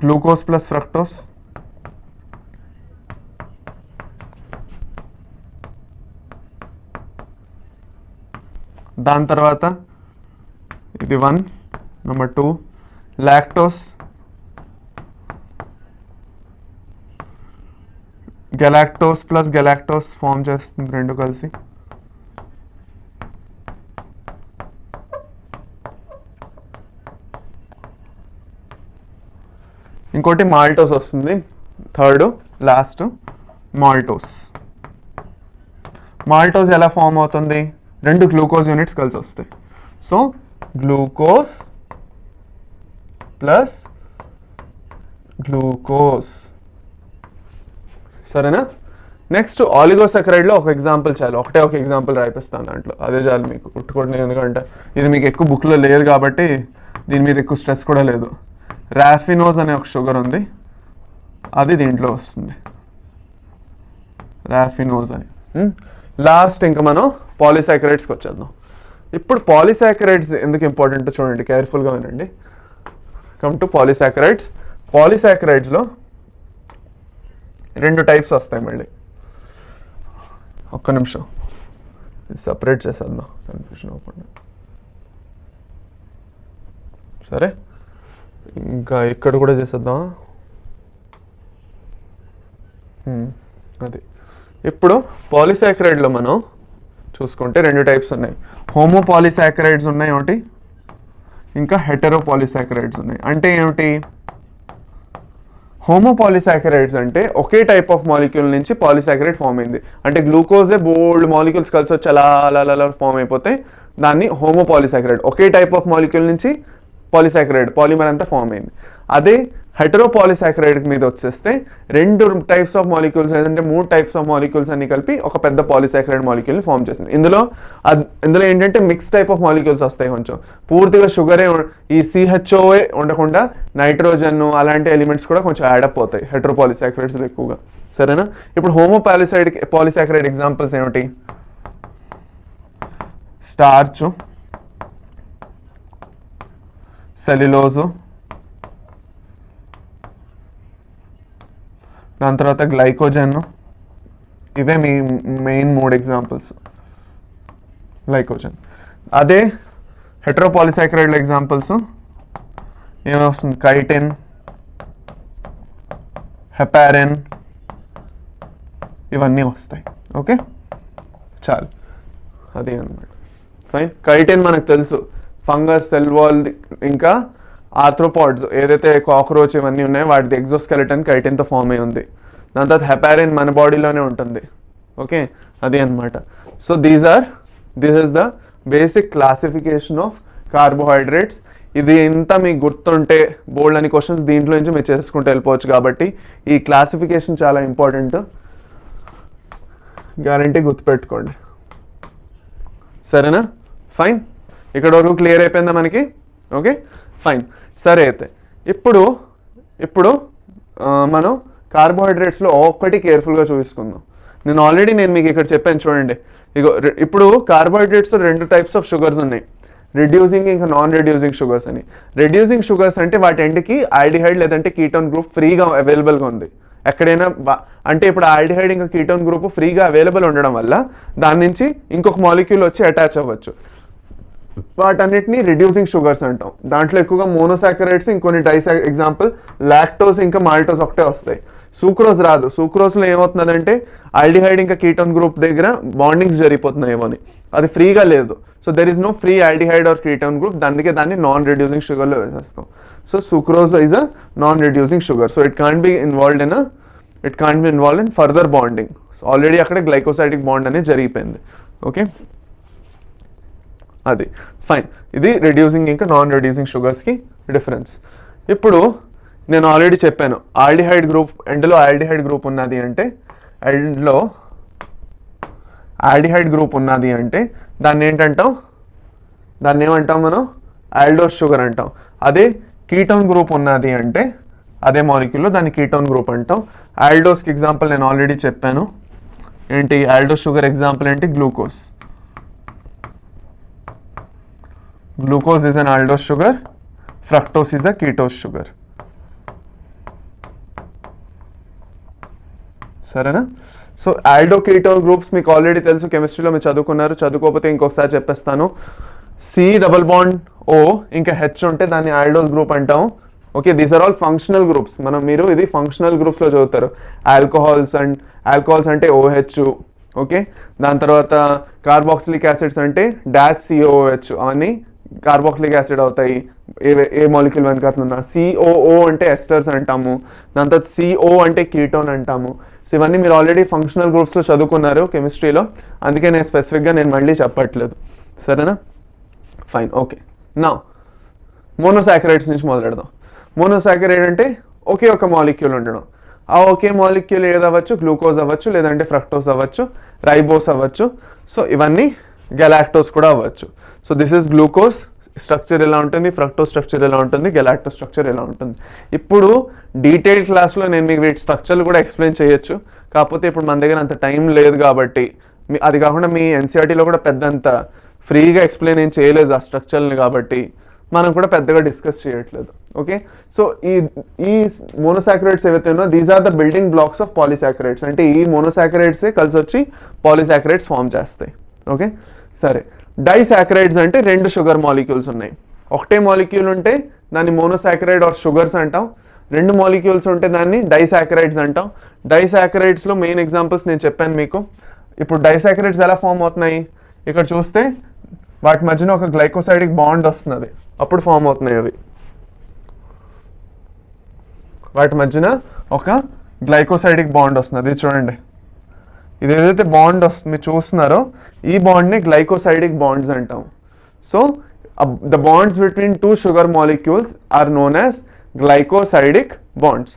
glucose plus fructose. దాని తర్వాత ఇది 1, number 2 lactose, galactose plus galactose form చేస్తుంది రెండు కలిసి. ఇంకోటి మాల్టోస్ వస్తుంది, థర్డ్ లాస్ట్ మాల్టోస్. మాల్టోస్ ఎలా ఫామ్ అవుతుంది? రెండు గ్లూకోజ్ యూనిట్స్ కలిసి వస్తాయి. సో గ్లూకోజ్ ప్లస్ గ్లూకోజ్, సరేనా? నెక్స్ట్ ఆలిగోసాకరైడ్లో ఒక ఎగ్జాంపుల్ చాలు, ఒక ఎగ్జాంపుల్ రాయిపిస్తాను దాంట్లో, అదే చాలు మీకు గుర్తుకోండి. ఎందుకంటే ఇది మీకు ఎక్కువ బుక్లో లేదు కాబట్టి దీని మీద ఎక్కువ స్ట్రెస్ కూడా లేదు. రాఫినోజ్ అనే ఒక షుగర్ ఉంది, అది దీంట్లో వస్తుంది, రాఫినోజ్ అని. లాస్ట్ ఇంకా మనం పాలిసాకరైడ్స్కి వచ్చేద్దాం. ఇప్పుడు పాలిసాకరైడ్స్ ఎందుకు ఇంపార్టెంట్ చూడండి, కేర్ఫుల్గా వినండి. Come to polysaccharides. పాలిసాకరైడ్స్లో రెండు టైప్స్ వస్తాయి. మళ్ళీ ఒక్క నిమిషం ఇది సపరేట్ చేసేద్దాం, కన్ఫ్యూజన్ అవ్వకుండా. సరే, ఇంకా ఇక్కడ కూడా చేసేద్దాం. అది ఇప్పుడు పాలిసాకరైడ్లో మనం చూసుకుంటే రెండు టైప్స్ ఉన్నాయి. హోమో పాలిసాకరైడ్స్ ఉన్నాయి ఒకటి, ఇంకా హెటరో పాలిసాకరైడ్స్ ఉన్నాయి. అంటే ఏమిటి? హోమో పాలిసాకరైడ్స్ అంటే ఒకే టైప్ ఆఫ్ మాలిక్యూల్ నుంచి పాలిసాకరైడ్ ఫామ్ అయింది. అంటే గ్లూకోజే బోల్డ్ మాలిక్యూల్స్ కలిసి వచ్చి అలా ఫామ్ అయిపోతే దాన్ని homo polysaccharide. Okay type of molecule నుంచి పాలిసాకరైడ్, పాలిమర్ అంతా ఫామ్ అయింది. అదే హెటరో పాలిసాకరైడ్ మీద వచ్చేస్తే రెండు టైప్స్ ఆఫ్ మాలిక్యూల్స్, లేదంటే మూడు టైప్స్ ఆఫ్ మాలిక్యూల్స్ అన్ని కలిపి ఒక పెద్ద పాలిసాకరైడ్ మాలిక్యూల్ని ఫామ్ చేసింది. ఇందులో ఏంటంటే మిక్స్ టైప్ ఆఫ్ మాలిక్యూల్స్ వస్తాయి. కొంచెం పూర్తిగా షుగరే, ఈ CHOఏ ఉండకుండా నైట్రోజన్ అలాంటి ఎలిమెంట్స్ కూడా కొంచెం యాడప్ అవుతాయి హెటరో పాలిసాకరైడ్స్ ఎక్కువగా, సరేనా? ఇప్పుడు హోమో పాలిసాకరైడ్ ఎగ్జాంపుల్స్ ఏమిటి? స్టార్చ్, సెల్యులోజు, దాని తర్వాత గ్లైకోజన్. ఇవే మీ మెయిన్ మూడు ఎగ్జాంపుల్స్, గ్లైకోజన్. అదే హెటరో పాలిసాకరైడ్ ఎగ్జాంపుల్స్ ఏమొస్తుంది? కైటిన్, హెపారిన్, ఇవన్నీ వస్తాయి. ఓకే, చాలు, అదే అనమాట. ఫైన్. కైటిన్ మనకు తెలుసు, ఫంగస్, సెల్ వాల్, ఇంకా ఆర్థ్రోపాడ్స్ ఏదైతే కాక్రోచ్ ఇవన్నీ ఉన్నాయో వాటిది ఎగ్జోస్కెలిటన్ కైటిన్తో ఫామ్ అయి ఉంది. దాని తర్వాత హెపారిన్ మన బాడీలోనే ఉంటుంది. ఓకే, అది అనమాట. So this is the basic classification of carbohydrates. ఇది ఇంత మీకు గుర్తుంటే బోల్డ్ అని క్వశ్చన్స్ దీంట్లో నుంచి మీరు చేసుకుంటూ వెళ్ళిపోవచ్చు. కాబట్టి ఈ క్లాసిఫికేషన్ చాలా ఇంపార్టెంట్, గ్యారంటీ గుర్తుపెట్టుకోండి, సరేనా? ఫైన్, ఇక్కడ వరకు క్లియర్ అయిపోయిందా మనకి? Okay, fine. సరే, అయితే ఇప్పుడు మనం కార్బోహైడ్రేట్స్లో ఒక్కటి కేర్ఫుల్గా చూసుకుందాం. నేను మీకు ఇక్కడ చెప్పాను చూడండి. ఇప్పుడు కార్బోహైడ్రేట్స్లో రెండు టైప్స్ ఆఫ్ షుగర్స్ ఉన్నాయి, రిడ్యూసింగ్ ఇంకా నాన్ రిడ్యూసింగ్ షుగర్స్ అని. రిడ్యూసింగ్ షుగర్స్ అంటే వాటి ఎండ్కి ఆల్డిహైడ్ లేదంటే కీటోన్ గ్రూప్ ఫ్రీగా అవైలబుల్గా ఉంది ఎక్కడైనా. అంటే ఇప్పుడు ఆల్డిహైడ్ ఇంకా కీటోన్ గ్రూప్ ఫ్రీగా అవైలబుల్ ఉండడం వల్ల దాని నుంచి ఇంకొక మాలిక్యూల్ వచ్చి అటాచ్ అవ్వచ్చు. వాటన్నిటిని రిడ్యూసింగ్ షుగర్స్ అంటాం. దాంట్లో ఎక్కువగా మోనోసాకరైడ్స్, ఇంకొన్ని ఎగ్జాంపుల్ లాక్టోస్ ఇంకా మాల్టోస్ ఒకటే వస్తాయి. సూక్రోజ్ రాదు. సూక్రోజ్లో ఏమవుతుందంటే ఆల్డిహైడ్ ఇంకా కీటోన్ గ్రూప్ దగ్గర బాండింగ్స్ జరిగిపోతున్నాయేమోని, అది ఫ్రీగా లేదు. So there is no free aldehyde or ketone group, అందుకే దాన్ని నాన్ రెడ్యూసింగ్ షుగర్లో వేసేస్తాం. So sucrose is a non reducing sugar. So it can't be involved in further bonding. Already అక్కడ గ్లైకోసైడిక్ బాండ్ అనేది జరిగిపోయింది. ఓకే, అది ఫైన్. ఇది reducing ఇంకా నాన్ రెడ్యూసింగ్ షుగర్స్కి డిఫరెన్స్. ఇప్పుడు నేను ఆల్రెడీ చెప్పాను, ఆల్డిహైడ్ గ్రూప్ ఎండ్లో ఆల్డిహైడ్ గ్రూప్ ఉన్నది అంటే దాన్ని ఏమంటాం మనం? ఆల్డోస్ షుగర్ అంటాం. అదే కీటోన్ గ్రూప్ ఉన్నది అంటే అదే మాలిక్యూల్లో దాన్ని కీటోన్ గ్రూప్ అంటాం. ఆల్డోస్కి ఎగ్జాంపుల్ నేను ఆల్రెడీ చెప్పాను. ఏంటి ఆల్డోస్ షుగర్ ఎగ్జాంపుల్ ఏంటి? Glucose. Glucose is an aldose sugar, fructose is a ketose sugar. సరేనా? సో ఆల్డో కీటోన్ గ్రూప్స్ మీకు ఆల్రెడీ తెలుసు, కెమిస్ట్రీలో మీరు చదువుకున్నారు. చదువుకోకపోతే ఇంకొకసారి చెప్పేస్తాను. C+O ఇంకా H ఉంటే దాన్ని ఆల్డోస్ గ్రూప్ అంటాం. Okay, these are all functional groups. మీరు ఇది ఫంక్షనల్ గ్రూప్స్లో చదువుతారు. ఆల్కహాల్స్ అంటే OH. ఓకే, దాని తర్వాత కార్బాక్సిలిక్ యాసిడ్స్ అంటే COOH. అవన్నీ కార్బాక్సిలిక్ యాసిడ్ అవుతాయి ఏ మాలిక్యూల్ వెనకాల. COO అంటే ఎస్టర్స్ అంటాము. దాని తర్వాత CO అంటే కీటోన్ అంటాము. సో ఇవన్నీ మీరు ఆల్రెడీ ఫంక్షనల్ గ్రూప్స్లో చదువుకున్నారు కెమిస్ట్రీలో, అందుకే నేను స్పెసిఫిక్గా మళ్ళీ చెప్పట్లేదు. సరేనా? ఫైన్. ఓకే, నా మోనోసాకరైడ్స్ నుంచి మొదలెడదాం. మోనోసాకరైడ్ అంటే ఒకే ఒక మాలిక్యూల్ ఉండడం. ఆ ఒకే మాలిక్యూల్ ఏదవ్వచ్చు? గ్లూకోజ్ అవ్వచ్చు, లేదంటే ఫ్రక్టోస్ అవ్వచ్చు, రైబోస్ అవ్వచ్చు. సో ఇవన్నీ గెలాక్టోస్ కూడా అవ్వచ్చు. So this is glucose structure ఎలా ఉంటుంది, ఫ్రక్టోస్ స్ట్రక్చర్ ఎలా ఉంటుంది, గెలాక్టోస్ స్ట్రక్చర్ ఎలా ఉంటుంది. ఇప్పుడు డీటెయిల్ క్లాస్లో నేను మీకు వీటి స్ట్రక్చర్లు కూడా ఎక్స్ప్లెయిన్ చేయొచ్చు. కాకపోతే ఇప్పుడు మన దగ్గర అంత టైం లేదు కాబట్టి, అది కాకుండా మీ ఎన్సీఆర్టీలో కూడా పెద్దంత ఫ్రీగా ఎక్స్ప్లెయిన్ ఏం చేయలేదు ఆ స్ట్రక్చర్ని, కాబట్టి మనం కూడా పెద్దగా డిస్కస్ చేయట్లేదు. ఓకే, సో ఈ మోనోసాకరైడ్స్ ఏవైతే ఉన్నాయో these are the building blocks of polysaccharides. అంటే ఈ మోనోసాకరైడ్సే కలిసి వచ్చి పాలీసాకరైడ్స్ ఫామ్ చేస్తాయి. ఓకే, సరే. డైసాకరైడ్స్ అంటే రెండు షుగర్ మాలిక్యూల్స్ ఉన్నాయి. ఒకటే మాలిక్యూల్ ఉంటే దాన్ని మోనోసాకరైడ్ ఆర్ షుగర్స్ అంటాం. రెండు మాలిక్యూల్స్ ఉంటే దాన్ని డైసాకరైడ్స్ అంటాం. డైసాకరైడ్స్లో మెయిన్ ఎగ్జాంపుల్స్ నేను చెప్పాను మీకు. ఇప్పుడు డైసాకరైడ్స్ ఎలా ఫామ్ అవుతున్నాయి? ఇక్కడ చూస్తే వాటి మధ్యన ఒక గ్లైకోసైడిక్ బాండ్ వస్తున్నది, అప్పుడు ఫామ్ అవుతున్నాయి అవి. వాటి మధ్యన ఒక గ్లైకోసైడిక్ బాండ్ వస్తున్నది. ఇది చూడండి, ఇది ఏదైతే బాండ్ వస్తుంది మీరు చూస్తున్నారో ఈ బాండ్ని గ్లైకోసైడిక్ బాండ్స్ అంటాం. So the bonds between two sugar molecules are known as glycosidic bonds.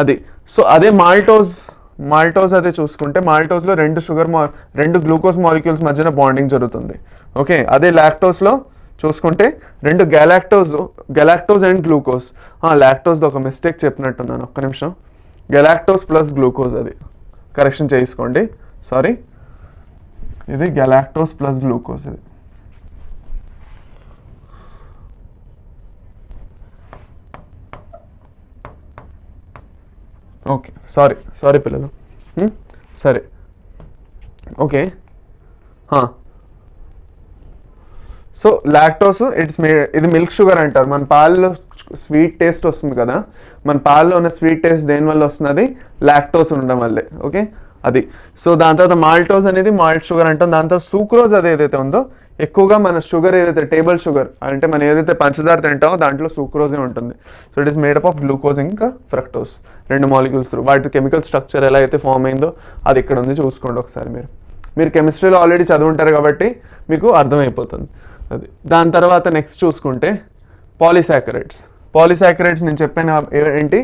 అది. సో అదే మాల్టోస్ అదే చూసుకుంటే మాల్టోస్లో రెండు గ్లూకోజ్ మాలిక్యూల్స్ మధ్యన బాండింగ్ జరుగుతుంది. ఓకే, అదే లాక్టోస్లో చూసుకుంటే రెండు గెలాక్టోస్ అండ్ గ్లూకోజ్. లాక్టోస్ది ఒక మిస్టేక్ చెప్పినట్టున్నాను, ఒక్క నిమిషం. గెలాక్టోస్ ప్లస్ గ్లూకోజ్, అది కరెక్షన్ చేసుకోండి, సారీ. ఇది గెలాక్టోస్ ప్లస్ గ్లూకోజ్. ఇది ఓకే, సారీ పిల్లలు. సరే, ఓకే. సో లాక్టోస్ ఇది మిల్క్ షుగర్ అంటారు. మన పాలలో స్వీట్ టేస్ట్ వస్తుంది కదా, మన పాలలో ఉన్న స్వీట్ టేస్ట్ దేనివల్ల వస్తున్నది? లాక్టోస్ ఉండడం వల్లే. ఓకే, అది. సో దాని తర్వాత మాల్టోస్ అనేది మాల్ట్ షుగర్ అంటాం. దాని తర్వాత సూక్రోజ్ అది ఏదైతే ఉందో ఎక్కువగా మన షుగర్ ఏదైతే టేబుల్ షుగర్ అంటే మనం ఏదైతే పంచదార తింటామో దాంట్లో సూక్రోజే ఉంటుంది. So it is made up of glucose ఇంకా ఫ్రక్టోస్, రెండు మాలిక్యూల్స్. వాటి కెమికల్ స్ట్రక్చర్ ఎలా అయితే ఫామ్ అయిందో అది ఇక్కడ ఉంది, చూసుకోండి ఒకసారి. మీరు కెమిస్ట్రీలో ఆల్రెడీ చదువుంటారు కాబట్టి మీకు అర్థమైపోతుంది అది. దాని తర్వాత నెక్స్ట్ చూసుకుంటే పాలీసాకరైడ్స్ నేను చెప్పాను ఏంటి,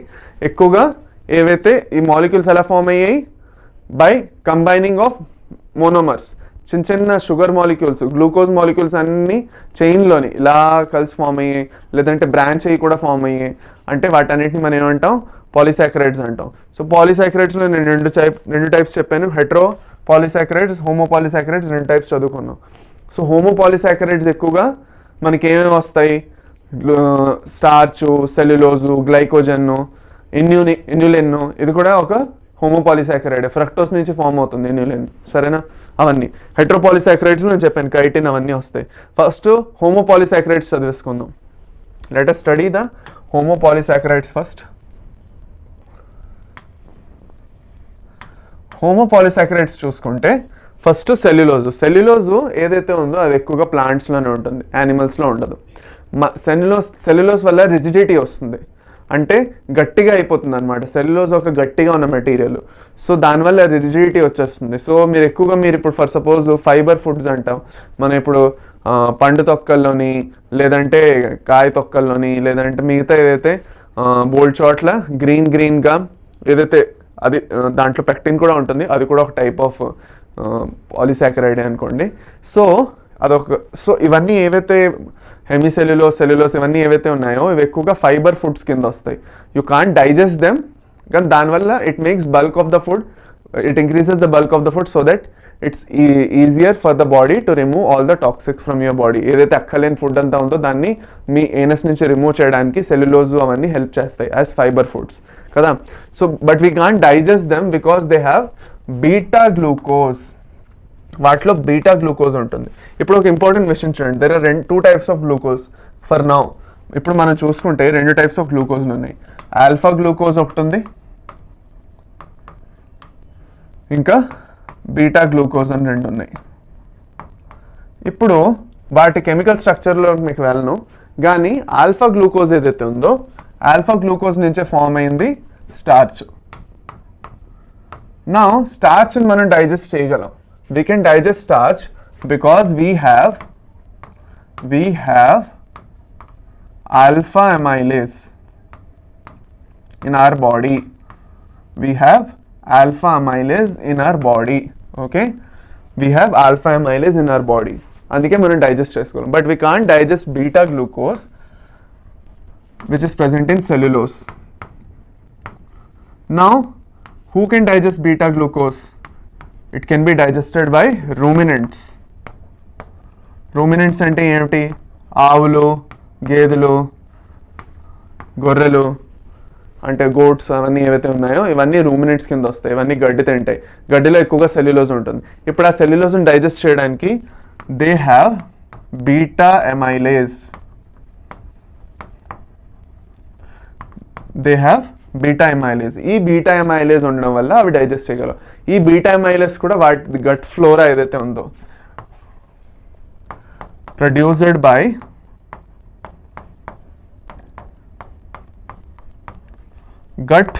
ఎక్కువగా ఏవైతే ఈ మాలిక్యూల్స్ ఎలా ఫామ్ అయ్యాయి? By combining of monomers. చిన్న షుగర్ మాలిక్యూల్స్, గ్లూకోజ్ మాలిక్యూల్స్ అన్నీ చైన్లోని ఇలా కలిసి ఫామ్ అయ్యాయి, లేదంటే బ్రాంచ్ అయ్యి కూడా ఫామ్ అయ్యాయి. అంటే వాటన్నిటిని మనం ఏమంటాం? పాలీసాకరైడ్స్ అంటాం. సో పాలీసాకరైడ్స్లో నేను రెండు టైప్స్ చెప్పాను, హెట్రో పాలీసాకరైడ్స్, హోమో పాలీసాకరైడ్స్, రెండు టైప్స్ చదువుకున్నాం. సో హోమో పాలీసాకరైడ్స్ ఎక్కువగా మనకి ఏమేమి వస్తాయి? Starch, cellulose, glycogen, inulin. ఇది కూడా ఒక హోమోపాలిసాకరైడ్, ఫ్రక్టోస్ నుంచి ఫామ్ అవుతుంది ఇన్యులిన్. సరేనా? అవన్నీ హెట్రోపాలిసాకరైడ్స్లో నేను చెప్పాను, కైటిన్ అవన్నీ వస్తాయి. ఫస్ట్ హోమోపాలిసాకరైడ్స్ చదివేసుకుందాం. Let us study the homopolysaccharides first. Homopolysaccharides చూసుకుంటే ఫస్ట్ సెల్యులోజు ఏదైతే ఉందో అది ఎక్కువగా ప్లాంట్స్లోనే ఉంటుంది, యానిమల్స్లో ఉండదు. సెల్యులోజ్ వల్ల రిజిడిటీ వస్తుంది, అంటే గట్టిగా అయిపోతుంది అనమాట. సెల్యులోజ్ ఒక గట్టిగా ఉన్న మెటీరియల్, సో దానివల్ల రిజిడిటీ వచ్చేస్తుంది. సో మీరు ఎక్కువగా ఇప్పుడు ఫర్ సపోజ్ ఫైబర్ ఫుడ్స్ అంటాం మనం ఇప్పుడు, పండు తొక్కల్లోని లేదంటే కాయ తొక్కల్లోని లేదంటే మిగతా ఏదైతే బోల్డ్ చోట్ల గ్రీన్గా ఏదైతే అది దాంట్లో పెక్టిన్ కూడా ఉంటుంది, అది కూడా ఒక టైప్ ఆఫ్ పాలిసాకరైడ్ అనుకోండి. సో సో ఇవన్నీ ఏవైతే సెల్యులోస్ ఇవన్నీ ఏవైతే ఉన్నాయో ఇవి ఎక్కువగా ఫైబర్ ఫుడ్స్ కింద వస్తాయి. యూ కాంట్ డైజెస్ట్ దెమ్, కానీ దానివల్ల it makes bulk of the food, it increases the bulk of the food so that it's easier for the body to remove all the toxics from your body. ఏదైతే అక్కలేని food అంతా ఉందో దాన్ని మీ anus నుంచి remove చేయడానికి cellulose అవన్నీ help చేస్తాయి as fibre foods కదా. So but we can't digest them because they have beta glucose. వాటిలో బీటా గ్లూకోజ్ ఉంటుంది. ఇప్పుడు ఒక ఇంపార్టెంట్ విషయం చూడండి, there are 2 types of glucose for now. ఇప్పుడు మనం చూసుకుంటే 2 types ఆఫ్ గ్లూకోజ్లు ఉన్నాయి. ఆల్ఫా గ్లూకోజ్ ఒకటి ఉంది, ఇంకా బీటా గ్లూకోజ్ అని 2 ఉన్నాయి. ఇప్పుడు వాటి కెమికల్ స్ట్రక్చర్లో మీకు వెళ్ళను, కానీ ఆల్ఫా గ్లూకోజ్ ఏదైతే ఉందో ఆల్ఫా గ్లూకోజ్ నుంచే ఫామ్ అయింది స్టార్చ్. నా స్టార్చ్ని మనం డైజెస్ట్ చేయగలం. We can digest starch because we have alpha amylase in our body. We have alpha amylase in our body. Okay, we have alpha amylase in our body. అందుకే మనం digest చేసుకోవాలి. But we can't digest beta glucose which is present in cellulose. Now, who can digest beta glucose? It can be digested by ruminants. Ruminants అంటే ఏమిటి? ఆవులు, గేదెలు, గొర్రెలు అంటే goats అవన్నీ ఏవైతే ఉన్నాయో ఇవన్నీ రూమినెంట్స్ కింద వస్తాయి. ఇవన్నీ గడ్డి తింటాయి. గడ్డిలో ఎక్కువగా సెల్యులోజ్ ఉంటుంది. ఇప్పుడు ఆ సెల్యులోజ్ని డైజెస్ట్ చేయడానికి they have beta amylase. They have beta amylase. ఈ బీటా ఎమైలేజ్ ఉండడం వల్ల అవి డైజెస్ట్ చేయగలవు. ఈ బీటా ఎమైలేజ్ కూడా వాటి గట్ ఫ్లోరా ఏదైతే ఉందో produced by gut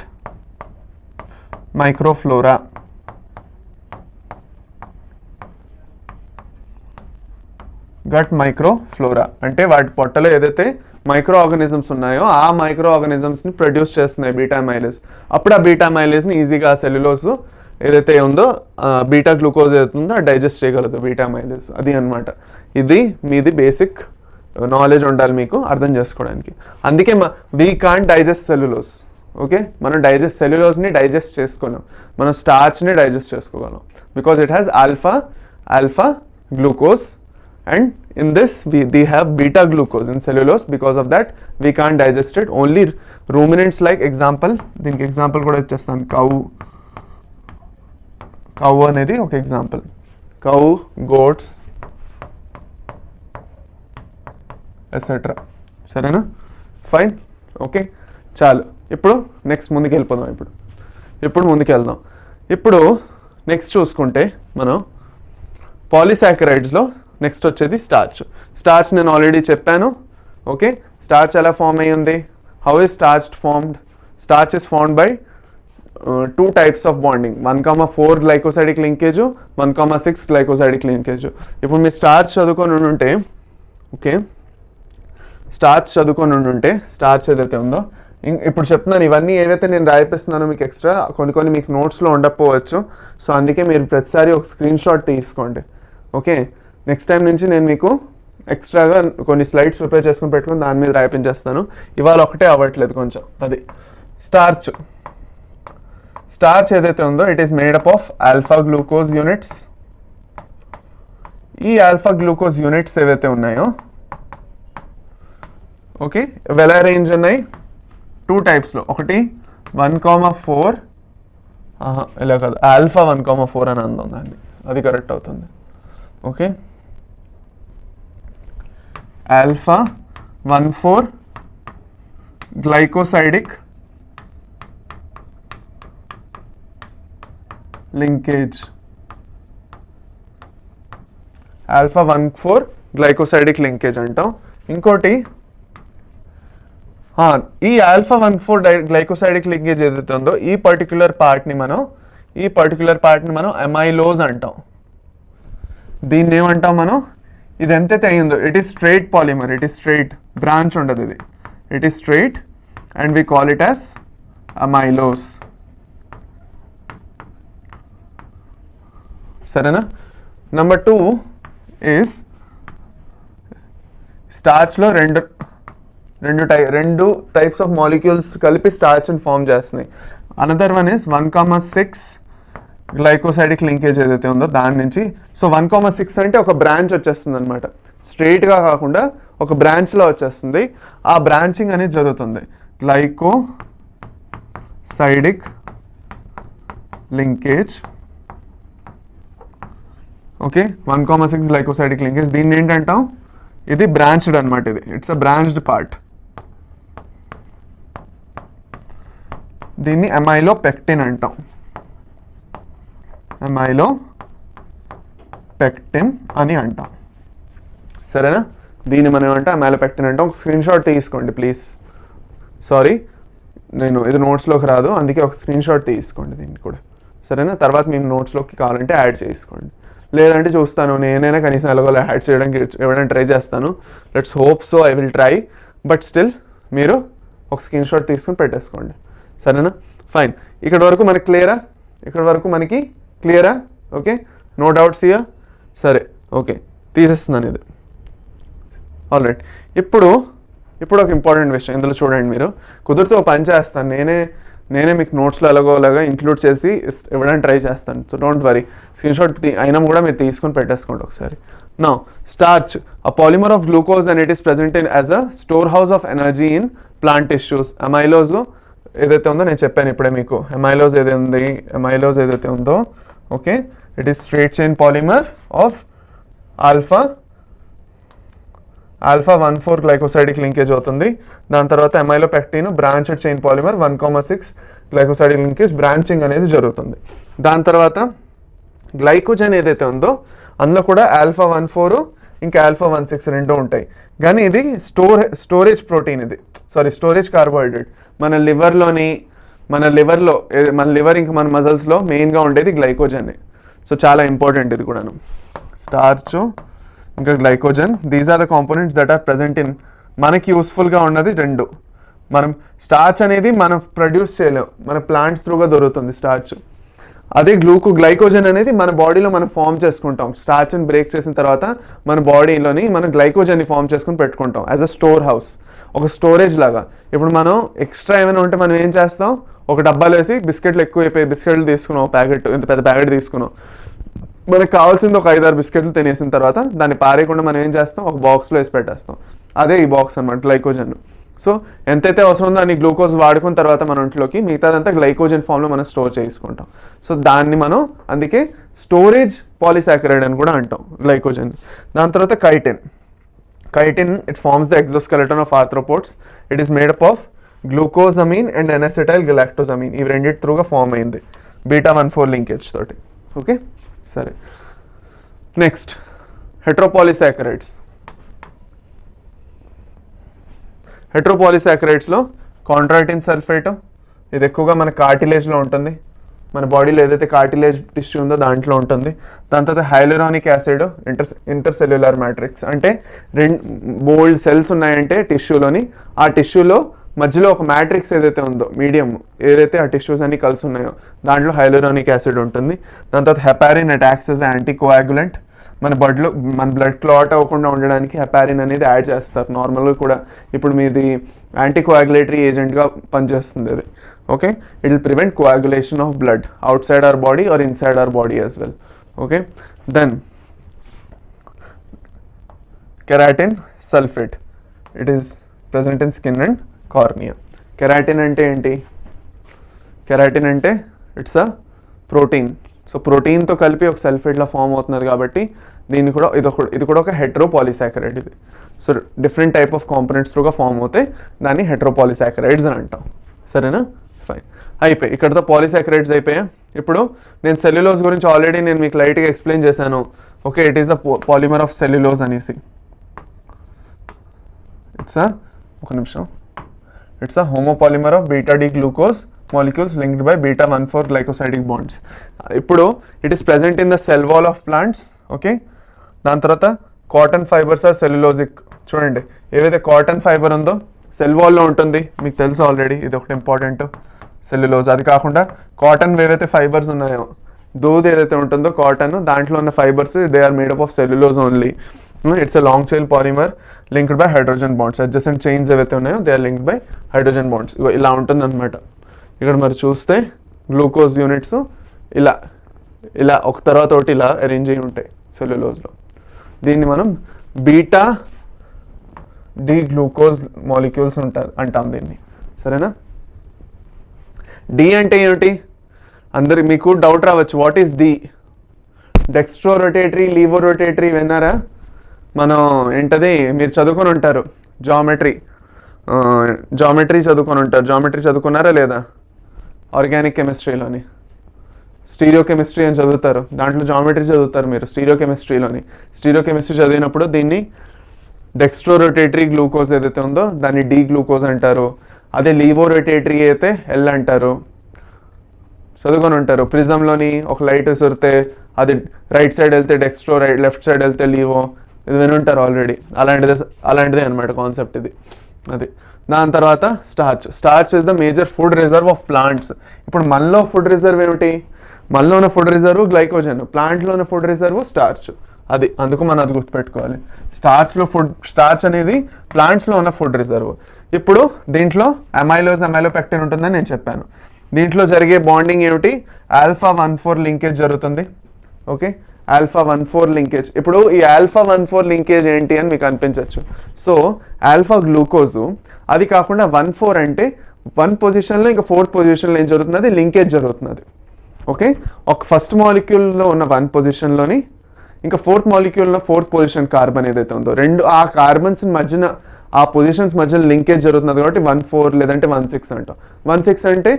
microflora. Gut microflora అంటే వాటి పొట్టలో ఏదైతే మైక్రో ఆర్గానిజమ్స్ ఉన్నాయో ఆ మైక్రో ఆర్గానిజమ్స్ని ప్రొడ్యూస్ చేస్తున్నాయి బీటా మైలేజ్. అప్పుడు ఆ బీటా మైలేజ్ని ఈజీగా సెల్యులోజ్ ఏదైతే ఉందో బీటా గ్లూకోజ్ ఏదైతే ఉందో డైజెస్ట్ చేయగలదు బీటా మైలేజ్. అది అనమాట. ఇది మీది బేసిక్ నాలెడ్జ్ ఉండాలి మీకు అర్థం చేసుకోవడానికి. అందుకే we can't digest cellulose. Okay, మనం సెల్యులోజ్ని డైజెస్ట్ చేసుకోలేం, మనం స్టార్చ్ని డైజెస్ట్ చేసుకోగలం because it has alpha glucose. And in this we have beta glucose in cellulose. Because of that we can't digest it. Only ruminants like example, దీనికి example కూడా ఇచ్చేస్తాను. Cow అనేది ఒక example. Cow, goats etcetera. సరేనా? Fine. Okay, చాలు. ఇప్పుడు next ముందుకు వెళ్ళిపోదాం. ఇప్పుడు ముందుకు వెళ్దాం. ఇప్పుడు నెక్స్ట్ చూసుకుంటే మనం పాలిసాకరైడ్స్లో నెక్స్ట్ వచ్చేది స్టార్చ్ నేను ఆల్రెడీ చెప్పాను. ఓకే, స్టార్చ్ ఎలా ఫామ్ అయ్యింది? How is starch formed? Starch is formed by 2 types of bonding, 1,4 glycosidic linkage, 1,6 glycosidic linkage. ఇప్పుడు మీరు స్టార్చ్ చదువుకొని ఉంటే, ఓకే, స్టార్చ్ ఏదైతే ఉందో ఇప్పుడు చెప్తున్నాను. ఇవన్నీ ఏవైతే నేను రాయిపిస్తున్నానో మీకు ఎక్స్ట్రా కొన్ని మీకు నోట్స్లో ఉండకపోవచ్చు. సో అందుకే మీరు ప్రతిసారి ఒక స్క్రీన్ షాట్ తీసుకోండి. ఓకే, నెక్స్ట్ టైం నుంచి నేను మీకు ఎక్స్ట్రాగా కొన్ని స్లైడ్స్ ప్రిపేర్ చేసుకుని పెట్టుకుని దాని మీద రాయిపించేస్తాను. ఇవాళ ఒకటే అవ్వట్లేదు కొంచెం. అది స్టార్చ్ ఏదైతే ఉందో it is made up of alpha glucose units. ఈ ఆల్ఫా గ్లూకోజ్ యూనిట్స్ ఏవైతే ఉన్నాయో ఓకే వెల్ అరేంజ్ ఉన్నాయి 2 typesలో. ఒకటి 1,4 ఇలా కాదు, ఆల్ఫా 1,4 అని అందాం దాన్ని, అది కరెక్ట్ అవుతుంది. Okay, alpha 1,4 glycosidic linkage, alpha 1,4 glycosidic linkage అంటాం. ఇంకోటి ఈ ఆల్ఫా 1,4 గ్లైకోసైడిక్ లింకేజ్ ఏదైతే ఉందో ఈ పర్టిక్యులర్ పార్ట్ని మనం అమైలోజ్ అంటాం. దీన్ని ఏమంటాం మనం, ఇది ఎంతైతే అయిందో it is straight polymer, it is straight, branch ఉండదు ఇది, it is straight and we call it as amylose. సరేనా. నెంబర్ 2 ఈస్ స్టార్చ్లో రెండు టైప్స్ ఆఫ్ మాలిక్యూల్స్ కలిపి స్టార్చ్ని ఫామ్ చేస్తున్నాయి. Another one is 1,6 glycosidic linkage ఏదైతే ఉందో దాని నుంచి. సో 1,6 అంటే ఒక బ్రాంచ్ వచ్చేస్తుంది అనమాట, స్ట్రైట్గా కాకుండా ఒక బ్రాంచ్లో వచ్చేస్తుంది. ఆ బ్రాంచింగ్ అనేది జరుగుతుంది, glycosidic linkage. Okay, 1,6 glycosidic linkage. దీన్ని ఏంటంటాం, ఇది బ్రాంచ్డ్ అనమాట, ఇది ఇట్స్ అ బ్రాంచ్డ్ పార్ట్. దీన్ని అమైలోపెక్టిన్ అంటాం, అమైలోపెక్టిన్ అని అంటాం. సరేనా. దీన్ని మనం ఏమంటాం, అమైలోపెక్టిన్ అంటాం. ఒక స్క్రీన్ షాట్ తీసుకోండి ప్లీజ్. సారీ, నేను ఇది నోట్స్లోకి రాదు, అందుకే ఒక స్క్రీన్ షాట్ తీసుకోండి దీన్ని కూడా. సరేనా. తర్వాత మేము నోట్స్లోకి కావాలంటే యాడ్ చేసుకోండి, లేదంటే చూస్తాను నేనైనా కనీసం ఎలాగోలా యాడ్ చేయడానికి ఎవరైనా ట్రై చేస్తాను. Let's hope so, I will try. But still మీరు ఒక స్క్రీన్ షాట్ తీసుకుని పెట్టేసుకోండి. సరేనా. ఫైన్. ఇక్కడ వరకు మనకి క్లియరా? Okay, no doubts here. సరే, ఓకే, తీసేస్తున్నాను ఇది. All right. ఇప్పుడు ఒక ఇంపార్టెంట్ విషయం ఇందులో చూడండి. మీరు కుదిరితే ఒక పని చేస్తాను, నేనే మీకు నోట్స్లో ఎలాగోలాగా ఇంక్లూడ్ చేసి ఇవ్వడానికి ట్రై చేస్తాను. So don't worry, screen shot అయినా కూడా మీరు తీసుకొని పెట్టేసుకోండి ఒకసారి. Now starch, a polymer of glucose and it is present in as a store house of energy in plant tissues. Amylose ఏదైతే ఉందో నేను చెప్పాను ఇప్పుడే మీకు, అమైలోజ్ ఏదైతే ఉందో, okay, it is straight chain polymer of alpha 1,4 glycosidic linkage అవుతుంది. దాని తర్వాత amylopectin branched chain polymer 1,6 glycosidic linkage, branching అనేది జరుగుతుంది. దాని తర్వాత గ్లైకోజన్ ఏదైతే ఉందో అందులో కూడా ఆల్ఫా 1,4 ఇంకా ఆల్ఫా 1,6 రెండు ఉంటాయి. కానీ ఇది స్టోరేజ్ ప్రోటీన్, ఇది స్టోరేజ్ కార్బోహైడ్రేట్. మన లివర్లో ఇంకా మన మజిల్స్లో మెయిన్గా ఉండేది గ్లైకోజన్. సో చాలా ఇంపార్టెంట్ ఇది కూడాను. స్టార్చ్ ఇంకా glycogen, these are the components that are present in. మనకి యూస్ఫుల్గా ఉన్నది రెండు. మనం స్టార్చ్ అనేది మనం ప్రొడ్యూస్ చేయలేం, మన ప్లాంట్స్ త్రూగా దొరుకుతుంది స్టార్చ్. అదే గ్లైకోజన్ అనేది మన బాడీలో మనం ఫామ్ చేసుకుంటాం. స్టార్చ్ని బ్రేక్ చేసిన తర్వాత మన బాడీలోని మనం గ్లైకోజన్ని ఫామ్ చేసుకుని పెట్టుకుంటాం యాజ్ అ స్టోర్ హౌస్, ఒక స్టోరేజ్ లాగా. ఇప్పుడు మనం ఎక్స్ట్రా ఏమైనా ఉంటే మనం ఏం చేస్తాం, ఒక డబ్బాలో వేసి బిస్కెట్లు ఎక్కువైపోయి బిస్కెట్లు తీసుకున్నాం, ప్యాకెట్ ఇంత పెద్ద ప్యాకెట్ తీసుకున్నాం. మనకు కావాల్సింది ఒక 5-6 బిస్కెట్లు తినేసిన తర్వాత దాన్ని పారేయకుండా మనం ఏం చేస్తాం, ఒక బాక్స్లో వేసి పెట్టేస్తాం. అదే ఈ బాక్స్ అనమాట గ్లైకోజన్. సో ఎంతైతే అవసరం ఉందో అన్ని గ్లూకోజ్ వాడుకున్న తర్వాత మన ఒంట్లోకి మిగతాదంతా గ్లైకోజన్ ఫామ్లో మనం స్టోర్ చేసుకుంటాం. సో దాన్ని మనం అందుకే స్టోరేజ్ పాలిసాకరైడ్ అని కూడా అంటాం గ్లైకోజన్. దాని తర్వాత chitin it forms the exoskeleton of arthropods. It is made up of glucosamine and N acetyl galactosamine. ఇవి రెండింటి త్రూగా ఫామ్ అయింది బీటా 1,4 లింకేజ్ తోటి. ఓకే, సరే. Next heteropolysaccharides. హెట్రోపాలిసాకరైడ్స్లో కాంట్రాక్టిన్ సల్ఫేట్, ఇది ఎక్కువగా మన కార్టిలేజ్లో ఉంటుంది. మన బాడీలో ఏదైతే కార్టిలేజ్ టిష్యూ ఉందో దాంట్లో ఉంటుంది. దాని తర్వాత హైలూరానిక్ యాసిడ్, ఇంటర్సెల్యులర్ మ్యాట్రిక్స్, అంటే బోల్డ్ సెల్స్ ఉన్నాయంటే టిష్యూలోని, ఆ టిష్యూలో మధ్యలో ఒక మ్యాట్రిక్స్ ఏదైతే ఉందో మీడియం ఏదైతే ఆ టిష్యూస్ అన్ని కలిసి ఉన్నాయో దాంట్లో హైలూరానిక్ యాసిడ్ ఉంటుంది. దాని తర్వాత heparin at acts as anti coagulant. మన బ్లడ్ క్లాట్ అవ్వకుండా ఉండడానికి హెపారిన్ అనేది యాడ్ చేస్తారు నార్మల్గా కూడా. ఇప్పుడు మీది యాంటీ కోయాగులేటరీ ఏజెంట్గా పనిచేస్తుంది అది. Okay, it will prevent coagulation of blood outside our body or inside our body as well. Okay, then keratin sulphate, it is present in skin and cornea. Keratin అంటే ఏంటి? కెరాటిన్ అంటే it's a protein. So ప్రోటీన్తో కలిపి ఒక సల్ఫేట్లా form అవుతున్నది కాబట్టి దీన్ని కూడా ఇది కూడా ఒక హెట్రోపాలిసాకరైడ్ ఇది. So different type of components త్రూగా ఫామ్ అవుతాయి, దాన్ని హెట్రోపాలిసాకరైడ్స్ అని అంటాం. సరేనా, ఫైన్. అయిపోయి ఇక్కడతో పాలీసాకరైడ్స్ అయిపోయాయి. ఇప్పుడు నేను సెల్యులోజ్ గురించి ఆల్రెడీ నేను మీకు లైట్గా ఎక్స్ప్లెయిన్ చేశాను. Okay, it is the polymer of cellulose అనేసి. ఒక నిమిషం, it's a homopolymer of beta D glucose molecules linked by beta 1,4 glycosidic bonds. ఇప్పుడు it is present in the cell wall of plants. Okay, దాని తర్వాత cotton fibres are cellulosic. చూడండి, ఏవైతే cotton fibre ఉందో cell వాల్లో ఉంటుంది, మీకు తెలుసు ఆల్రెడీ, ఇది ఒకటి ఇంపార్టెంట్ సెల్యులోజ్. అది కాకుండా కాటన్ ఏవైతే ఫైబర్స్ ఉన్నాయో, దూద్ ఏదైతే ఉంటుందో కాటన్, దాంట్లో ఉన్న fibres they are made up of cellulose only. It's a long chain polymer linked by hydrogen bonds. Adjacent chains ఏవైతే ఉన్నాయో they are linked by hydrogen bonds. ఇలా ఉంటుంది అనమాట. ఇక్కడ మరి చూస్తే గ్లూకోజ్ యూనిట్స్ ఇలా ఇలా ఒక తర్వాత ఒకటి ఇలా అరేంజ్ అయ్యి ఉంటాయి సెల్యులోజ్లో. దీన్ని మనం బీటా డి గ్లూకోజ్ మాలిక్యూల్స్ అంటాం దీన్ని. సరేనా? డి అంటే ఏమిటి? అందరికి మీకు డౌట్ రావచ్చు, what is D? Dextro rotatory, laevo rotatory విన్నారా? మనం ఏంటది మీరు చదువుకొని ఉంటారు, జామెట్రీ చదువుకొని ఉంటారు. జామెట్రీ చదువుకున్నారా లేదా? ఆర్గానిక్ కెమిస్ట్రీలోని స్టీరియో కెమిస్ట్రీ అని చదువుతారు, దాంట్లో జామెట్రీ చదువుతారు మీరు స్టీరియో కెమిస్ట్రీలోని. స్టీరియో కెమిస్ట్రీ చదివినప్పుడు దీన్ని డెక్స్ట్రో రొటేటరీ గ్లూకోజ్ ఏదైతే ఉందో దాన్ని డి గ్లూకోజ్ అంటారు. అదే లీవో రొటేటరీ అయితే ఎల్ అంటారు. చదువుకొని ఉంటారు. ప్రిజంలోని ఒక లైట్ విసురితే అది రైట్ సైడ్ వెళ్తే డెక్స్ట్రో, లెఫ్ట్ సైడ్ వెళ్తే లీవో, ఇది వినుంటారు ఆల్రెడీ. అలాంటిదే అనమాట కాన్సెప్ట్ ఇది. అది దాని తర్వాత starch is the major food reserve of plants. ఇప్పుడు మనలో ఫుడ్ రిజర్వ్ ఏమిటి? మనలో ఉన్న ఫుడ్ రిజర్వ్ గ్లైకోజన్, ప్లాంట్లో ఉన్న ఫుడ్ రిజర్వ్ స్టార్చ్. అది అందుకు మనం అది గుర్తుపెట్టుకోవాలి. స్టార్చ్ అనేది ప్లాంట్స్లో ఉన్న ఫుడ్ రిజర్వ్. ఇప్పుడు దీంట్లో అమైలోపెక్టిన్ ఉంటుందని నేను చెప్పాను. దీంట్లో జరిగే బాండింగ్ ఏమిటి? ఆల్ఫా 1,4 లింకేజ్ జరుగుతుంది. Okay, alpha 1,4 linkage. ఇప్పుడు ఈ ఆల్ఫా 1,4 లింకేజ్ ఏంటి అని మీకు అనిపించవచ్చు. సో ఆల్ఫా గ్లూకోజు, అది కాకుండా 1,4 అంటే 1 పొజిషన్లో ఇంకా 4th పొజిషన్లో ఏం జరుగుతుంది? లింకేజ్ జరుగుతున్నది. ఓకే, ఒక ఫస్ట్ మాలిక్యూల్లో ఉన్న 1 పొజిషన్లోని ఇంకా 4th మాలిక్యూల్లో 4th పొజిషన్ కార్బన్ ఏదైతే ఉందో, రెండు ఆ కార్బన్స్ మధ్యన ఆ పొజిషన్స్ మధ్యలో లింకేజ్ జరుగుతున్నది కాబట్టి 1,4 లేదంటే 1,6 అంటాం. 1,6 అంటే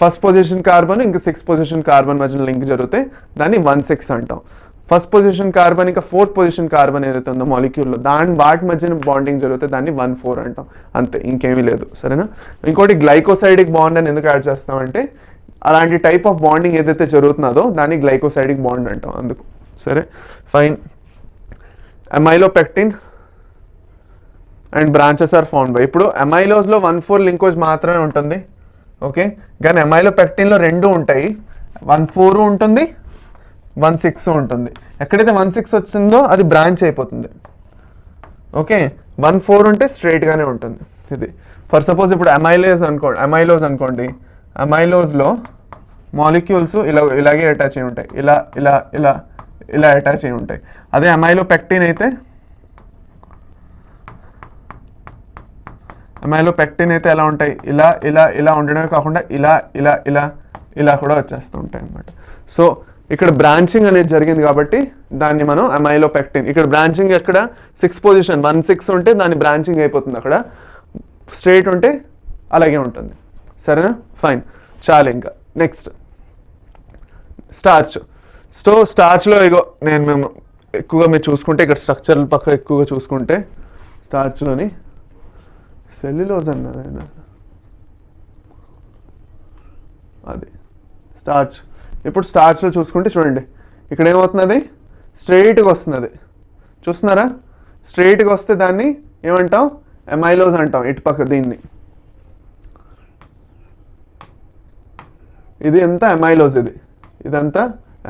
ఫస్ట్ పొజిషన్ కార్బన్ ఇంకా 6th పొజిషన్ కార్బన్ మధ్యలో లింక్ జరిగితే దాన్ని 1,6 అంటాం. ఫస్ట్ పొజిషన్ కార్బన్ ఇంకా 4th పొజిషన్ కార్బన్ ఏదైతే ఉందో మాలిక్యూల్లో వాటి మధ్యన బాండింగ్ జరిగితే దాన్ని 1,4 అంటాం. అంతే, ఇంకేమీ లేదు. సరేనా? ఇంకోటి గ్లైకోసైడిక్ బాండ్ అని ఎందుకు యాడ్ చేస్తామంటే అలాంటి టైప్ ఆఫ్ బాండింగ్ ఏదైతే జరుగుతున్నదో దాన్ని గ్లైకోసైడిక్ బాండ్ అంటాం అందుకు. సరే, fine. Amylopectin and branches are found by. ఇప్పుడు అమైలోస్లో 1,4 లింకోజ్ మాత్రమే ఉంటుంది. ఓకే, కానీ అమైలోపెక్టిన్లో 2 ఉంటాయి. 1,4 ఉంటుంది, 1,6 ఉంటుంది. ఎక్కడైతే 1,6 వచ్చిందో అది బ్రాంచ్ అయిపోతుంది. ఓకే, 1,4 ఉంటే స్ట్రైట్గానే ఉంటుంది. ఇది ఫర్ సపోజ్ ఇప్పుడు అమైలోజ్ అనుకోండి. అమైలోజ్లో మాలిక్యూల్స్ ఇలాగే అటాచ్ అయి ఉంటాయి, ఇలా అటాచ్ అయి ఉంటాయి. అదే అమైలోపెక్టిన్ అయితే ఎలా ఉంటాయి? ఇలా ఉండడమే కాకుండా ఇలా కూడా వచ్చేస్తూ ఉంటాయి అన్నమాట. సో ఇక్కడ బ్రాంచింగ్ అనేది జరిగింది కాబట్టి దాన్ని మనం అమైలోపెక్టిన్. ఇక్కడ బ్రాంచింగ్ ఎక్కడ? 6th పొజిషన్ 1,6 ఉంటే దాన్ని బ్రాంచింగ్ అయిపోతుంది. అక్కడ స్ట్రైట్ ఉంటే అలాగే ఉంటుంది. సరేనా? ఫైన్, చాలు. ఇంకా నెక్స్ట్ స్టార్చ్లో మేము ఎక్కువగా మీరు చూసుకుంటే ఇక్కడ స్ట్రక్చర్ పక్క ఎక్కువగా చూసుకుంటే స్టార్చ్లోని సెల్యులోజ్ అన్నది అది స్టార్చ్. ఇప్పుడు స్టార్చ్లో చూసుకుంటే చూడండి, ఇక్కడ ఏమవుతున్నది? స్ట్రైట్గా వస్తున్నది. చూస్తున్నారా? స్ట్రైట్గా వస్తే దాన్ని ఏమంటాం? అమైలోజ్ అంటాం. ఇటు పక్క దీన్ని ఇది ఎంత అమైలోజ్, ఇదంతా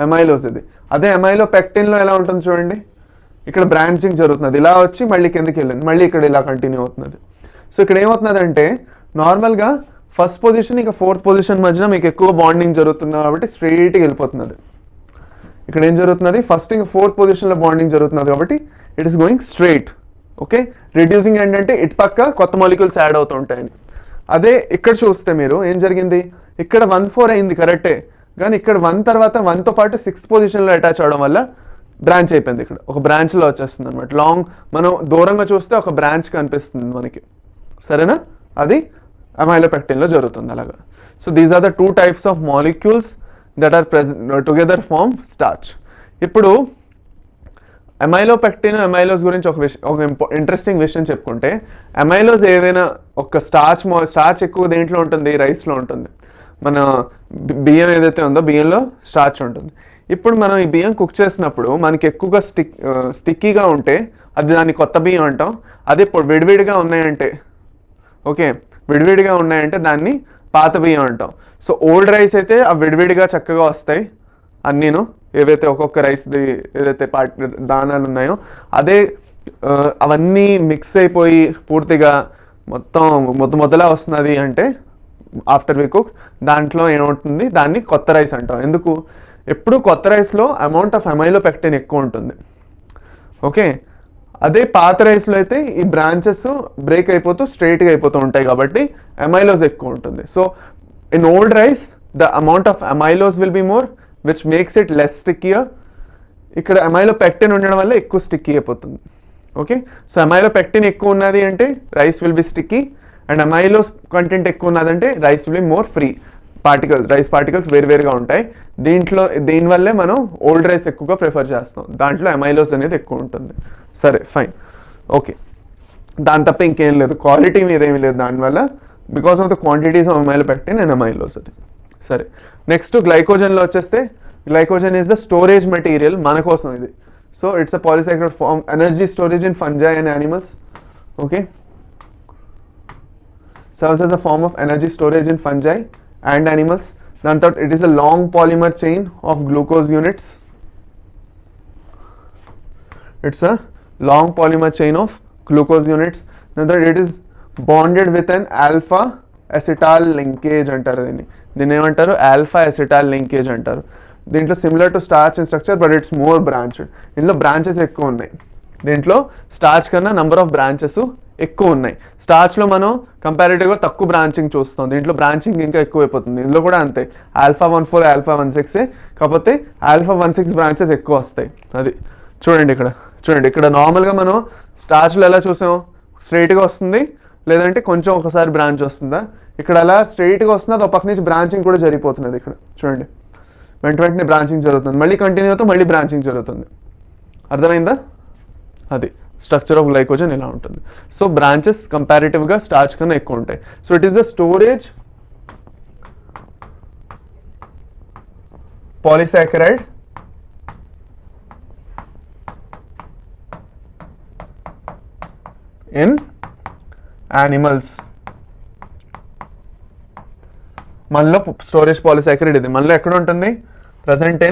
అమైలోజ్. అదే అమైలోపెక్టిన్లో ఎలా ఉంటుంది చూడండి, ఇక్కడ బ్రాంచింగ్ జరుగుతున్నది. ఇలా వచ్చి మళ్ళీ కిందకి వెళ్ళింది, మళ్ళీ ఇక్కడ ఇలా కంటిన్యూ అవుతున్నది. సో ఇక్కడ ఏమవుతున్నది అంటే నార్మల్గా ఫస్ట్ పొజిషన్ ఇంకా 4th పొజిషన్ మధ్యన మీకు ఎక్కువ బాండింగ్ జరుగుతుంది కాబట్టి స్ట్రైట్గా వెళ్ళిపోతున్నది. ఇక్కడ ఏం జరుగుతున్నది? ఫస్ట్ ఇంకా 4th పొజిషన్లో బాండింగ్ జరుగుతున్నది కాబట్టి it is going straight. Okay, reducing ఏంటంటే ఇటు పక్క కొత్త మాలిక్యూల్స్ యాడ్ అవుతూ ఉంటాయని. అదే ఇక్కడ చూస్తే మీరు ఏం జరిగింది? ఇక్కడ 1,4 అయింది కరెక్టే, కానీ ఇక్కడ 1 తర్వాత 1తో పాటు 6th పొజిషన్లో అటాచ్ అవడం వల్ల బ్రాంచ్ అయిపోయింది. ఇక్కడ ఒక బ్రాంచ్లో వచ్చేస్తుంది అనమాట. లాంగ్ మనం దూరంగా చూస్తే ఒక బ్రాంచ్ కనిపిస్తుంది మనకి. సరేనా? అది అమైలోపెక్టిన్లో జరుగుతుంది అలాగా. So these are the 2 types of molecules that are together form starch. ఇప్పుడు అమైలోపెక్టిన్ అమైలోస్ గురించి ఒక ఇంట్రెస్టింగ్ విషయం చెప్పుకుంటే, అమైలోస్ ఏదైనా ఒక స్టార్చ్ ఎక్కువ దేంట్లో ఉంటుంది, రైస్లో ఉంటుంది. మన బియ్యం ఏదైతే ఉందో బియ్యంలో స్టార్చ్ ఉంటుంది. ఇప్పుడు మనం ఈ బియ్యం కుక్ చేసినప్పుడు మనకి ఎక్కువగా స్టిక్కీగా ఉంటే అది దాన్ని కొత్త బియ్యం అంటాం. అదే విడివిడిగా ఉన్నాయంటే ఓకే, విడివిడిగా ఉన్నాయంటే దాన్ని పాత బియ్యం అంటాం. సో ఓల్డ్ రైస్ అయితే అవి విడివిడిగా చక్కగా వస్తాయి అన్నీను, ఏవైతే ఒక్కొక్క రైస్ది ఏదైతే దానాలు ఉన్నాయో అదే అవన్నీ మిక్స్ అయిపోయి పూర్తిగా మొదలా వస్తున్నది అంటే ఆఫ్టర్ వి కుక్ దాంట్లో ఏమవుతుంది, దాన్ని కొత్త రైస్ అంటాం. ఎందుకు, ఎప్పుడు కొత్త రైస్లో అమౌంట్ ఆఫ్ అమైలోపెక్టిన్ ఎక్కువ ఉంటుంది. ఓకే, అదే పాత రైస్లో అయితే ఈ బ్రాంచెస్ బ్రేక్ అయిపోతూ స్ట్రైట్గా అయిపోతూ ఉంటాయి కాబట్టి అమైలోస్ ఎక్కువ ఉంటుంది. So in old rice the amount of amylose will be more which makes it less stickier. ఇక్కడ అమైలోపెక్టిన్ ఉండడం వల్ల ఎక్కువ స్టిక్కీ అయిపోతుంది. ఓకే, సో అమైలోపెక్టిన్ ఎక్కువ ఉన్నది అంటే rice will be sticky, and amylose content ఎక్కువ ఉన్నదంటే rice will be more free. Rice particles వేరువేరుగా ఉంటాయి. దీనివల్లే మనం ఓల్డ్ రైస్ ఎక్కువగా ప్రిఫర్ చేస్తాం, దాంట్లో అమైలోస్ అనేది ఎక్కువ ఉంటుంది. సరే ఫైన్, ఓకే, దాని తప్ప ఇంకేం లేదు, క్వాలిటీ మీద ఏమీ లేదు దానివల్ల, because of the quantities of amylopectin and amylose. అది సరే. నెక్స్ట్ గ్లైకోజన్లో వచ్చేస్తే, glycogen is the storage material మన కోసం ఇది. So it's a polysaccharide form, energy storage in fungi and animals. Okay, serves as a form of energy storage in fungi and animals. Then thought it is a long polymer chain of glucose units. It's a long polymer chain of glucose units. Then that it is bonded with an alpha acetal linkage అంటారు దీన్ని ఏమంటారు, alpha acetal linkage అంటారు. దీంట్లో similar to starch in structure but it's more branched. ఇందులో branches ఎక్కువ ఉన్నాయి, దీంట్లో starch కన్నా నంబర్ ఆఫ్ బ్రాంచెస్ ఎక్కువ ఉన్నాయి. స్టార్చ్లో మనం కంపారిటివ్గా తక్కువ బ్రాంచింగ్ చూస్తాం, దీంట్లో బ్రాంచింగ్ ఇంకా ఎక్కువ అయిపోతుంది. ఇందులో కూడా అంతే, ఆల్ఫా 14 ఆల్ఫా 16, కాకపోతే ఆల్ఫా 16 బ్రాంచెస్ ఎక్కువ వస్తాయి. అది చూడండి ఇక్కడ నార్మల్గా మనం స్టార్చ్లో ఎలా చూసాం, స్ట్రైట్గా వస్తుంది లేదంటే కొంచెం ఒకసారి బ్రాంచ్ వస్తుందా, ఇక్కడ అలా స్ట్రైట్గా వస్తుంది, అది ఒక పక్క నుంచి బ్రాంచింగ్ కూడా జరిగిపోతున్నది. ఇక్కడ చూడండి వెంటనే బ్రాంచింగ్ జరుగుతుంది, మళ్ళీ కంటిన్యూ అవుతూ మళ్ళీ బ్రాంచింగ్ జరుగుతుంది. అర్థమైందా, అది స్ట్రక్చర్ ఆఫ్ గ్లైకోజన్ ఇలా ఉంటుంది. సో బ్రాంచెస్ కంపారిటివ్గా స్టార్చ్ కన్నా ఎక్కువ ఉంటాయి. So it is the storage polysaccharide in animals. మనలో స్టోరేజ్ పాలిసాకరైడ్ ఇది మనలో ఎక్కడ ఉంటుంది, present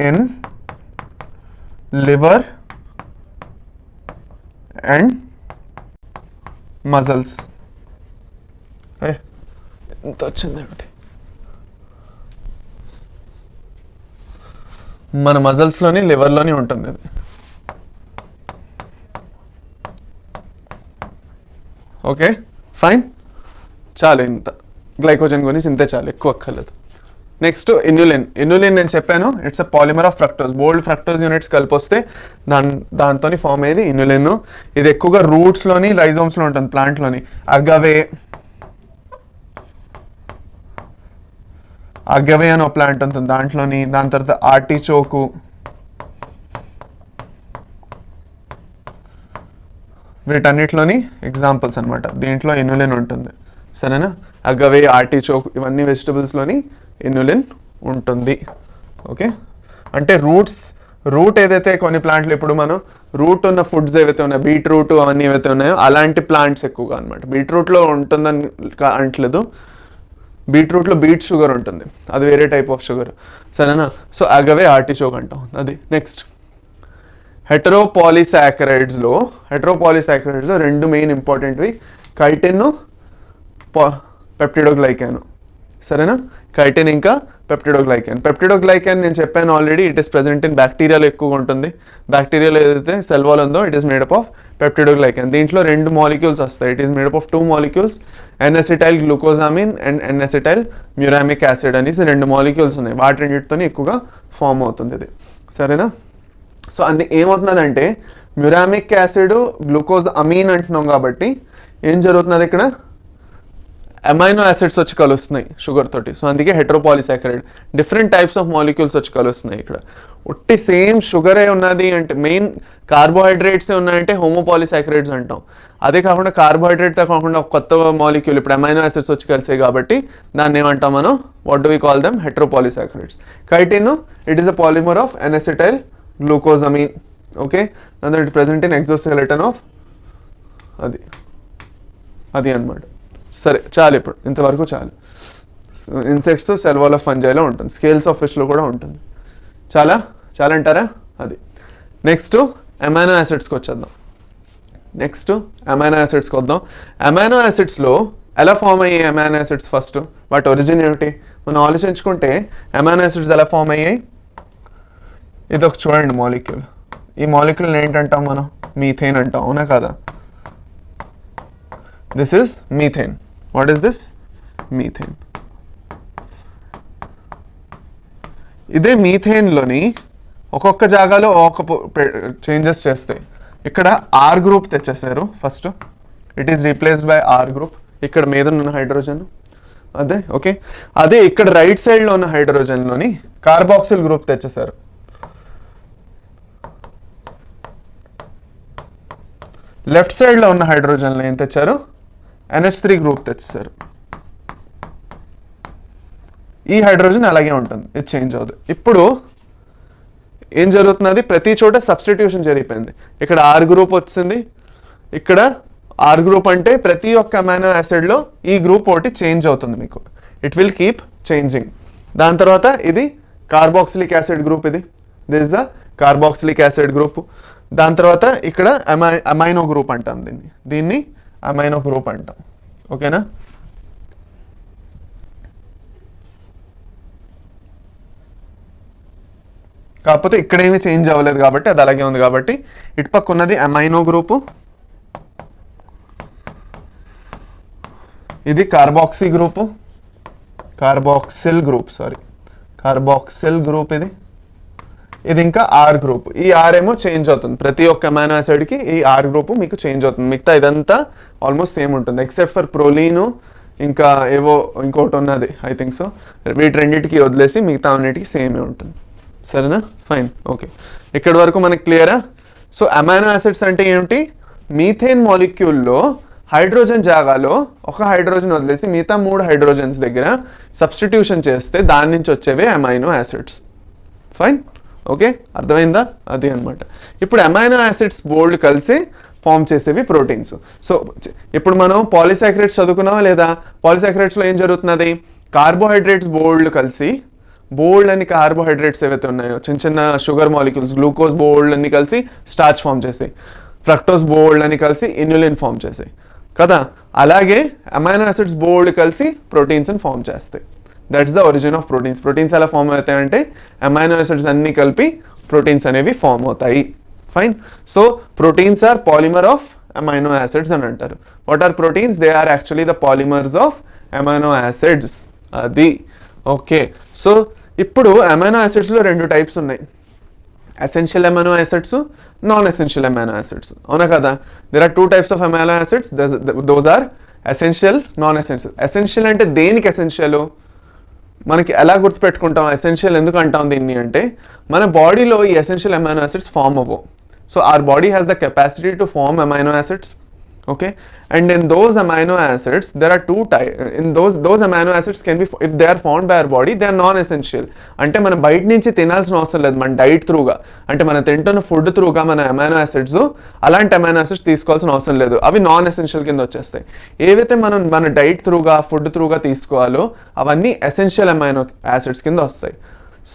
in liver and muscles. ఎంత వచ్చిందేమిటి, మన మజిల్స్లోని లివర్లోని ఉంటుంది అది. ఓకే ఫైన్, చాలు ఇంత గ్లైకోజన్ గురించి ఇంతే చాలు, ఎక్కువ అక్కర్లేదు. Next inulin. నేను చెప్పాను it's a polymer of fructose. Bold fructose units కలిపి వస్తే దాంతో ఫామ్ అయ్యేది ఇన్యులిన్. ఇది ఎక్కువగా రూట్స్లోని రైజోమ్స్లో ఉంటుంది, ప్లాంట్లోని. అగవే అని ఒక ప్లాంట్ ఉంటుంది దాంట్లోని. దాని తర్వాత ఆర్టిచోకు, వీటన్నిటిలోని ఎగ్జాంపుల్స్ అనమాట. దీంట్లో ఇన్యులిన్ ఉంటుంది, సరేనా. అగవే, ఆర్టిచోక్ ఇవన్నీ వెజిటబుల్స్లోని ఇన్యులిన్ ఉంటుంది. ఓకే, అంటే రూట్ ఏదైతే కొన్ని ప్లాంట్లు, ఇప్పుడు మనం రూట్ ఉన్న ఫుడ్స్ ఏవైతే ఉన్నాయో, బీట్రూట్ అవన్నీ ఏవైతే ఉన్నాయో అలాంటి ప్లాంట్స్ ఎక్కువగా అనమాట. బీట్రూట్లో ఉంటుందని అంటలేదు, బీట్రూట్లో బీట్ షుగర్ ఉంటుంది, అది వేరే టైప్ ఆఫ్ షుగర్, సరేనా. సో అగవే, ఆర్టిచోక్ అంటాం అది. నెక్స్ట్ హెటరోపాలిసాకరైడ్స్లో రెండు మెయిన్ ఇంపార్టెంట్వి, కైటిన్, పెప్టిడోగ్లైకాన్, సరేనా. కైటిన్ ఇంకా పెప్టిడోగ్లైకాన్ నేను చెప్పాను already, it is present in బ్యాక్టీరియాలో ఎక్కువగా ఉంటుంది. బ్యాక్టీరియాలో ఏదైతే సెల్ వాల్ ఉందో it is made up of peptidoglycan. దీంట్లో 2 మాలిక్యూల్స్ వస్తాయి, it is made up of 2 molecules, N acetyl glucosamine and N acetyl muramic acid అనేసి 2 మాలిక్యూల్స్ ఉన్నాయి. వాటి రెండింటితో ఎక్కువగా ఫామ్ అవుతుంది ఇది, సరేనా. సో ఏమవుతుందంటే మ్యూరామిక్ యాసిడ్ గ్లూకోజ్ అమీన్ అంటున్నాం కాబట్టి ఏం జరుగుతున్నది ఇక్కడ, అమైనో యాసిడ్స్ వచ్చి కలుస్తున్నాయి షుగర్ తోటి. సో అందుకే హెట్రోపాలిసాకరైడ్. డిఫరెంట్ టైప్స్ ఆఫ్ మాలిక్యూల్స్ వచ్చి కలుస్తున్నాయి ఇక్కడ. ఉట్టి సేమ్ షుగరే ఉన్నది అంటే, మెయిన్ కార్బోహైడ్రేట్సే ఉన్నాయంటే హోమోపాలిసాకరైడ్స్ అంటాం. అదే కాకుండా కార్బోహైడ్రేట్తో కాకుండా ఒక కొత్త మాలిక్యూల్ ఇప్పుడు అమైనో యాసిడ్స్ వచ్చి కలిసాయి కాబట్టి దాన్ని ఏమంటాం మనం, what do we call them, heteropolysaccharides. Chitin, it is a polymer of N acetyl glucosamine. Okay, and it present in exoskeleton of అది అనమాట. సరే చాలు, ఇప్పుడు ఇంతవరకు చాలు. ఇన్సెక్ట్స్, సెల్ వాల్ ఆఫ్ ఫంజైలో ఉంటుంది, స్కేల్స్ ఆఫ్ ఫిష్లో కూడా ఉంటుంది. చాలా అంటారా? అది. నెక్స్ట్ అమైనో యాసిడ్స్కి వచ్చేద్దాం. వద్దాం. అమైనో యాసిడ్స్లో ఎలా ఫామ్ అయ్యాయి అమైనో యాసిడ్స్? ఫస్ట్ వాటి ఒరిజిన్ ఏమిటి మనం ఆలోచించుకుంటే, అమైనో యాసిడ్స్ ఎలా ఫామ్ అయ్యాయి? ఇది ఒక చూడండి మాలిక్యూల్. ఈ మాలిక్యూల్ ఏంటంటాం మనం? మీథేన్ అంటాం, అవునా కదా? This is methane. What is this? Methane. ఇదే మీథేన్లోని ఒక్కొక్క జాగాలో చేంజెస్ చేస్తాయి. ఇక్కడ ఆర్ గ్రూప్ తెచ్చేసారు first, it is replaced by R group. ఇక్కడ మీద ఉన్న హైడ్రోజన్ అదే. ఓకే, అదే ఇక్కడ రైట్ సైడ్లో ఉన్న హైడ్రోజన్లోని కార్బాక్సిల్ గ్రూప్ తెచ్చేసారు. లెఫ్ట్ సైడ్లో ఉన్న హైడ్రోజన్లో ఏం తెచ్చారు? NH3 group తెచ్చేసారు. ఈ హైడ్రోజన్ అలాగే ఉంటుంది, ఇది చేంజ్ అవుతుంది. ఇప్పుడు ఏం జరుగుతున్నది? ప్రతి చోట సబ్స్టిట్యూషన్ జరిగిపోయింది. ఇక్కడ ఆర్ గ్రూప్ వచ్చింది, ఇక్కడ ఆర్ గ్రూప్ అంటే ప్రతి ఒక్క అమైనో యాసిడ్లో ఈ గ్రూప్ ఒకటి చేంజ్ అవుతుంది మీకు. It will keep changing. దాని తర్వాత ఇది carboxylic acid group, this is the carboxylic acid group. దాని తర్వాత ఇక్కడ అమైనో గ్రూప్ అంటాం, దీన్ని అమైనో గ్రూప్ అంటాం. ఓకేనా? కాకపోతే ఇక్కడ ఏమీ చేంజ్ అవ్వలేదు కాబట్టి అది అలాగే ఉంది కాబట్టి ఇటు పక్క ఉన్నది అమైనో గ్రూపు, ఇది కార్బాక్సిల్ గ్రూప్, ఇది ఇంకా ఆర్ గ్రూప్. ఈ ఆర్ ఏమో చేంజ్ అవుతుంది, ప్రతి ఒక్క అమైనో యాసిడ్కి ఈ ఆర్ గ్రూప్ మీకు చేంజ్ అవుతుంది. మిగతా ఇదంతా ఆల్మోస్ట్ సేమ్ ఉంటుంది ఎక్సెప్ట్ ఫర్ ప్రోలీను, ఇంకా ఏవో ఇంకోటి ఉన్నది ఐ థింక్ సో. వీటి రెండింటికి వదిలేసి మిగతా అన్నిటికీ సేమే ఉంటుంది. సరేనా? ఫైన్. ఓకే, ఇక్కడి వరకు మనకి క్లియరా? సో అమైనో యాసిడ్స్ అంటే ఏమిటి? మీథేన్ మాలిక్యూల్లో హైడ్రోజన్ జాగాలో ఒక హైడ్రోజన్ వదిలేసి మిగతా 3 హైడ్రోజన్స్ దగ్గర సబ్స్టిట్యూషన్ చేస్తే దాని నుంచి వచ్చేవే అమైనో యాసిడ్స్. ఫైన్. ఓకే, అర్థమైందా? అది అనమాట. ఇప్పుడు అమైనో యాసిడ్స్ బోల్డ్ కలిసి ఫామ్ చేసేవి ప్రోటీన్స్. సో ఇప్పుడు మనం పాలిసాకరైడ్స్ చదువుకున్నావా లేదా? పాలిసాకరైడ్స్లో ఏం జరుగుతున్నది? కార్బోహైడ్రేట్స్ బోల్డ్ కలిసి, బోల్డ్ అని కార్బోహైడ్రేట్స్ ఏవైతే ఉన్నాయో చిన్న చిన్న షుగర్ మాలిక్యూల్స్, గ్లూకోజ్ బోల్డ్ అన్ని కలిసి స్టార్చ్ ఫామ్ చేసాయి, ఫ్రక్టోస్ బోల్డ్ అని కలిసి ఇన్యులిన్ ఫామ్ చేసాయి కదా. అలాగే అమైనో యాసిడ్స్ బోల్డ్ కలిసి ప్రోటీన్స్ని ఫామ్ చేస్తాయి. That's the origin of proteins. Proteins ఎలా ఫామ్ అవుతాయంటే అమైనో యాసిడ్స్ అన్ని కలిపి ప్రోటీన్స్ అనేవి ఫామ్ అవుతాయి. Fine. So proteins are polymer of amino acids అని అంటారు. What are proteins? They are actually the polymers of amino acids. అది ఓకే. సో ఇప్పుడు అమైనో యాసిడ్స్లో 2 టైప్స్ ఉన్నాయి, essential amino acids, non-essential amino acids. అవునా కదా? There are 2 types of amino acids. Those are essential, non-essential. Essential అంటే దేనికి essential? మనకి ఎలా గుర్తుపెట్టుకుంటాం essential ఎందుకు అంటాం దీన్ని అంటే, మన బాడీలో ఈ essential amino acids ఫామ్ అవ్వవు. So our body has the capacity to form amino acids. Okay, and in those amino acids there are 2 types. In those amino acids can be, if they are formed by our body, they are non-essential. అంటే మనం బయట నుంచి తినాల్సిన అవసరం లేదు, మన diet త్రూగా, అంటే మనం తింటున్న ఫుడ్ త్రూగా మన అమైనో యాసిడ్స్, అలాంటి అమైనో యాసిడ్స్ తీసుకోవాల్సిన అవసరం లేదు, అవి నాన్ ఎసెన్షియల్ కింద వచ్చేస్తాయి. ఏవైతే మనం మన డైట్ త్రూగా, ఫుడ్ త్రూగా తీసుకోవాలో అవన్నీ ఎసెన్షియల్ అమైనో యాసిడ్స్ కింద వస్తాయి.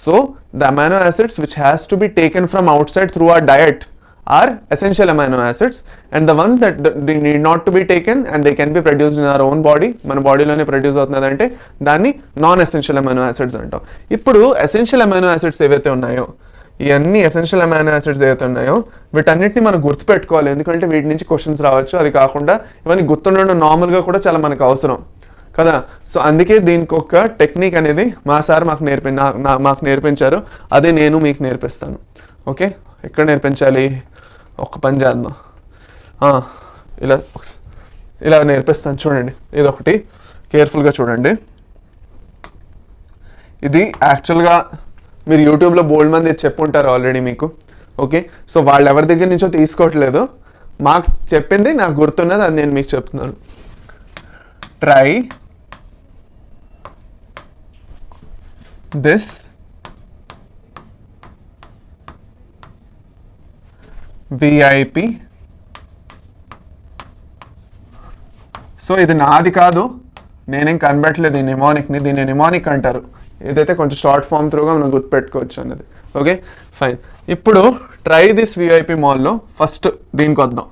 So the amino acids which has to be taken from out side through our diet are essential amino acids, and the ones that they need not to be taken and they can be produced in our own body, మన బాడీలోనే produce అవుతున్నదంటే దాన్ని non essential amino acids అంటాం. ఇప్పుడు essential amino acids ఏవైతే ఉన్నాయో, ఇవన్నీ essential amino acids ఏవైతే ఉన్నాయో వీటన్నిటిని మనం గుర్తుపెట్టుకోవాలి, ఎందుకంటే వీటి నుంచి క్వశ్చన్స్ రావచ్చు. అది కాకుండా ఇవన్నీ గుర్తుండడం నార్మల్గా కూడా చాలా మనకు అవసరం కదా. సో అందుకే దీనికి ఒక టెక్నిక్ అనేది మా సార్ మాకు నేర్పించారు, అదే నేను మీకు నేర్పిస్తాను. ఓకే, ఎక్కడ నేర్పించాలి? ఒక పని చేద్దాం, ఇలా ఇలా నేర్పిస్తాను చూడండి. ఇదొకటి కేర్ఫుల్గా చూడండి. ఇది యాక్చువల్గా మీరు యూట్యూబ్లో బోల్డ్ మంది చెప్పుంటారు ఆల్రెడీ మీకు. ఓకే, సో వాళ్ళు ఎవరి దగ్గర నుంచో తీసుకోవట్లేదు, మాకు చెప్పింది నాకు గుర్తున్నది అది నేను మీకు చెప్తున్నాను. Try this VIP. సో ఇది నాది కాదు, నేనేం కనిపెట్టలేదు ఈ నిమోనిక్ని, దీన్ని నిమోనిక్ అంటారు. ఏదైతే కొంచెం షార్ట్ ఫామ్ త్రూగా మనం గుర్తుపెట్టుకోవచ్చు అన్నది. Okay fine. ఇప్పుడు ట్రై దిస్ VIP మాల్లో ఫస్ట్ దీనికి వద్దాం.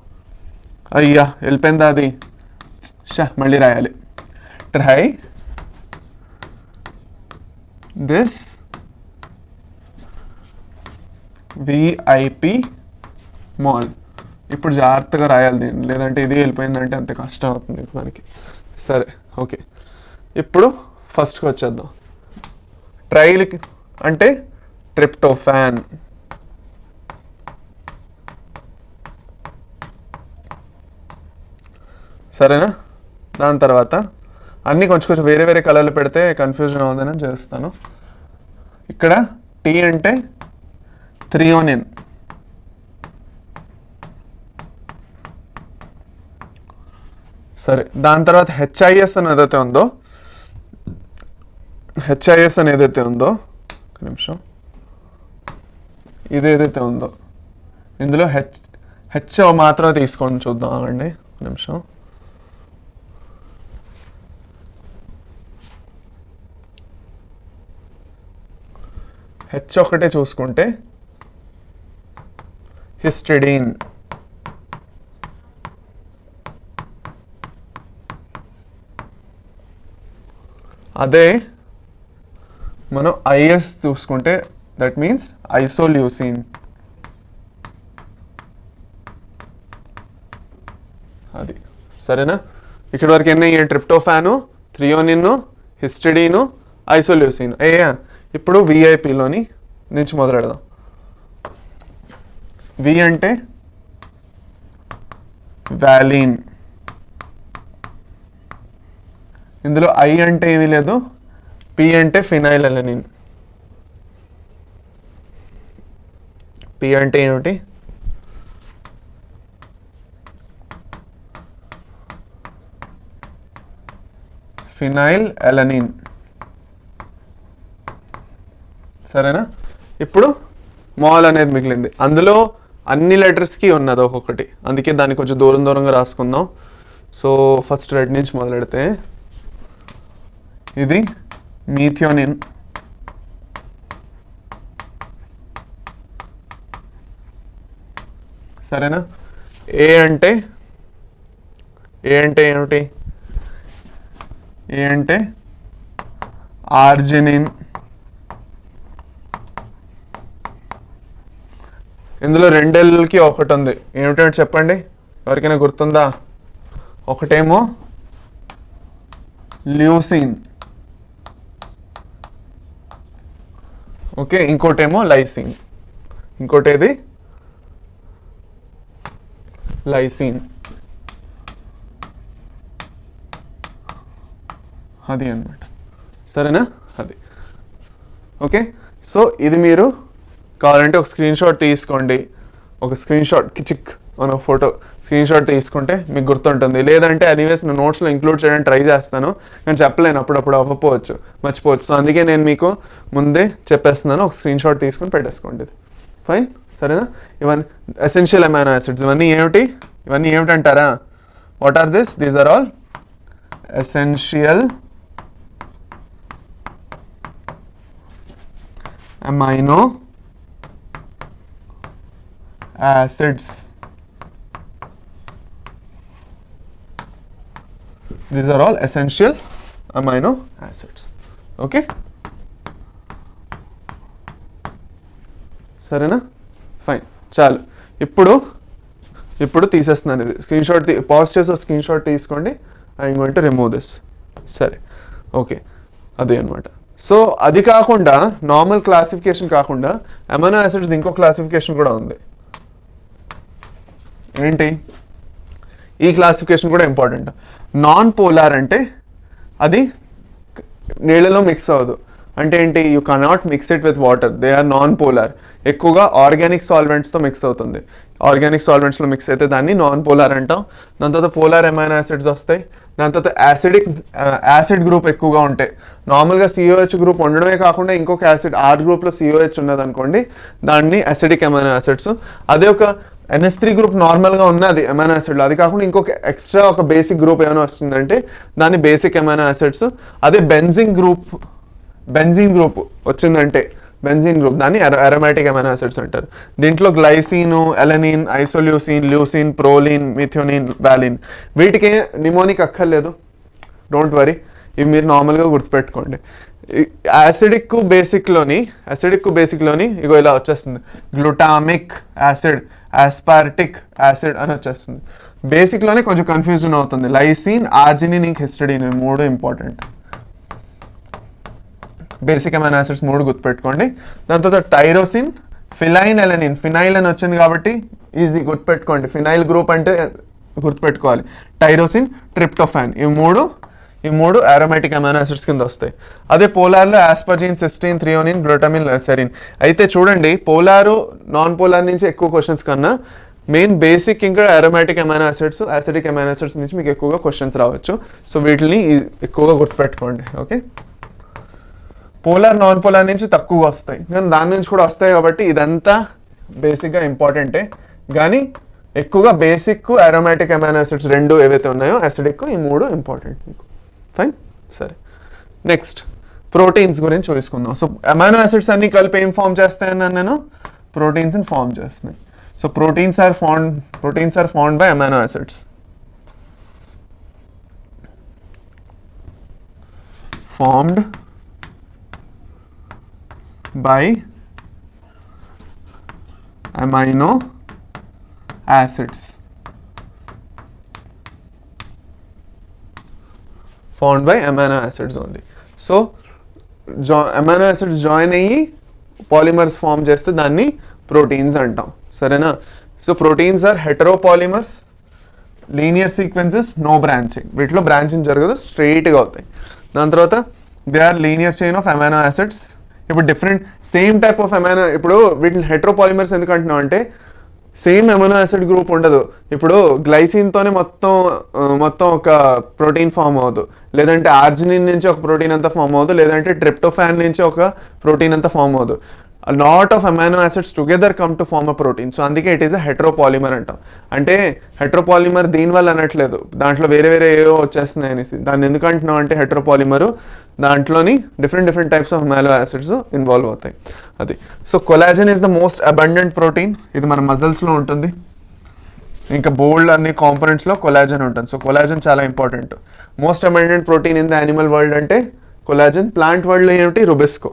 అయ్యా వెళ్ళిపోయిందా అది, మళ్ళీ రాయాలి. Try this VIP mall. ఇప్పుడు జాగ్రత్తగా రాయాలి దీన్ని, లేదంటే ఇది వెళ్ళిపోయిందంటే అంత కష్టం అవుతుంది మనకి. సరే ఓకే, ఇప్పుడు ఫస్ట్కి వచ్చేద్దాం. ట్రైల్కి అంటే ట్రిప్టోఫాన్. సరేనా? దాని తర్వాత అన్నీ కొంచెం కొంచెం వేరే వేరే కలర్లు పెడితే కన్ఫ్యూజన్ అవుతుందని చేస్తాను. ఇక్కడ టీ అంటే థ్రియోనిన్. సరే, దాని తర్వాత HIS అని ఏదైతే ఉందో, HIS అని ఏదైతే ఉందో, ఒక నిమిషం, ఇది ఏదైతే ఉందో ఇందులో హెచ్ మాత్రమే తీసుకొని చూద్దాం అండి, ఒక నిమిషం. హెచ్ ఒకటే చూసుకుంటే హిస్టిడీన్. అదే మనం IS చూసుకుంటే దట్ మీన్స్ ఐసోల్యూసిన్. అది సరేనా? ఇక్కడ వరకు ఎన్ని? ట్రిప్టోఫాను, థ్రియోనిన్, హిస్టిడీను, ఐసోల్యూసిన్. ఇప్పుడు VIPలోని నుంచి మొదలెడదాం. V అంటే వాలిన్. ఇందులో I అంటే ఏమీ లేదు, P అంటే ఫినైల్ అలనిన్. P అంటే ఏమిటి? Phenyl alanine. సరేనా? ఇప్పుడు మాల్ అనేది మిగిలింది. అందులో అన్ని లెటర్స్కి ఉన్నది ఒక్కొక్కటి, అందుకే దాన్ని కొంచెం దూరం దూరంగా రాసుకుందాం. సో ఫస్ట్ రెడ్ నుంచి మొదలెడితే ఇది మీథియోనిన్. సరేనా? ఏ అంటే ఏమిటి? ఏ అంటే ఆర్జినిన్. ఇందులో రెండేళ్ళకి ఒకటి ఉంది, ఏమిటంటే చెప్పండి, ఎవరికైనా గుర్తుందా? ఒకటేమో ల్యూసిన్, ఓకే, ఇంకోటేమో లైసిన్. ఇంకోటేది లైసిన్. అది అన్నమాట. సరేనా? అది ఓకే. సో ఇది మీరు కావాలంటే ఒక స్క్రీన్ షాట్ తీసుకోండి, ఒక స్క్రీన్ షాట్ చిక్ మన ఫోటో స్క్రీన్ షాట్ తీసుకుంటే మీకు గుర్తుంటుంది. లేదంటే ఎనీవేస్ నేను నోట్స్లో ఇంక్లూడ్ చేయడానికి ట్రై చేస్తాను, కానీ చెప్పలేను, అప్పుడప్పుడు అవ్వకపోవచ్చు, మర్చిపోవచ్చు. సో అందుకే నేను మీకు ముందే చెప్పేస్తున్నాను, ఒక స్క్రీన్ షాట్ తీసుకొని పెట్టేసుకోండి. ఫైన్, సరేనా? ఇవన్నీ ఎసెన్షియల్ అమైనో యాసిడ్స్. ఇవన్నీ ఏమిటంటారా? What are this? These are all essential amino acids. These are all essential amino acids. Okay, సరేనా? ఫైన్, చాలు. ఇప్పుడు తీసేస్తున్నాను. ఇది స్క్రీన్ షాట్ పాజ్ చేసి స్క్రీన్ షాట్ తీసుకోండి. I'm going to remove this. సరే ఓకే, అదే అనమాట. సో అది కాకుండా నార్మల్ క్లాసిఫికేషన్ కాకుండా అమైనో యాసిడ్స్ ఇంకో క్లాసిఫికేషన్ కూడా ఉంది. ఏంటి? ఈ క్లాసిఫికేషన్ కూడా ఇంపార్టెంట్. నాన్ పోలార్ అంటే అది నీళ్ళలో మిక్స్ అవ్వదు. అంటే ఏంటి? You cannot mix it with water, they are non polar. ఎక్కువగా ఆర్గానిక్ సాల్వెంట్స్తో మిక్స్ అవుతుంది. ఆర్గానిక్ సాల్వెంట్స్లో మిక్స్ అయితే దాన్ని నాన్ పోలార్ అంటాం. దాని తర్వాత పోలార్ అమైనో యాసిడ్స్ వస్తాయి. దాని తర్వాత యాసిడ్ గ్రూప్ ఎక్కువగా ఉంటాయి. నార్మల్గా సిఓహెచ్ గ్రూప్ ఉండడమే కాకుండా ఇంకొక యాసిడ్ ఆర్ గ్రూప్లో సిఓహెచ్ ఉన్నది అనుకోండి, దాన్ని అసిడిక్ అమైనో యాసిడ్స్. అదే ఒక NH3 గ్రూప్ నార్మల్గా ఉన్నది అమైనో యాసిడ్లో, అది కాకుండా ఇంకొక ఎక్స్ట్రా ఒక బేసిక్ గ్రూప్ ఏమైనా వస్తుందంటే దాన్ని బేసిక్ అమైనో యాసిడ్స్. అదే బెంజీన్ గ్రూప్ వచ్చిందంటే బెంజీన్ గ్రూప్ దాన్ని అరోమాటిక్ అమైనో యాసిడ్స్ అంటారు. దీంట్లో glycine, alanine, isoleucine, leucine, proline, methionine, వాలిన్, వీటికి నిమోనిక్ అక్కర్లేదు, డోంట్ వరీ, ఇవి మీరు నార్మల్గా గుర్తుపెట్టుకోండి. యాసిడిక్ బేసిక్లోని ఇగో ఇలా వచ్చేస్తుంది, గ్లూటామిక్ యాసిడ్, ఆస్పార్టిక్ యాసిడ్ అని వచ్చేస్తుంది. బేసిక్లోనే కొంచెం కన్ఫ్యూజన్ అవుతుంది. లైసిన్, ఆర్జినిన్, ఇంక హిస్టడిన్, ఇవి 3 ఇంపార్టెంట్. బేసిక్ అమైనో యాసిడ్స్ 3 గుర్తుపెట్టుకోండి. దాని తర్వాత టైరోసిన్, ఫినైల్ ఎలనిన్, ఫినైల్ అని వచ్చింది కాబట్టి ఈజీ గుర్తుపెట్టుకోండి. ఫినైల్ గ్రూప్ అంటే గుర్తుపెట్టుకోవాలి. టైరోసిన్, ట్రిప్టోఫాన్, ఈ మూడు అరోమాటిక్ అమైనో యాసిడ్స్ కింద వస్తాయి. అదే పోలార్లో ఆస్పర్జిన్, సిస్టీన్, థ్రియోనిన్, గ్లూటామిన్, సెరిన్. అయితే చూడండి, పోలారు నాన్ పోలార్ నుంచి ఎక్కువ క్వశ్చన్స్ కన్నా మెయిన్ బేసిక్ ఇంకా aromatic amino acids, acidic amino acids నుంచి మీకు ఎక్కువగా క్వశ్చన్స్ రావచ్చు. సో వీటిని ఎక్కువగా గుర్తుపెట్టుకోండి. ఓకే, పోలార్ నాన్ పోలార్ నుంచి తక్కువగా వస్తాయి, కానీ దాని నుంచి కూడా వస్తాయి. కాబట్టి ఇదంతా బేసిక్గా ఇంపార్టెంటే, కానీ ఎక్కువగా బేసిక్ అరోమాటిక్ అమైనో యాసిడ్స్ 2 ఏవైతే ఉన్నాయో, యాసిడిక్, ఈ 3 ఇంపార్టెంట్ మీకు. ఫైన్, సరే. నెక్స్ట్ ప్రోటీన్స్ గురించి చూసుకుందాం. సో అమైనో యాసిడ్స్ అన్ని కలిపి ఏం ఫామ్ చేస్తాయన్నాను నేను? ప్రోటీన్స్ని ఫామ్ చేస్తున్నాయి. So proteins are formed by amino acids. Formed by amino acids. Formed by amino acids only. So amino acids join అయ్యి పాలిమర్స్ ఫామ్ చేస్తే దాన్ని ప్రోటీన్స్ అంటాం. సరేనా? So proteins are heteropolymers, linear sequences, no branching. వీటిలో branching జరగదు, స్ట్రైట్గా అవుతాయి. దాని తర్వాత they are linear chain of amino acids. ఇప్పుడు different same type of amino, ఇప్పుడు వీటిని హెట్రోపాలిమర్స్ ఎందుకు అంటున్నాం అంటే సేమ్ అమైనో యాసిడ్ గ్రూప్ ఉండదు. ఇప్పుడు గ్లైసిన్తోనే మొత్తం ఒక ప్రోటీన్ ఫామ్ అవ్వదు, లేదంటే ఆర్జినిన్ నుంచి ఒక ప్రోటీన్ అంతా ఫామ్ అవ్వదు, లేదంటే ట్రిప్టోఫాన్ నుంచి ఒక ప్రోటీన్ అంతా ఫామ్ అవ్వదు. Lot of amino acids together come to form a protein. So అందుకే ఇట్ ఈస్ అ హెట్రోపాలిమర్ అంటాం. అంటే హెట్రోపాలిమర్ దీనివల్ల అనట్లేదు, దాంట్లో వేరే ఏవో వచ్చేస్తున్నాయి అనేసి. దాన్ని ఎందుకు అంటున్నాం అంటే హెట్రోపాలిమరు, దాంట్లోని different types of amino acids involve అవుతాయి. అది. So collagen is the most abundant protein. ఇది మన మజిల్స్లో ఉంటుంది. ఇంకా బోల్డ్ అన్ని కాంపోనెంట్స్లో కొలాజన్ ఉంటుంది. సో కొలాజన్ చాలా important. Most abundant protein in the animal world అంటే కొలాజన్. ప్లాంట్ వరల్డ్లో ఏమిటి? Rubisco.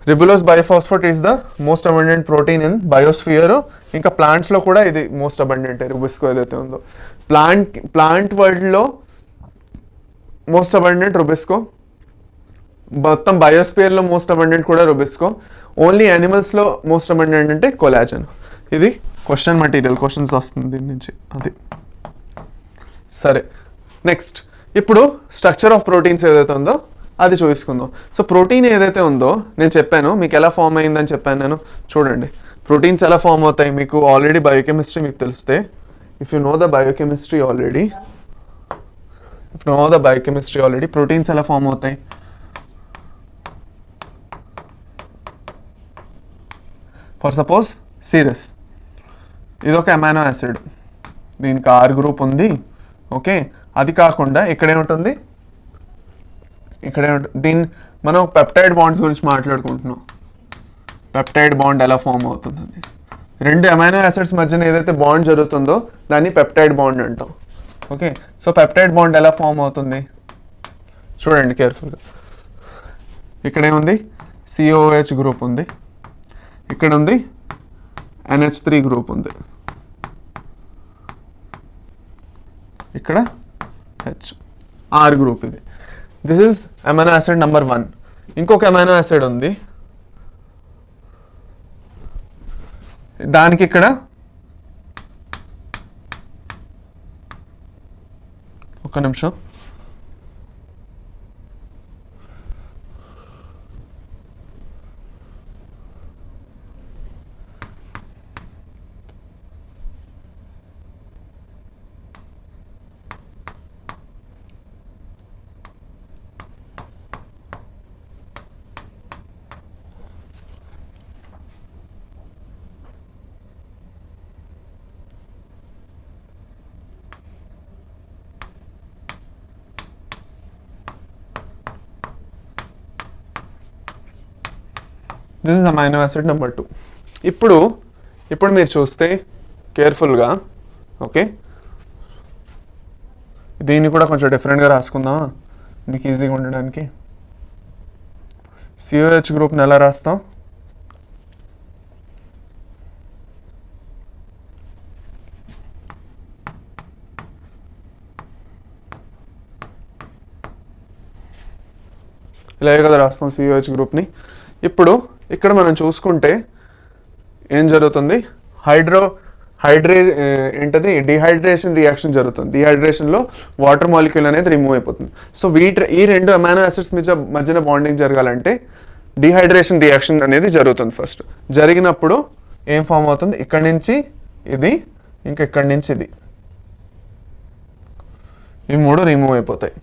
Ribulose biophosphate is the most abundant protein in biosphere. ఇంకా ప్లాంట్స్లో కూడా ఇది మోస్ట్ అబండెంట్, రుబిస్కో ఏదైతే ఉందో. ప్లాంట్ వరల్డ్లో మోస్ట్ అబండెంట్ రుబిస్కో. మొత్తం బయోస్ఫియర్లో మోస్ట్ అబండెంట్ కూడా రుబిస్కో. ఓన్లీ యానిమల్స్లో మోస్ట్ అబండెంట్ అంటే కొలాజన్. ఇది క్వశ్చన్ మెటీరియల్, క్వశ్చన్స్ వస్తుంది దీని నుంచి. అది సరే. నెక్స్ట్ ఇప్పుడు స్ట్రక్చర్ ఆఫ్ ప్రోటీన్స్ ఏదైతే ఉందో అది చూసుకుందాం. సో ప్రోటీన్ ఏదైతే ఉందో నేను చెప్పాను, మీకు ఎలా ఫామ్ అయిందని చెప్పాను నేను. చూడండి ప్రోటీన్స్ ఎలా ఫామ్ అవుతాయి మీకు ఆల్రెడీ బయోకెమిస్ట్రీ మీకు తెలిస్తే. If you know the biochemistry already, proteins ఎలా ఫామ్ అవుతాయి? ఫర్ సపోజ్ సీ దిస్, ఇదొక అమైనో యాసిడ్, దీనికి ఆర్ గ్రూప్ ఉంది. ఓకే, అది కాకుండా ఇక్కడేముంటుంది? దీన్ని మనం పెప్టైడ్ బాండ్స్ గురించి మాట్లాడుకుంటున్నాం. పెప్టైడ్ బాండ్ ఎలా ఫామ్ అవుతుంది? 2 అమైనో యాసిడ్స్ మధ్యన ఏదైతే బాండ్ జరుగుతుందో దాన్ని పెప్టైడ్ బాండ్ అంటాం. ఓకే, సో పెప్టైడ్ బాండ్ ఎలా ఫామ్ అవుతుంది చూడండి కేర్ఫుల్గా. ఇక్కడేముంది? COH గ్రూప్ ఉంది, ఇక్కడ ఉంది NH3 గ్రూప్ ఉంది, ఇక్కడ R గ్రూప్. ఇది this is amino acid number 1. ఇంకొక అమైనో యాసిడ్ ఉంది, దానికి ఇక్కడ ఒక్క నిమిషం. This is amino acid number 2. ఇప్పుడు మీరు చూస్తే కేర్ఫుల్గా, ఓకే, దీన్ని కూడా కొంచెం డిఫరెంట్గా రాసుకుందామా మీకు ఈజీగా ఉండడానికి. సిఓహెచ్ గ్రూప్ని ఎలా రాస్తాం? ఇలాగే కదా రాస్తాం సిఓహెచ్ గ్రూప్ని. ఇప్పుడు ఇక్కడ మనం చూసుకుంటే ఏం జరుగుతుంది? ఏంటది డిహైడ్రేషన్ రియాక్షన్ జరుగుతుంది. డిహైడ్రేషన్లో వాటర్ మాలిక్యూల్ అనేది రిమూవ్ అయిపోతుంది. సో ఈ రెండు అమైనో యాసిడ్స్ మధ్యన బాండింగ్ జరగాలంటే డిహైడ్రేషన్ రియాక్షన్ అనేది జరుగుతుంది. ఫస్ట్ జరిగినప్పుడు ఏం ఫామ్ అవుతుంది? ఇక్కడ నుంచి ఇది, ఇంకా ఇక్కడి నుంచి ఇది, ఈ మూడు రిమూవ్ అయిపోతాయి.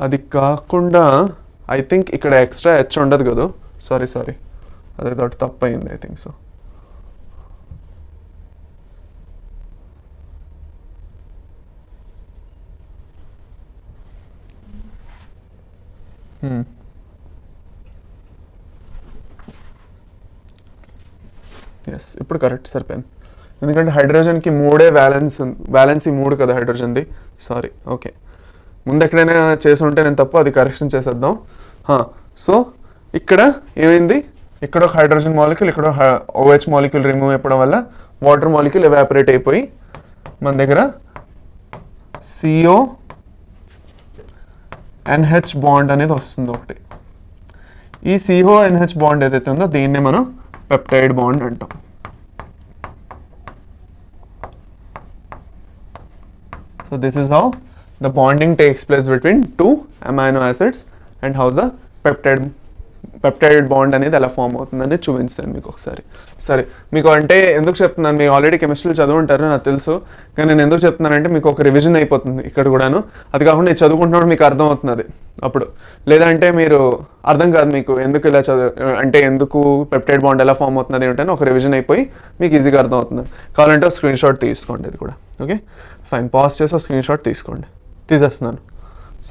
అది కాకుండా ఐ థింక్ ఇక్కడ ఎక్స్ట్రా హెచ్ ఉండదు కదా, సారీ అదేదో తప్పు అయింది ఐ థింక్ సో. ఎస్, ఇప్పుడు కరెక్ట్ సరిపోయింది. ఎందుకంటే హైడ్రోజన్కి మూడే వ్యాలెన్సీ 3 కదా హైడ్రోజన్ది. సారీ, ఓకే, ముందు ఎక్కడైనా చేసి ఉంటే నేను తప్పు, అది కరెక్షన్ చేసేద్దాం. సో ఇక్కడ ఏమైంది? ఇక్కడ ఒక హైడ్రోజన్ మాలిక్యూల్, ఇక్కడ OH మాలిక్యూల్ రిమూవ్ అయిపోవడం వల్ల వాటర్ మాలిక్యూల్ ఎవాపరేట్ అయిపోయి మన దగ్గర CONH బాండ్ అనేది వస్తుంది ఒకటి. ఈ CONH బాండ్ ఏదైతే ఉందో దీన్నే మనం పెప్టైడ్ బాండ్ అంటాం. So this is how the bonding takes place between two amino acids and how the peptide bond అనేది ఎలా ఫామ్ అవుతుందని చూపించాను మీకు ఒకసారి. సరే, మీకు అంటే ఎందుకు చెప్తున్నాను, మీకు ఆల్రెడీ కెమిస్ట్రీలో చదువుంటారు నాకు తెలుసు, కానీ నేను ఎందుకు చెప్తున్నానంటే మీకు ఒక రివిజన్ అయిపోతుంది ఇక్కడ కూడాను. అది కాకుండా నేను చదువుకుంటున్నప్పుడు మీకు అర్థం అవుతుంది అప్పుడు, లేదంటే మీరు అర్థం కాదు మీకు ఎందుకు ఇలా అంటే ఎందుకు పెప్టైడ్ బాండ్ ఎలా ఫామ్ అవుతుంది అంటే ఒక రివిజన్ అయిపోయి మీకు ఈజీగా అర్థం అవుతుంది. కావాలంటే ఒక స్క్రీన్ షాట్ తీసుకోండి, అది కూడా ఓకే ఫైన్. పాజ్ చేసి ఒక స్క్రీన్ షాట్ తీసేస్తున్నాను.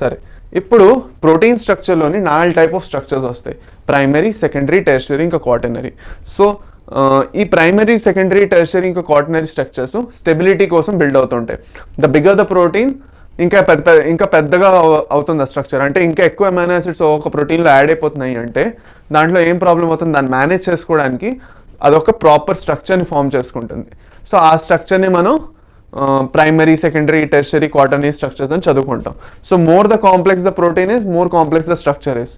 సరే, ఇప్పుడు ప్రోటీన్ స్ట్రక్చర్లోని 4 టైప్ ఆఫ్ స్ట్రక్చర్స్ వస్తాయి: ప్రైమరీ, సెకండరీ, టెర్షరీ, ఇంకా క్వాటర్నరీ. సో ఈ ప్రైమరీ, సెకండరీ, టెర్షరీ, ఇంకా క్వాటర్నరీ స్ట్రక్చర్స్ స్టెబిలిటీ కోసం బిల్డ్ అవుతుంటాయి. ద బిగ్గర్ ద ప్రోటీన్ ఇంకా పెద్దగా అవుతుంది ఆ స్ట్రక్చర్. అంటే ఇంకా ఎక్కువ అమైనో యాసిడ్స్ ఒక ప్రోటీన్లో యాడ్ అయిపోతున్నాయి అంటే దాంట్లో ఏం ప్రాబ్లం అవుతుంది, దాన్ని మేనేజ్ చేసుకోవడానికి అదొక ప్రాపర్ స్ట్రక్చర్ని ఫామ్ చేసుకుంటుంది. సో ఆ స్ట్రక్చర్ని మనం primary, secondary, tertiary, quaternary structures అని చదువుకుంటాం. So more the complex the protein is, more complex the structure is.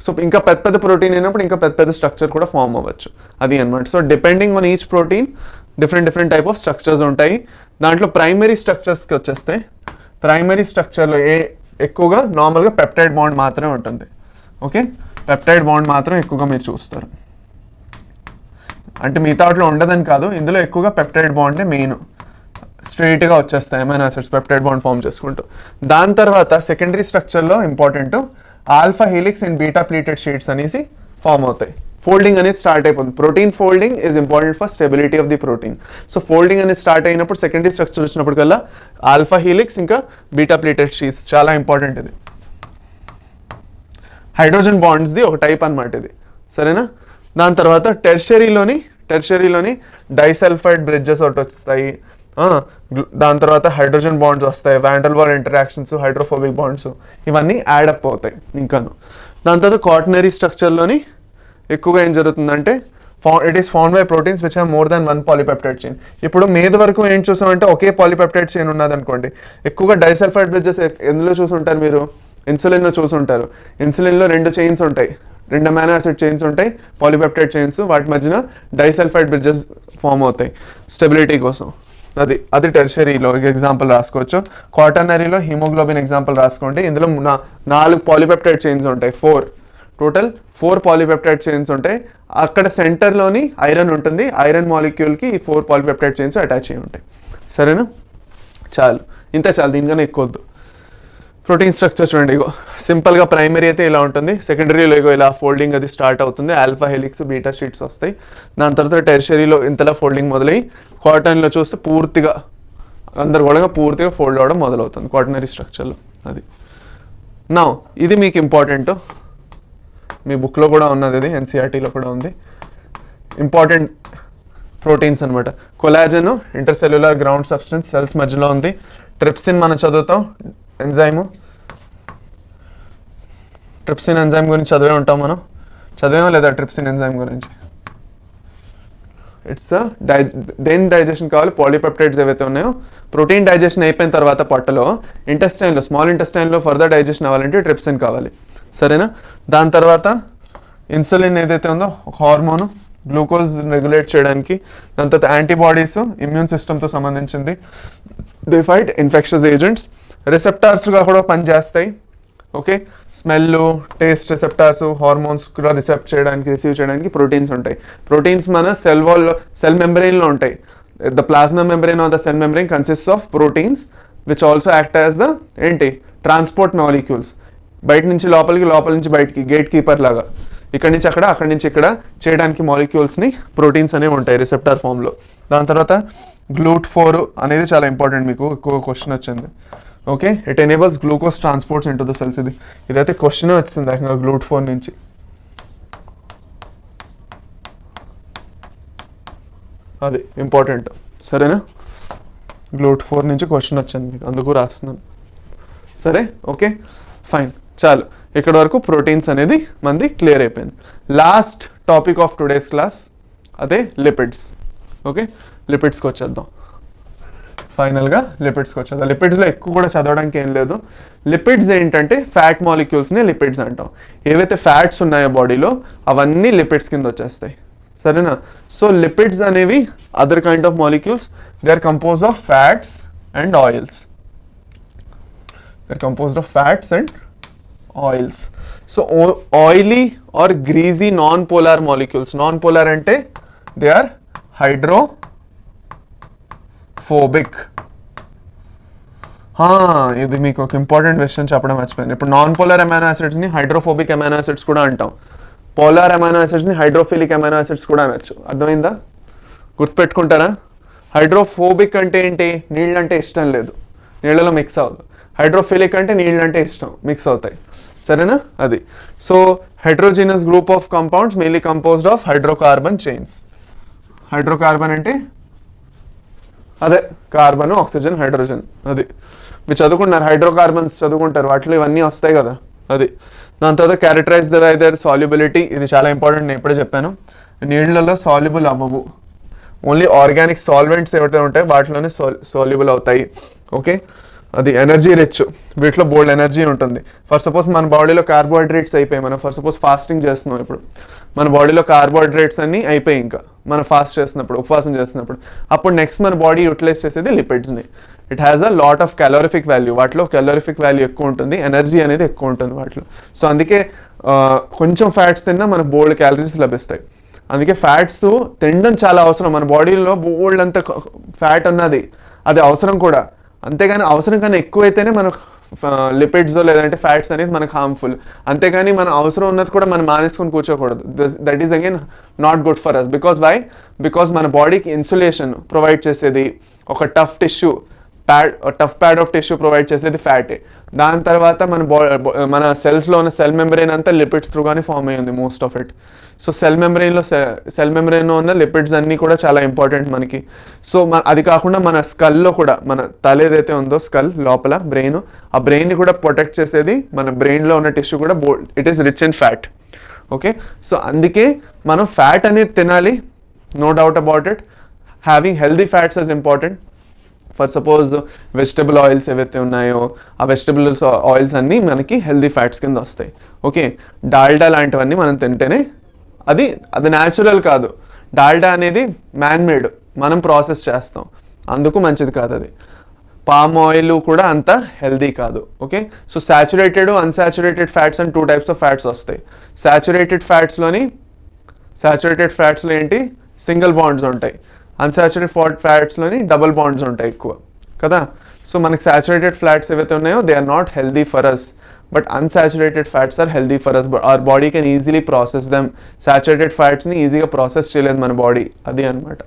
So ఇంకా పెద్ద ప్రోటీన్ అయినప్పుడు ఇంకా పెద్ద స్ట్రక్చర్ కూడా ఫామ్ అవ్వచ్చు, అది అనమాట. So depending on each protein different type of structures ఉంటాయి. దాంట్లో ప్రైమరీ స్ట్రక్చర్స్కి వచ్చేస్తే ప్రైమరీ స్ట్రక్చర్లో ఎక్కువగా నార్మల్గా పెప్టైడ్ బాండ్ మాత్రమే ఉంటుంది. ఓకే, పెప్టైడ్ బాండ్ మాత్రం ఎక్కువగా మీరు చూస్తారు. అంటే మిగతా వాటిలో ఉండదని కాదు, ఇందులో ఎక్కువగా పెప్టైడ్ బాండే మెయిన్. స్ట్రైట్గా వచ్చేస్తాయి amino acids peptide bond form చేసుకుంటూ. దాని తర్వాత సెకండరీ స్ట్రక్చర్లో important alpha helix and beta pleated sheets అనేసి ఫామ్ అవుతాయి. ఫోల్డింగ్ అనేది స్టార్ట్ అయిపోతుంది. Protein folding is important for stability of the protein. So folding అనేది స్టార్ట్ అయినప్పుడు సెకండరీ స్ట్రక్చర్ వచ్చినప్పటికల్లా ఆల్ఫా హెలిక్స్ ఇంకా బీటా ప్లీటెడ్ షీట్స్ చాలా ఇంపార్టెంట్. ఇది హైడ్రోజన్ బాండ్స్ది ఒక టైప్ అనమాట ఇది, సరేనా. దాని తర్వాత టెర్షరీలోని డైసల్ఫైడ్ బ్రిడ్జెస్ ఒకటి వస్తాయి. దాని తర్వాత హైడ్రోజన్ బాండ్స్ వస్తాయి, van der Waals interactions, hydrophobic bonds, ఇవన్నీ యాడప్ అవుతాయి ఇంకాను. దాని తర్వాత క్వాటర్నరీ స్ట్రక్చర్లోని ఎక్కువగా ఏం జరుగుతుందంటే it is found by proteins which have more than 1 polypeptide chain. ఇప్పుడు మీద వరకు ఏం చూసామంటే ఒకే పాలీపెప్టైడ్ చైన్ ఉన్నది అనుకోండి. ఎక్కువగా డైసల్ఫైడ్ బ్రిడ్జెస్ ఎందులో చూసుంటారు మీరు? ఇన్సులిన్లో చూసుంటారు. ఇన్సులిన్లో 2 చైన్స్ ఉంటాయి, 2 అమైనో యాసిడ్ చైన్స్ ఉంటాయి, పాలీపెప్టైడ్ చైన్స్. వాటి మధ్యన డైసల్ఫైడ్ బ్రిడ్జెస్ ఫామ్ అవుతాయి స్టెబిలిటీ కోసం. అది టెర్షరీలో ఎగ్జాంపుల్ రాసుకోవచ్చు. క్వాటర్నరీలో హిమోగ్లోబిన్ ఎగ్జాంపుల్ రాసుకోండి. ఇందులో 4 పాలిపెప్టైడ్ చైన్స్ ఉంటాయి, 4 పాలిపెప్టైడ్ చైన్స్ ఉంటాయి. అక్కడ సెంటర్లోని ఐరన్ ఉంటుంది, ఐరన్ మాలిక్యూల్కి ఈ 4 పాలిపెప్టైడ్ చైన్స్ అటాచ్ అయ్యి ఉంటాయి. సరేనా, చాలు, దీనికన్నా ఎక్కువ వద్దు. ప్రోటీన్ స్ట్రక్చర్ చూడండి, ఇగో సింపుల్గా ప్రైమరీ అయితే ఇలా ఉంటుంది, సెకండరీలో ఇగో ఇలా ఫోల్డింగ్ అది స్టార్ట్ అవుతుంది, ఆల్ఫా హెలిక్స్ బీటా షీట్స్ వస్తాయి. దాని తర్వాత టెర్షరీలో ఇంతలా ఫోల్డింగ్ మొదలై క్వాటర్నరీలో చూస్తే పూర్తిగా పూర్తిగా ఫోల్డ్ అవ్వడం మొదలవుతుంది క్వాటర్నరీ స్ట్రక్చర్లో. అది నా ఇది మీకు ఇంపార్టెంట్, మీ బుక్లో కూడా ఉన్నది, ఇది ఎన్సీఆర్టీలో కూడా ఉంది. ఇంపార్టెంట్ ప్రోటీన్స్ అనమాట. Collagen intercellular ground substance, cells మధ్యలో ఉంది. ట్రిప్సిన్ మనం చదువుతాం, ట్రిప్సిన్ ఎంజైమ్ గురించి చదివేమో లేదా ట్రిప్సిన్ ఎంజైమ్ గురించి? ఇట్స్ దేని డైజెషన్ కావాలి? పాలీపెప్టైడ్స్ ఏవైతే ఉన్నాయో ప్రోటీన్ డైజెషన్ అయిపోయిన తర్వాత పొట్టలో ఇంటెస్టైన్లో స్మాల్ ఇంటెస్టైన్లో ఫర్దర్ డైజెషన్ అవ్వాలంటే ట్రిప్సిన్ కావాలి. సరేనా, దాని తర్వాత ఇన్సులిన్ ఏదైతే ఉందో ఒక హార్మోను గ్లూకోజ్ రెగ్యులేట్ చేయడానికి. దాని తర్వాత యాంటీబాడీస్ ఇమ్యూన్ సిస్టమ్తో సంబంధించింది. They fight infectious agents. రిసెప్టార్స్గా కూడా పనిచేస్తాయి. Okay, smell, taste receptors, hormones కూడా రిసీవ్ చేయడానికి ప్రోటీన్స్ ఉంటాయి. ప్రోటీన్స్ మన సెల్ మెంబ్రెయిన్లో ఉంటాయి. The plasma membrane or the cell membrane consists of proteins which also act as the transport molecules. బయట నుంచి లోపలికి, లోపల నుంచి బయటికి గేట్ కీపర్ లాగా ఇక్కడి నుంచి అక్కడ, అక్కడి నుంచి ఇక్కడ చేయడానికి మాలిక్యూల్స్ని ప్రోటీన్స్ అనేవి ఉంటాయి రిసెప్టార్ ఫామ్లో. దాని తర్వాత GLUT4 అనేది చాలా ఇంపార్టెంట్, మీకు ఎక్కువ క్వశ్చన్ వచ్చింది. Okay, it enables glucose transports into the cells. ఇదైతే క్వశ్చన్ వచ్చింది యాక్చువల్గా GLUT4 నుంచి. అది ఇంపార్టెంట్. సరేనా, GLUT4 నుంచి క్వశ్చన్ వచ్చింది మీకు, అందుకు రాస్తున్నాను. సరే, ఓకే, ఫైన్, చాలు. ఇక్కడ వరకు ప్రోటీన్స్ అనేది మనది క్లియర్ అయిపోయింది. Last topic of today's class అదే లిపిడ్స్. ఓకే, లిపిడ్స్కి వచ్చేద్దాం. ఫైనల్గా లిపిడ్స్కి వచ్చేద్దాం. లిపిడ్స్లో ఎక్కువ కూడా చదవడానికి ఏం లేదు. లిపిడ్స్ ఏంటంటే ఫ్యాట్ మాలిక్యూల్స్ని లిపిడ్స్ అంటాం. ఏవైతే ఫ్యాట్స్ ఉన్నాయో బాడీలో అవన్నీ లిపిడ్స్ కింద వచ్చేస్తాయి. సరేనా, సో లిపిడ్స్ అనేవి other kind of molecules. They are compose of fats and oils. So oily or greasy non-polar molecules. Non-polar ante they are hydrophobic. ఇది మీకు ఒక ఇంపార్టెంట్ క్వశ్చన్ చెప్పడం మర్చిపోయింది. ఇప్పుడు నాన్ పోలార్ అమైనో యాసిడ్స్ని హైడ్రోఫోబిక్ అమైనో యాసిడ్స్ కూడా అంటాం. పోలార్ అమైనో యాసిడ్స్ని హైడ్రోఫిలిక్ అమైనో యాసిడ్స్ కూడా అనొచ్చు. అర్థమైందా? గుర్తుపెట్టుకుంటారా? హైడ్రోఫోబిక్ అంటే ఏంటి? నీళ్ళంటే ఇష్టం లేదు, నీళ్ళలో మిక్స్ అవ్వదు. హైడ్రోఫిలిక్ అంటే నీళ్ళంటే ఇష్టం, మిక్స్ అవుతాయి. సరేనా, అది. So heterogeneous group of compounds mainly composed of hydrocarbon chains. Hydrocarbon అంటే అదే కార్బన్, ఆక్సిజన్, హైడ్రోజన్. అది మీరు చదువుకుంటున్నారు, హైడ్రోకార్బన్స్ చదువుకుంటారు, వాటిలో ఇవన్నీ వస్తాయి కదా. అది. దాని తర్వాత క్యారెక్టరైజ్ ద ఐదర్ సాల్యుబిలిటీ. ఇది చాలా ఇంపార్టెంట్, నేను ఇప్పుడే చెప్పాను. నీళ్ళలో సాల్యుబుల్ అవ్వవు, ఓన్లీ ఆర్గానిక్ సాల్వెంట్స్ ఏవైతే ఉంటాయి వాటిలోనే సాల్యుబుల్ అవుతాయి. ఓకే, అది ఎనర్జీ రిచ్, వీటిలో బోల్డ్ ఎనర్జీ ఉంటుంది. ఫర్ సపోజ్ మన బాడీలో కార్బోహైడ్రేట్స్ అయిపోయి, మనం ఫర్ సపోజ్ ఫాస్టింగ్ చేస్తున్నాం, ఇప్పుడు మన బాడీలో కార్బోహైడ్రేట్స్ అన్నీ అయిపోయి, ఇంకా మనం ఫాస్ట్ చేస్తున్నప్పుడు, ఉపవాసం చేస్తున్నప్పుడు, అప్పుడు నెక్స్ట్ మన బాడీ యూటిలైజ్ చేసేది లిపిడ్స్ని. It has a lot of calorific value. వాటిలో క్యాలోరిఫిక్ వాల్యూ ఎక్కువ ఉంటుంది, ఎనర్జీ అనేది ఎక్కువ ఉంటుంది వాటిలో. సో అందుకే కొంచెం ఫ్యాట్స్ తిన్నా మనకు బోల్డ్ క్యాలరీస్ లభిస్తాయి. అందుకే ఫ్యాట్స్ తినడం చాలా అవసరం. మన బాడీలో బోల్డ్ అంత ఫ్యాట్ ఉన్నది, అది అవసరం కూడా. అంతేగాని అవసరం కన్నా ఎక్కువైతేనే మనకు లిపిడ్స్ లేదంటే ఫ్యాట్స్ అనేది మనకు హార్మ్ఫుల్. అంతేగాని మన అవసరం ఉన్నది కూడా మనం మానేసుకొని కూర్చోకూడదు. That is again not good for us. Because మన బాడీకి ఇన్సులేషన్ ప్రొవైడ్ చేసేది ఒక tough pad of tissue provide చేసేది ఫ్యాటే. దాని తర్వాత మన సెల్స్లో ఉన్న సెల్ మెంబ్రెయిన్ అంతా లిపిడ్స్ త్రూగానే ఫామ్ అయ్యింది most of it. So cell మెంబ్రెయిన్లో ఉన్న లిపిడ్స్ అన్నీ కూడా చాలా ఇంపార్టెంట్ మనకి. సో అది కాకుండా మన స్కల్లో కూడా, మన తల ఏదైతే ఉందో స్కల్ లోపల బ్రెయిన్, ఆ బ్రెయిన్ని కూడా ప్రొటెక్ట్ చేసేది మన బ్రెయిన్లో ఉన్న టిష్యూ కూడా it is rich in fat. Okay, so అందుకే మనం ఫ్యాట్ అనేది తినాలి, no doubt about it. Having healthy fats is important. For suppose vegetable oils ఏవైతే ఉన్నాయో ఆ వెజిటబుల్స్ ఆయిల్స్ అన్నీ మనకి హెల్దీ ఫ్యాట్స్ కింద వస్తాయి. ఓకే, డాల్డా లాంటివన్నీ మనం తింటేనే అది న్యాచురల్ కాదు. డాల్డా అనేది మ్యాన్ మేడ్, మనం ప్రాసెస్ చేస్తాం. అందుకు మంచిది కాదు అది. పామ్ ఆయిల్ కూడా అంత హెల్దీ కాదు. Okay, so saturated unsaturated fats అని 2 టైప్స్ ఆఫ్ ఫ్యాట్స్ వస్తాయి. సాచురేటెడ్ ఫ్యాట్స్లో ఏంటి, సింగిల్ బాండ్స్ ఉంటాయి. అన్సాచురేటెడ్ ఫ్యాట్స్లోని డబుల్ బాండ్స్ ఉంటాయి ఎక్కువ కదా. సో మనకి సాచురేటెడ్ ఫ్యాట్స్ ఏవైతే ఉన్నాయో they are not healthy for us, but unsaturated fats are healthy for us. Our body can easily process them. Saturated ఫ్యాట్స్ని ఈజీగా ప్రాసెస్ చేయలేదు మన బాడీ, అది అనమాట.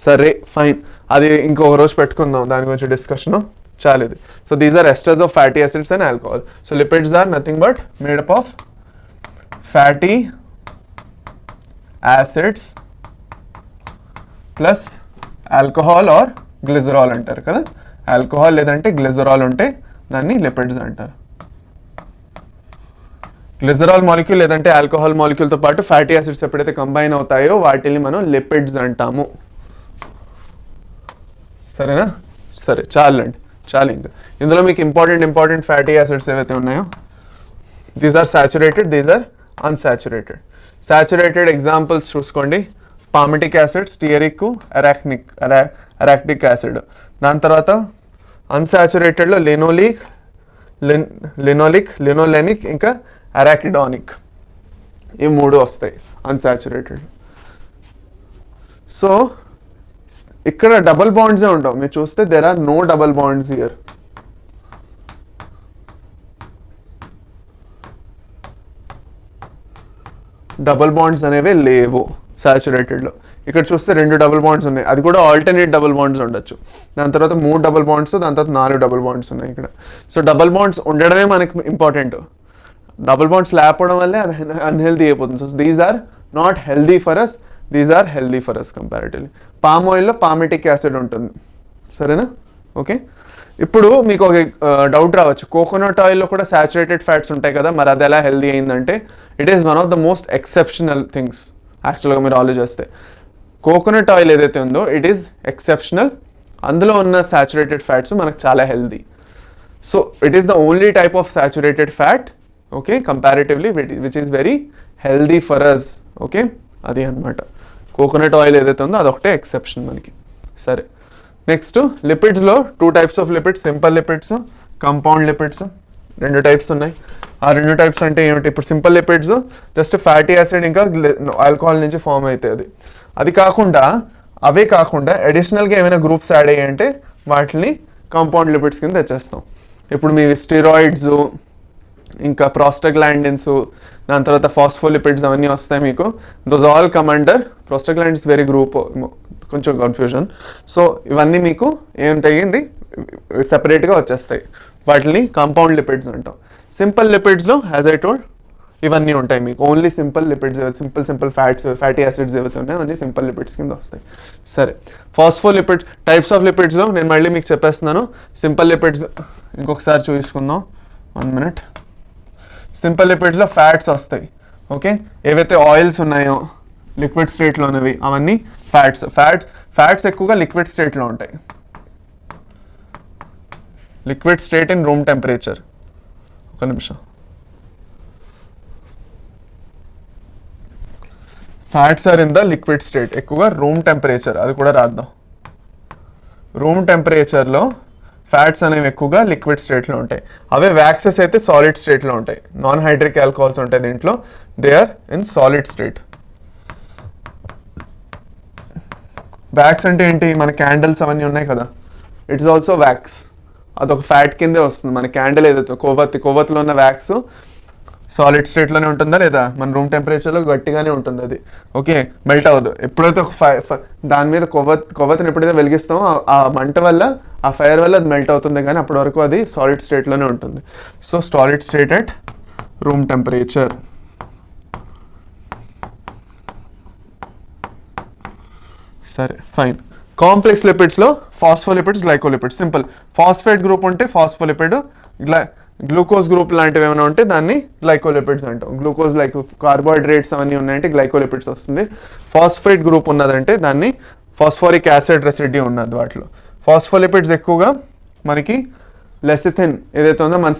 సరే ఫైన్, అది ఇంకొక రోజు పెట్టుకుందాం దాని గురించి డిస్కషన్, చాలేదు. So these are esters of fatty acids and alcohol. So lipids are nothing but made up of fatty acids plus alcohol or glycerol అంటారు కదా. ఆల్కహాల్ లేదంటే గ్లిజరాల్ ఉంటే దాన్ని లిపిడ్స్ అంటారు. గ్లిజరాల్ మాలిక్యూల్ లేదంటే ఆల్కహాల్ మాలిక్యూల్తో పాటు ఫ్యాటీ యాసిడ్స్ ఎప్పుడైతే కంబైన్ అవుతాయో వాటిని మనం లిపిడ్స్ అంటాము. సరేనా, సరే చాలండి, చాలు. ఇంకా ఇందులో మీకు ఇంపార్టెంట్ ఫ్యాటీ యాసిడ్స్ ఏవైతే ఉన్నాయో these are saturated, these are unsaturated. Saturated examples చూసుకోండి, palmitic acid, stearic, arachidic acid. దాని తర్వాత అన్సాచురేటెడ్లో లినోలెనిక్ ఇంకా అరాకిడానిక్, ఈ 3 వస్తాయి అన్సాచురేటెడ్. సో ఇక్కడ డబుల్ బాండ్సే ఉంటాం, మీరు చూస్తే there are no double bonds here. Double bonds అనేవి లేవు సాచురేటెడ్లో. ఇక్కడ చూస్తే 2 డబుల్ బాండ్స్ ఉన్నాయి, అది కూడా ఆల్టర్నేట్ డబుల్ బాండ్స్ ఉండొచ్చు. దాని తర్వాత 3 డబుల్ బాండ్స్, దాని తర్వాత 4 డబుల్ బాండ్స్ ఉన్నాయి ఇక్కడ. సో డబుల్ బాండ్స్ ఉండడమే మనకి ఇంపార్టెంట్. డబుల్ బాండ్స్ లేకపోవడం వల్లే అది అన్హెల్దీ అయిపోతుంది. So these are not healthy for us, these are healthy for us comparatively. Palm ఆయిల్లో పామిటిక్ యాసిడ్ ఉంటుంది, సరేనా. ఓకే, ఇప్పుడు మీకు ఒక డౌట్ రావచ్చు, కోకోనట్ ఆయిల్లో కూడా సాచురేటెడ్ ఫ్యాట్స్ ఉంటాయి కదా, మరి అది ఎలా హెల్దీ అయిందంటే it is one of the most exceptional things. యాక్చువల్గా మీరు ఆలోచిస్తే కోకోనట్ ఆయిల్ ఏదైతే ఉందో ఇట్ ఈస్ ఎక్సెప్షనల్, అందులో ఉన్న సాచురేటెడ్ ఫ్యాట్స్ మనకు చాలా healthy. So it is the only type of saturated fat, okay, comparatively which is very healthy for us. Okay, అది అనమాట. కోకోనట్ ఆయిల్ ఏదైతే ఉందో అదొకటే ఎక్సెప్షన్ మనకి. సరే, నెక్స్ట్ లిపిడ్స్లో 2 types of lipids, simple lipids, compound lipids, 2 types ఉన్నాయి. ఆ 2 టైప్స్ అంటే ఏమిటి, ఇప్పుడు simple lipids just fatty acid ఇంకా ఆల్కహాల్ నుంచి ఫామ్ అవుతుంది. అవే కాకుండా అడిషనల్గా ఏమైనా గ్రూప్స్ యాడ్ అయ్యాయంటే వాటిని కాంపౌండ్ లిపిడ్స్ కింద తెచ్చేస్తాం. ఇప్పుడు మీ స్టెరాయిడ్స్, ఇంకా ప్రోస్టాగ్లాండిన్స్, దాని తర్వాత ఫాస్ఫోలిపిడ్స్ అవన్నీ వస్తాయి మీకు. Those all come under prostaglandins very group, కొంచెం కన్ఫ్యూజన్. సో ఇవన్నీ మీకు ఏంటయ్యింది సెపరేట్గా వచ్చేస్తాయి, వాటిని కాంపౌండ్ లిపిడ్స్ అంటాం. సింపుల్ లిపిడ్స్లో యాజ్ ఐ టోల్డ్ ఇవన్నీ ఉంటాయి మీకు. Only simple lipids, simple fatty acids ఏవైతే ఉన్నాయో అన్నీ సింపుల్ లిపిడ్స్ కింద వస్తాయి. సరే, ఫాస్ఫోలిపిడ్స్ టైప్స్ ఆఫ్ లిపిడ్స్లో నేను మళ్ళీ మీకు చెప్పేస్తున్నాను. సింపుల్ లిపిడ్స్ ఇంకొకసారి చూసుకుందాం, 1 minute. సింపుల్ లిపిడ్స్లో ఫ్యాట్స్ వస్తాయి. ఓకే, ఏవైతే ఆయిల్స్ ఉన్నాయో లిక్విడ్ స్టేట్లో ఉన్నవి అవన్నీ ఫ్యాట్స్ ఎక్కువగా లిక్విడ్ స్టేట్లో ఉంటాయి. Liquid state in room temperature. ఒక నిమిషం, fats are in the liquid state, ఎక్కువగా రూమ్ టెంపరేచర్, అది కూడా రాద్దాం. రూమ్ టెంపరేచర్లో ఫ్యాట్స్ అనేవి ఎక్కువగా లిక్విడ్ స్టేట్లో ఉంటాయి. అవే వ్యాక్సెస్ అయితే సాలిడ్ స్టేట్లో ఉంటాయి. నాన్ హైడ్రిక్ ఆల్కహాల్స్ ఉంటాయి దీంట్లో, they are in solid state. Wax అంటే ఏంటి, మన క్యాండిల్స్ అవన్నీ ఉన్నాయి కదా, ఇట్స్ ఆల్సో వ్యాక్స్, అదొక ఫ్యాట్ కిందే వస్తుంది. మన క్యాండిల్ ఏదైతే కొవ్వొత్తులో ఉన్న వ్యాక్స్ సాలిడ్ స్టేట్లోనే ఉంటుందా లేదా, మన రూమ్ టెంపరేచర్లో గట్టిగానే ఉంటుంది అది. ఓకే, మెల్ట్ అవ్వదు. ఎప్పుడైతే ఒక దాని మీద కొవ్వొత్తుని ఎప్పుడైతే వెలిగిస్తామో ఆ మంట వల్ల, ఆ ఫైర్ వల్ల అది మెల్ట్ అవుతుంది, కానీ అప్పటి వరకు అది సాలిడ్ స్టేట్లోనే ఉంటుంది. So solid state at room temperature. సరే ఫైన్. కాంప్లెక్స్ లిపిడ్స్లో phospholipids, glycolipids. Simple phosphate group ఉంటే ఫాస్ఫోలిపిడ్, గ్లూకోజ్ గ్రూప్ లాంటివి ఏమైనా ఉంటే దాన్ని గ్లైకోలిపిడ్స్ అంటాం. గ్లూకోజ్ లైక్ కార్బోహైడ్రేట్స్ అవన్నీ ఉన్నాయంటే గ్లైకోలిపిడ్స్ వస్తుంది. ఫాస్ఫేట్ గ్రూప్ ఉన్నదంటే దాన్ని ఫాస్ఫోరిక్ యాసిడ్ రెసిడ్యూ ఉన్నది వాటిలో. ఫాస్ఫోలిపిడ్స్ ఎక్కువగా మనకి లెసిథిన్ ఏదైతే ఉందో మన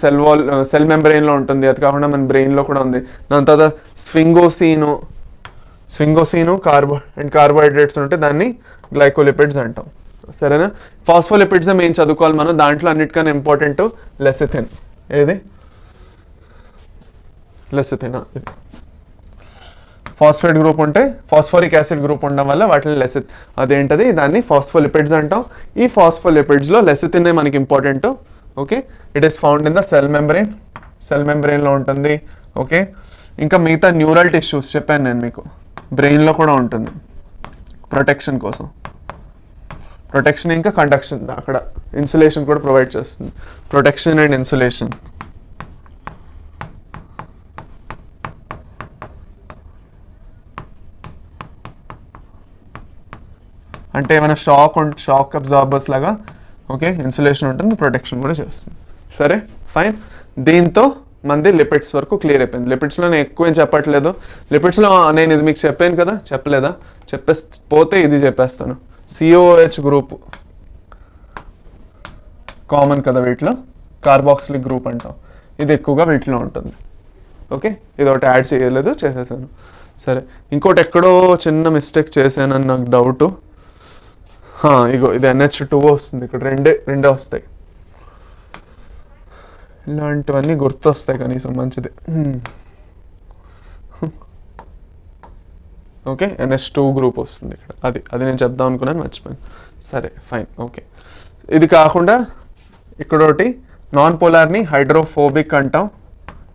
సెల్ మెంబ్రెయిన్లో ఉంటుంది, అది కాకుండా మన బ్రెయిన్లో కూడా ఉంది. దాని తర్వాత స్వింగోసీను కార్బోహైడ్రేట్స్ ఉంటే దాన్ని గ్లైకోలిపిడ్స్ అంటాం. సరేనా. ఫాస్ఫోలిపిడ్స్ మెయిన్ చదువుకోవాలి మనం. దాంట్లో అన్నిటికన్నా ఇంపార్టెంట్ లెసిథిన్. ఏది లెసిథిన్, ఇది ఫాస్ఫేట్ గ్రూప్ ఉంటే ఫాస్ఫోరిక్ యాసిడ్ గ్రూప్ ఉండడం వల్ల వాటిని అదేంటది దాన్ని ఫాస్ఫోలిపిడ్స్ అంటాం. ఈ ఫాస్ఫోలిపిడ్స్లో లెసిథిన్ మనకి important. Okay, it is found in the cell మెంబ్రెయిన్లో ఉంటుంది. ఓకే, ఇంకా మిగతా న్యూరల్ టిష్యూస్ చెప్పాను నేను మీకు, బ్రెయిన్లో కూడా ఉంటుంది ప్రొటెక్షన్ కోసం. ప్రొటెక్షన్ ఇంకా కండక్షన్, అక్కడ ఇన్సులేషన్ కూడా ప్రొవైడ్ చేస్తుంది. Protection and insulation. అంటే ఏమైనా షాక్ అబ్జార్బర్స్ లాగా. ఓకే, ఇన్సులేషన్ ఉంటుంది, ప్రొటెక్షన్ కూడా చేస్తుంది. సరే ఫైన్. దీంతో మంది లిపిడ్స్ వరకు క్లియర్ అయిపోయింది. లిపిడ్స్లో నేను ఎక్కువ ఏం చెప్పట్లేదు. లిపిడ్స్లో నేను ఇది మీకు చెప్పాను కదా, చెప్పలేదా? పోతే ఇది చెప్పేస్తాను. సిఓహెచ్ గ్రూప్ కామన్ కదా వీటిలో, కార్బాక్సిలిక్ గ్రూప్ అంటాం. ఇది ఎక్కువగా వీటిలో ఉంటుంది. ఓకే, ఇది ఒకటి యాడ్ చేయలేదు, చేసేసాను. సరే, ఇంకోటి ఎక్కడో చిన్న మిస్టేక్ చేశానని నాకు డౌటు. ఇగో ఇది NH2 వస్తుంది, ఇక్కడ రెండే వస్తాయి. ఇలాంటివన్నీ గుర్తొస్తాయి కనీసం, మంచిది. ఓకే, NH2 గ్రూప్ వస్తుంది ఇక్కడ. అది నేను చెప్దాం అనుకున్నాను, మర్చిపోయాను. సరే ఫైన్. ఓకే, ఇది కాకుండా ఇక్కడ ఒకటి నాన్ పోలార్ని హైడ్రోఫోబిక్ అంటాం.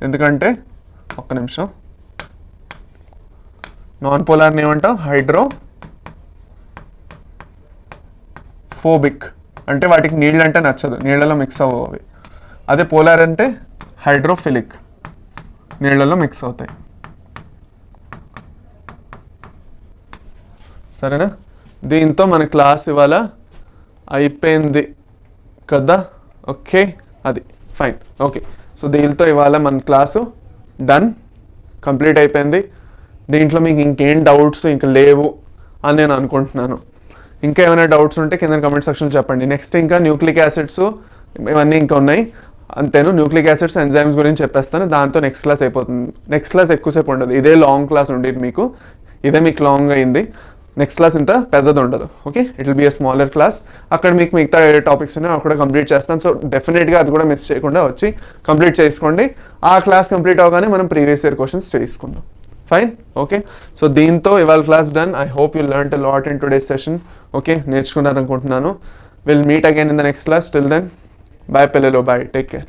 ఎందుకంటే ఒక్క నిమిషం, నాన్ పోలార్ని ఏమంటాం? హైడ్రోఫోబిక్ అంటే వాటికి నీళ్ళు అంటే నచ్చదు, నీళ్ళలో మిక్స్ అవ్వవు అవి. అదే పోలార్ అంటే హైడ్రోఫిలిక్, నీళ్ళలో మిక్స్ అవుతాయి. సరేనా. దీంతో మన క్లాస్ ఇవాళ అయిపోయింది కదా. ఓకే, అది ఫైన్. ఓకే, సో దీంతో ఇవాళ మన క్లాసు డన్, కంప్లీట్ అయిపోయింది. దీంట్లో మీకు ఇంకేం డౌట్స్ ఇంకా లేవు అని నేను అనుకుంటున్నాను. ఇంకా ఏమైనా డౌట్స్ ఉంటే కింద కమెంట్ సెక్షన్లో చెప్పండి. నెక్స్ట్ ఇంకా న్యూక్లిక్ యాసిడ్స్ ఇవన్నీ ఇంకా ఉన్నాయి. అంతేను, న్యూక్లిక్ యాసిడ్స్ ఎంజైమ్స్ గురించి చెప్పేస్తాను. దాంతో నెక్స్ట్ క్లాస్ అయిపోతుంది. నెక్స్ట్ క్లాస్ ఎక్కువసేపు ఉండదు, ఇదే లాంగ్ క్లాస్ ఉండేది మీకు. ఇదే మీకు లాంగ్ అయింది. నెక్స్ట్ క్లాస్ ఇంత పెద్దది ఉండదు. Okay, it will be a smaller class. అక్కడ మీకు మిగతా టాపిక్స్ ఉన్నాయి, అక్కడ కూడా కంప్లీట్ చేస్తాను. సో డెఫినెట్గా అది కూడా మిస్ చేయకుండా వచ్చి కంప్లీట్ చేసుకోండి. ఆ క్లాస్ కంప్లీట్ అవగానే మనం ప్రీవియస్ ఇయర్ క్వశ్చన్స్ చేసుకుందాం. ఫైన్. ఓకే, సో దీంతో ఇవాళ class done. I hope you learned a lot in today's session. Okay, నేర్చుకున్నారు అనుకుంటున్నాను. Will meet again in the next class. Till then, bye పిల్లలు, బాయ్, టేక్ కేర్.